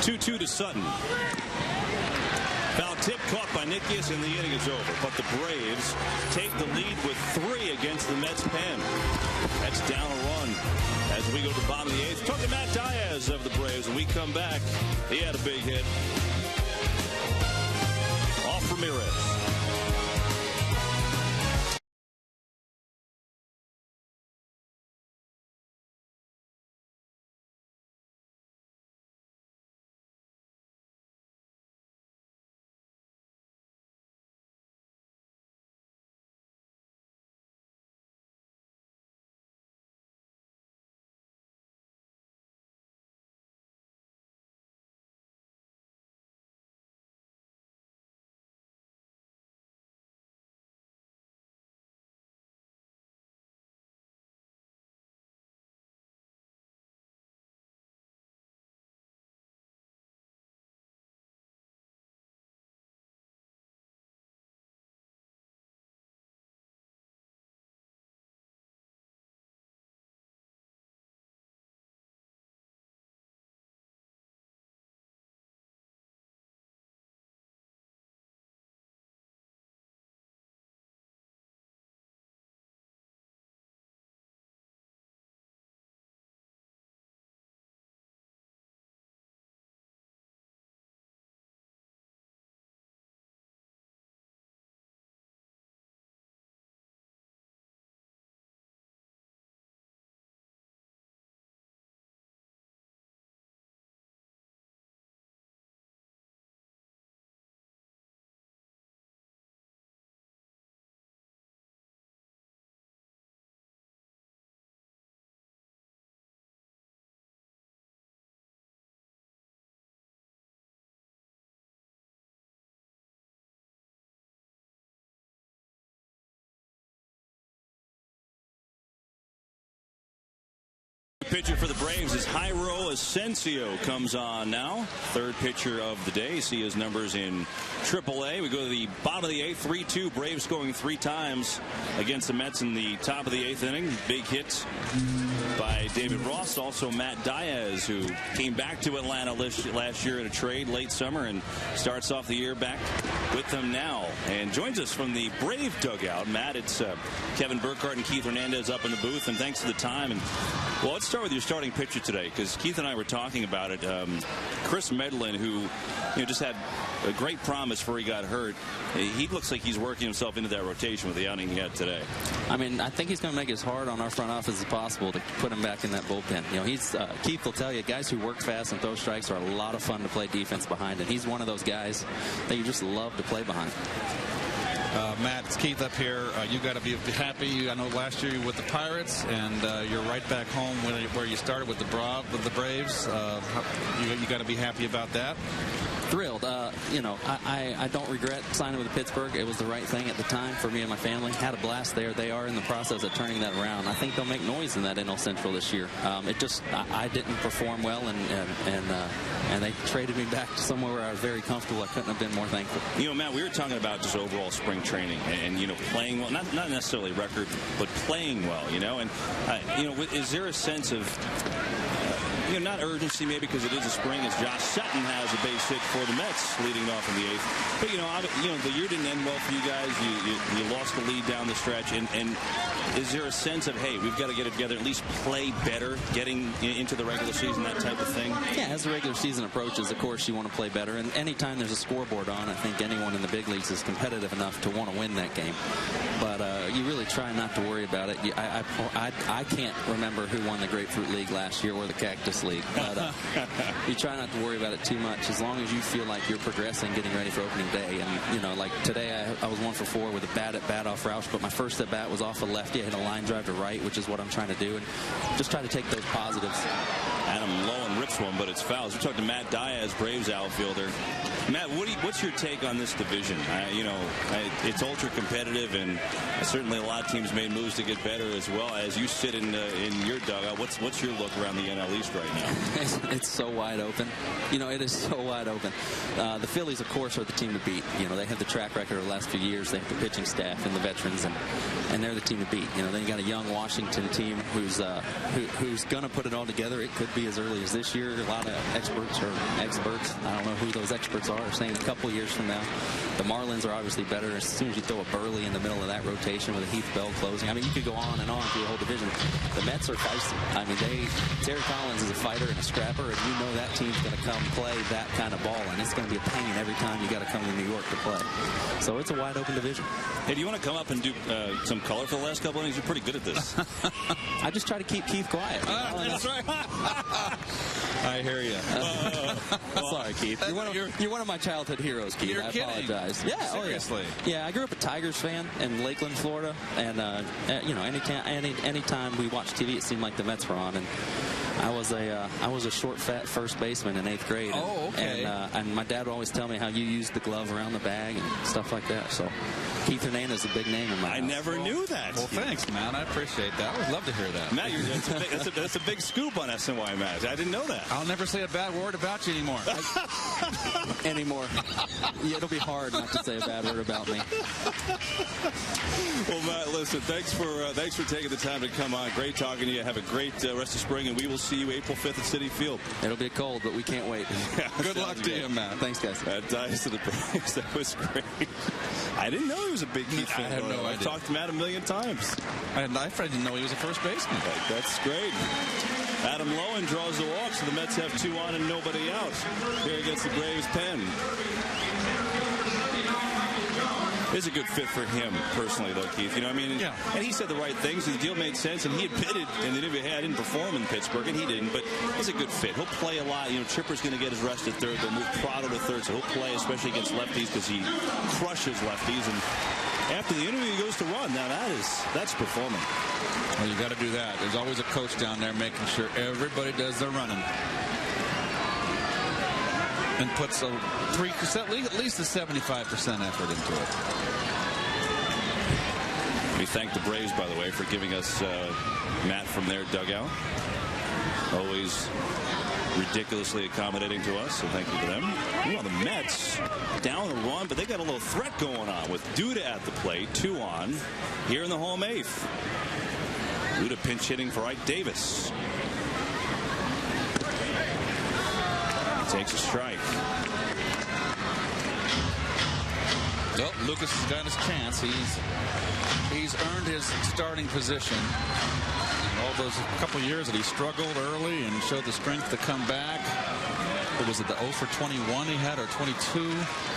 2-2 to Sutton. Foul tip caught by Niese, and the inning is over. But the Braves take the lead with 3 against the Mets pen. That's down a run as we go to the bottom of the 8th. Talk to Matt Diaz of the Braves. When we come back, he had a big hit. Off Ramirez. Pitcher for the Braves is Jairo Asensio comes on now. Third pitcher of the day. See his numbers in AAA. We go to the bottom of the 8th. 3-2. Braves scoring 3 times against the Mets in the top of the 8th inning. Big hits by David Ross. Also Matt Diaz, who came back to Atlanta last year in a trade late summer and starts off the year back with them now. And joins us from the Brave dugout. Matt, it's Kevin Burkhardt and Keith Hernandez up in the booth. And thanks for the time. And well, let's start with your starting pitcher today, because Keith and I were talking about it. Chris Medlin, who just had a great promise before he got hurt. He looks like he's working himself into that rotation with the outing he had today. I mean, I think he's going to make it as hard on our front office as possible to put him back in that bullpen. He's Keith will tell you, guys who work fast and throw strikes are a lot of fun to play defense behind, and he's one of those guys that you just love to play behind. Matt, it's Keith up here. You got to be happy. I know last year you were with the Pirates, and you're right back home where you started with the Braves. You got to be happy about that. Thrilled. I don't regret signing with Pittsburgh. It was the right thing at the time for me and my family. Had a blast there. They are in the process of turning that around. I think they'll make noise in that NL Central this year. I didn't perform well, and they traded me back to somewhere where I was very comfortable. I couldn't have been more thankful. Matt, we were talking about just overall spring training and playing well, not necessarily record, but playing well, and is there a sense of not urgency maybe because it is a spring, as Josh Sutton has a base hit for the Mets leading off in the 8th. But the year didn't end well for you guys. You lost the lead down the stretch, and is there a sense of, hey, we've got to get it together, at least play better, getting into the regular season, that type of thing? Yeah, as the regular season approaches, of course you want to play better, and anytime there's a scoreboard on, I think anyone in the big leagues is competitive enough to want to win that game. But you really try not to worry about it. I can't remember who won the Grapefruit League last year or the Cactus League, but you try not to worry about it too much as long as you feel like you're progressing, getting ready for opening day. And like today I was 1 for 4 with a bat at bat off Roush, but my first at bat was off a lefty. I hit a line drive to right, which is what I'm trying to do, and just try to take those positives. Adam Lowen rips one, but it's foul. We talked to Matt Diaz, Braves outfielder. Matt, what's your take on this division? It's ultra competitive, and certainly a lot of teams made moves to get better as well. As you sit in your dugout, what's your look around the NL East right now? It's so wide open. It is so wide open. The Phillies, of course, are the team to beat. They have the track record of the last few years. They have the pitching staff and the veterans, and they're the team to beat. Then you got a young Washington team who's going to put it all together. It could be as early as this year. A lot of experts. I don't know who those experts are saying a couple years from now. The Marlins are obviously better as soon as you throw a Burley in the middle of that rotation with a Heath Bell closing. You could go on and on through the whole division. The Mets are feisty. Terry Collins is a fighter and a scrapper, and that team's going to come play that kind of ball, and it's going to be a pain every time you got to come to New York to play. So it's a wide open division. Hey, do you want to come up and do some color for the last couple innings? You're pretty good at this. I just try to keep Keith quiet. That's right. I hear you. Sorry, Keith. You're one of my childhood heroes, Keith. You're kidding. I apologize. Yeah, seriously. Yeah, I grew up a Tigers fan in Lakeland, Florida, and anytime we watched TV, it seemed like the Mets were on, and I was a short, fat first baseman in 8th grade. Oh, okay. And my dad would always tell me how you use the glove around the bag and stuff like that. So Keith Hernandez is a big name in my house. I never knew that. Well, thanks, man. I appreciate that. I would love to hear that. Matt, that's a big scoop on SNY, Matt. I didn't know that. I'll never say a bad word about you anymore. Anymore. Yeah, it'll be hard not to say a bad word about me. Well, Matt, listen, thanks for taking the time to come on. Great talking to you. Have a great rest of spring, and we will see you April 5th at Citi Field. It'll be cold, but we can't wait. Good luck to you, Matt. Thanks, guys. Diaz to the Braves. That was great. I didn't know he was a big Keith fan. I have no idea. I've talked to Matt a million times. I didn't know he was a first baseman. That's great. Adam Lowen draws the walk, so the Mets have 2 on and nobody out. Here against the Braves pen. It's a good fit for him personally, though, Keith. Yeah. And he said the right things. The deal made sense, and he admitted, and I didn't perform in Pittsburgh, and he didn't, but it's a good fit. He'll play a lot. Chipper's going to get his rest at third. They'll move Prado to third, so he'll play, especially against lefties, because he crushes lefties. And after the interview, he goes to run. Now that's performing. Well, you got to do that. There's always a coach down there making sure everybody does their running. And puts at least a 75% effort into it. We thank the Braves, by the way, for giving us Matt from their dugout. Always ridiculously accommodating to us, so thank you to them. Well, the Mets down a run, but they got a little threat going on with Duda at the plate, 2 on, here in the home 8th. Duda pinch hitting for Ike Davis. Takes a strike. Well, Lucas has got his chance. He's earned his starting position. All those couple years that he struggled early and showed the strength to come back. What was it, the 0 for 21 he had, or 22?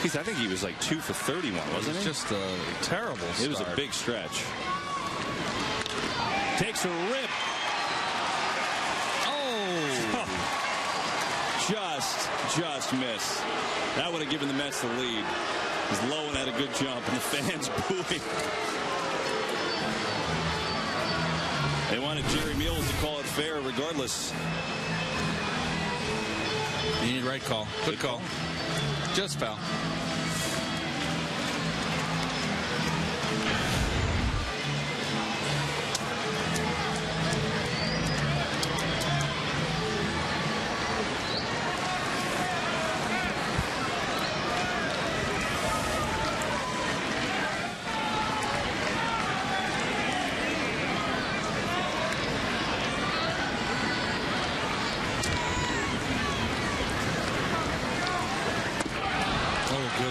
I think he was like 2 for 31, wasn't he? Just a terrible start. It was a big stretch. Takes a rip. Just missed. That would have given the Mets the lead. Because Lowen had a good jump, and the fans booing. They wanted Jerry Mules to call it fair regardless. Right call. Good call. Just foul.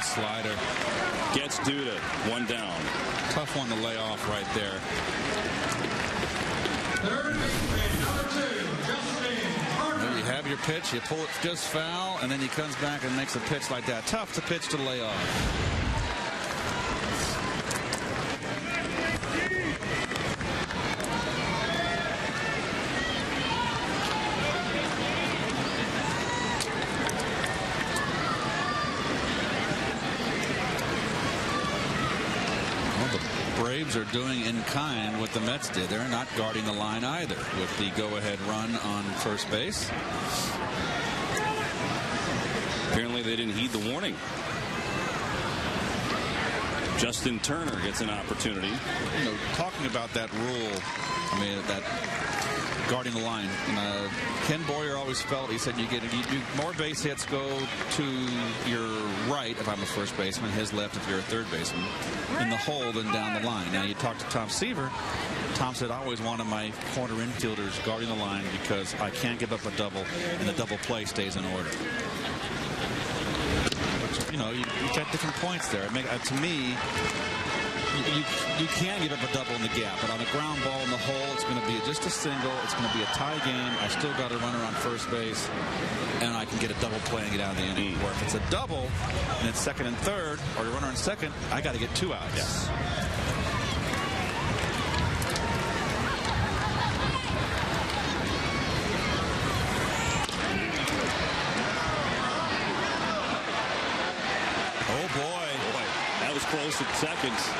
Slider. Gets Duda. 1 down. Tough one to lay off right there. There you have your pitch. You pull it just foul, and then he comes back and makes a pitch like that. Tough to pitch to lay off. Braves are doing in kind what the Mets did. They're not guarding the line either with the go-ahead run on first base. Apparently they didn't heed the warning. Justin Turner gets an opportunity. You know, talking about that rule, I mean, that guarding the line. Ken Boyer always felt, he said, you more base hits go to your right if I'm a first baseman, his left if you're a third baseman, in the hole than down the line. Now, you talk to Tom Seaver. Tom said, I always wanted my corner infielders guarding the line because I can't give up a double, and the double play stays in order. You know, you've got different points there. To me, you can give up a double in the gap, but on a ground ball in the hole, it's going to be just a single. It's going to be a tie game. I still got a runner on first base, and I can get a double play and get out of the inning. Or if it's a double and it's second and third, or a runner on second, I got to get 2 outs. Yes. Oh, boy. That was close at seconds.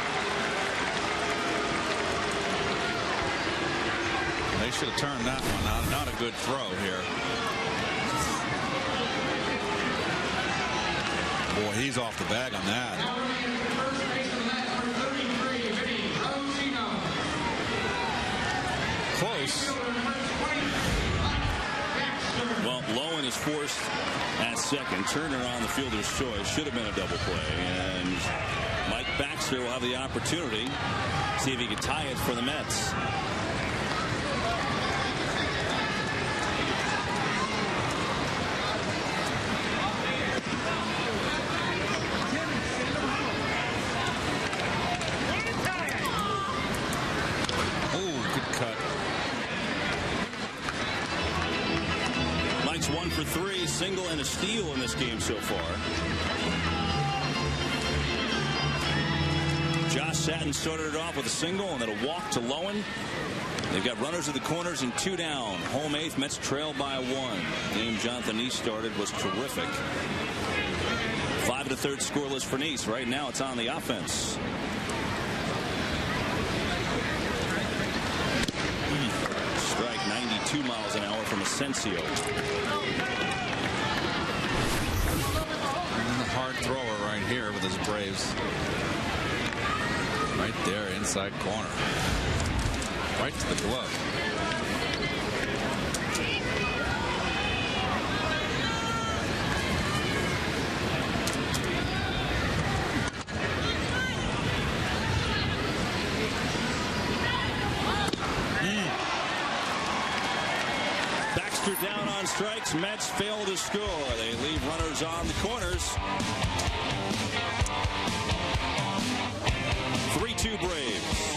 They should have turned that one out. Not a good throw here. Boy, he's off the bag on that. Close. Well, Lowen is forced at second. Turner on the fielder's choice. Should have been a double play. And Mike Baxter will have the opportunity. See if he can tie it for the Mets. Oh, good cut. Mike's 1 for 3, single and a steal in this game so far. Josh Satin started it off with a single and then a walk to Lowen. They've got runners at the corners and 2 down. Home 8th, Mets trail by 1. The game Jonathan Niese started was terrific. 5 1/3 scoreless for Niese. Right now it's on the offense. Strike 92 miles an hour from Asensio. And the hard thrower right here with his Braves. Right there, inside corner. Right to the glove. Baxter down on strikes. Mets fail to score. They leave runners on the corners. 3-2 Braves.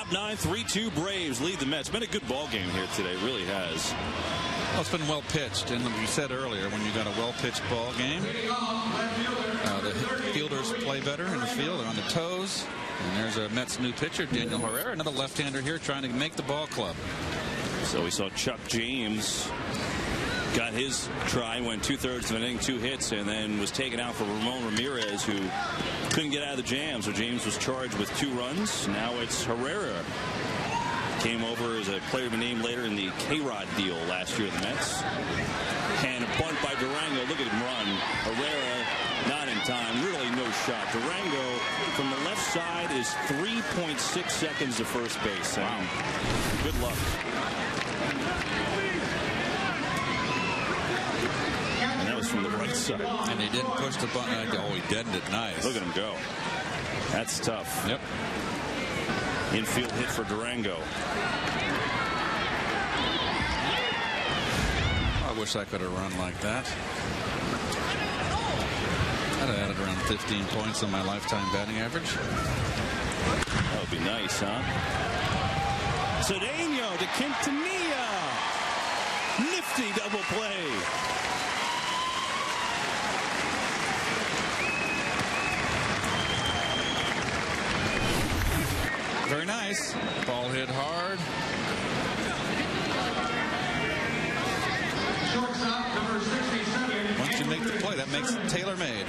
Up 9, 3-2 Braves lead the Mets. Been a good ball game here today, really has. Well, it's been well pitched, and you said earlier, when you got a well pitched ball game, the fielders play better in the field. They're on the toes. And there's a Mets new pitcher, Daniel Herrera, another left-hander here trying to make the ball club. So we saw Chuck James got his try, went 2/3 of an inning, 2 hits, and then was taken out for Ramon Ramirez, who couldn't get out of the jam. So James was charged with 2 runs. Now it's Herrera. Came over as a player to be named later in the K-Rod deal last year with the Mets. And a bunt by Durango. Look at him run. Herrera not in time. Really no shot. Durango from the left side is 3.6 seconds to first base. Wow. Good luck. And that was from the right side. And he didn't push the button. Oh, he deadened it nice. Look at him go. That's tough. Yep. Infield hit for Durango. I wish I could have run like that. I'd have added around 15 points on my lifetime batting average. That would be nice, huh? Cedeno to Quintanilla. Nifty double play. Very nice. Ball hit hard. Shortstop, number 67. Once you make the play, that makes it tailor-made.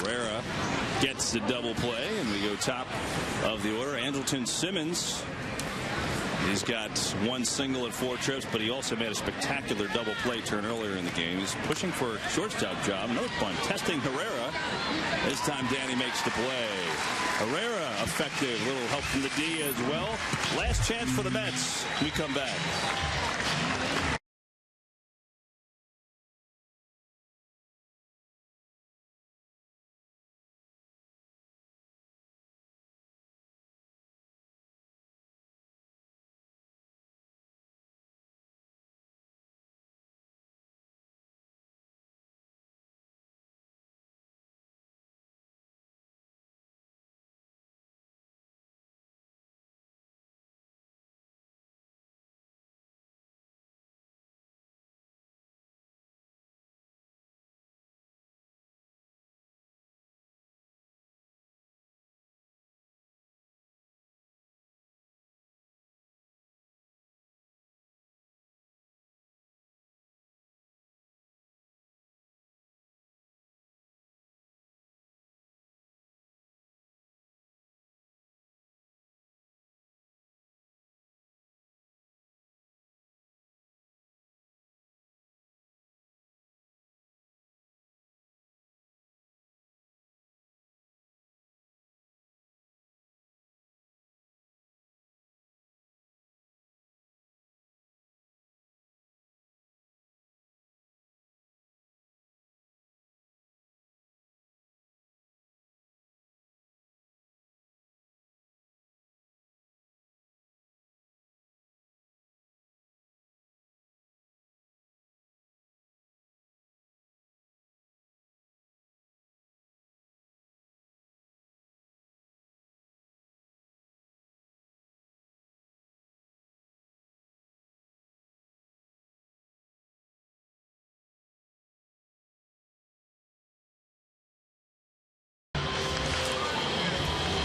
Herrera gets the double play, and we go top of the order. Andrelton Simmons. He's got 1 single at 4 trips, but he also made a spectacular double play turn earlier in the game. He's pushing for a shortstop job. Another bunt. Testing Herrera. This time Danny makes the play. Herrera effective. A little help from the D as well. Last chance for the Mets. We come back.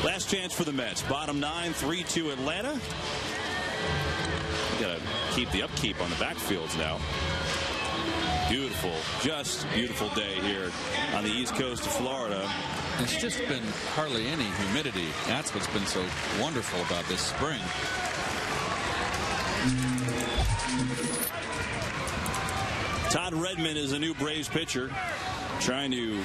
Last chance for the Mets. Bottom 9, 3-2 Atlanta. Got to keep the upkeep on the backfields now. Beautiful, just beautiful day here on the east coast of Florida. It's just been hardly any humidity. That's what's been so wonderful about this spring. Todd Redmond is a new Braves pitcher, trying to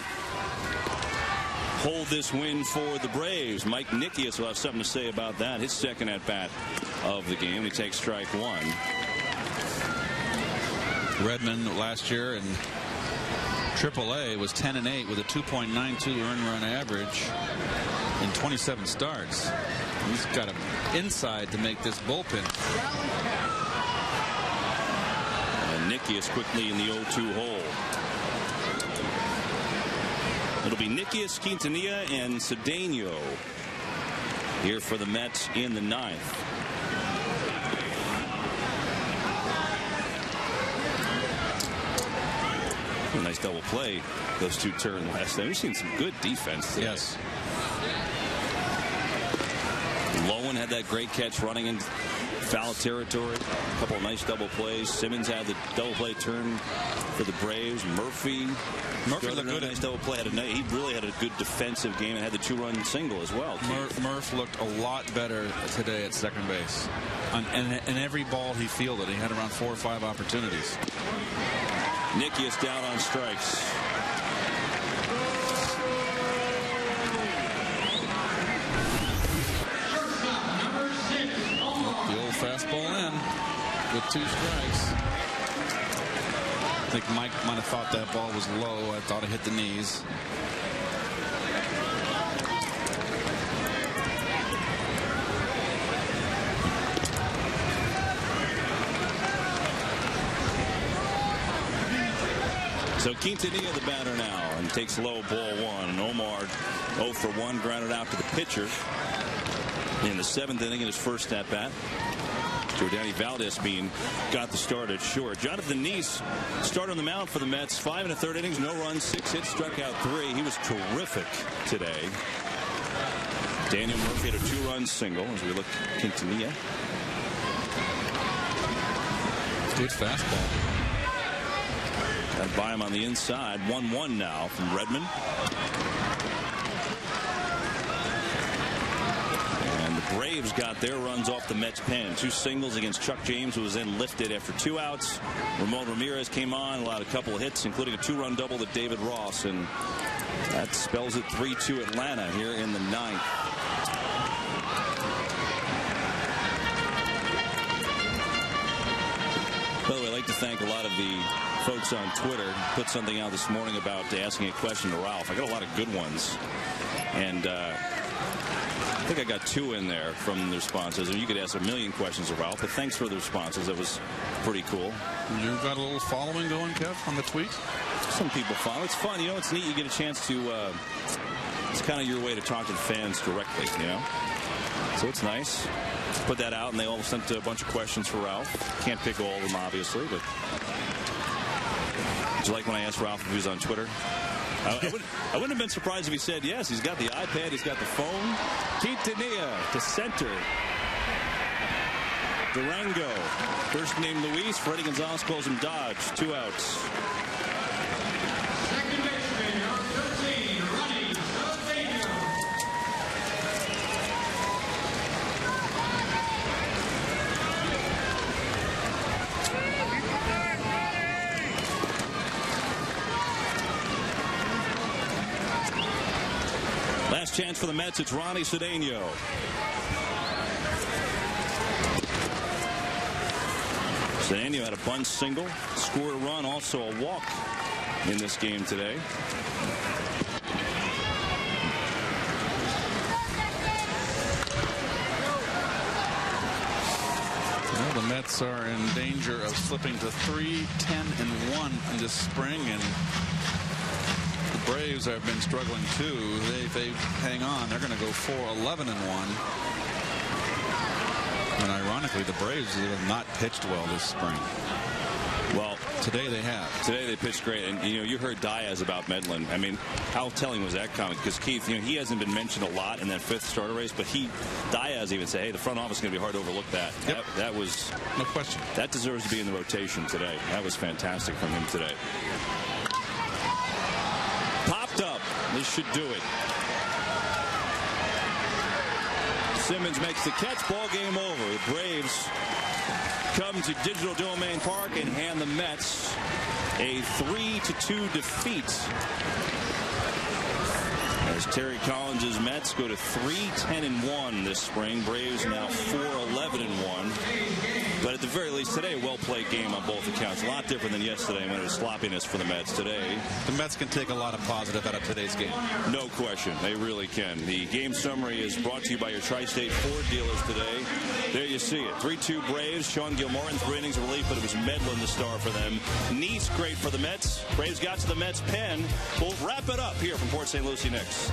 hold this win for the Braves. Mike Nikias will have something to say about that. His second at bat of the game. He takes strike 1. Redmond last year in AAA was 10-8 with a 2.92 earned run average in 27 starts. He's got an inside to make this bullpen. Nikias quickly in the 0-2 hole. It'll be Nikias, Quintanilla, and Cedeno here for the Mets in the 9th. A nice double play. Those two turned last night. We've seen some good defense today. Yes. Lowen had that great catch running in foul territory. A couple of nice double plays. Simmons had the double play turn for the Braves. Murphy looked good. Nice double play. He really had a good defensive game and had the 2-run single as well. Murph looked a lot better today at second base. And every ball he fielded, he had around 4 or 5 opportunities. Nikias down on strikes. The old fastball in with 2 strikes. I think Mike might have thought that ball was low. I thought it hit the knees. So Quintanilla the batter now and takes low, ball 1. And Omar 0 for 1, grounded out to the pitcher in the 7th inning in his first at bat. Jordani Valdez got the start at short. Jonathan Niese started on the mound for the Mets. 5 1/3 innings, no runs, 6 hits, struck out 3. He was terrific today. Daniel Murphy had a 2-run single as we look at Quintanilla. Good fastball. Got by him on the inside. 1-1 now from Redmond. And the Braves got their runs off the Mets pen. 2 singles against Chuck James, who was then lifted after 2 outs. Ramon Ramirez came on, allowed a couple of hits, including a 2-run double to David Ross. And that spells it 3-2 Atlanta here in the 9th. By the way, I'd like to thank a lot of the folks on Twitter. Put something out this morning about asking a question to Ralph. I got a lot of good ones. And I think I got 2 in there from the responses. And you could ask a million questions of Ralph, but thanks for the responses. That was pretty cool. You got a little following going, Kev, on the tweet? Some people follow. It's fun. You know, it's neat. You get a chance to, it's kind of your way to talk to the fans directly, you know. So it's nice. Put that out, and they all sent a bunch of questions for Ralph. Can't pick all of them, obviously, but did you like when I asked Ralph if he was on Twitter? I wouldn't have been surprised if he said yes. He's got the iPad, he's got the phone. Quintanilla to center. Durango, first name Luis. Freddie Gonzalez calls him Dodge. 2 outs. Second baseman, number 13, Ronnie Cedeno. Last chance for the Mets. It's Ronnie Cedeno. Cedeno had a bunt single, scored a run, also a walk in this game today. Well, the Mets are in danger of slipping to 3-10-1 in this spring, and the Braves have been struggling too. If they hang on, they're going to go 4-11-1. And ironically, the Braves have not pitched well this spring. Well, today they have. Today they pitched great, and you heard Diaz about Medlin. I mean, how telling was that comment? Because Keith, he hasn't been mentioned a lot in that 5th starter race, but Diaz even said, "Hey, the front office is going to be hard to overlook that." Yep. That was no question. That deserves to be in the rotation today. That was fantastic from him today. Popped up. This should do it. Simmons makes the catch. Ball game over. The Braves come to Digital Domain Park and hand the Mets a 3-2 defeat. As Terry Collins' Mets go to 3-10-1 this spring. Braves now 4-11-1. But at the very least today, a well-played game on both accounts. A lot different than yesterday when it was sloppiness for the Mets. Today, the Mets can take a lot of positive out of today's game. No question. They really can. The game summary is brought to you by your Tri-State Ford dealers today. There you see it. 3-2 Braves. Sean Gilmartin, 3 innings of relief, but it was Medlin the star for them. Niese, great for the Mets. Braves got to the Mets pen. We'll wrap it up here from Port St. Lucie next.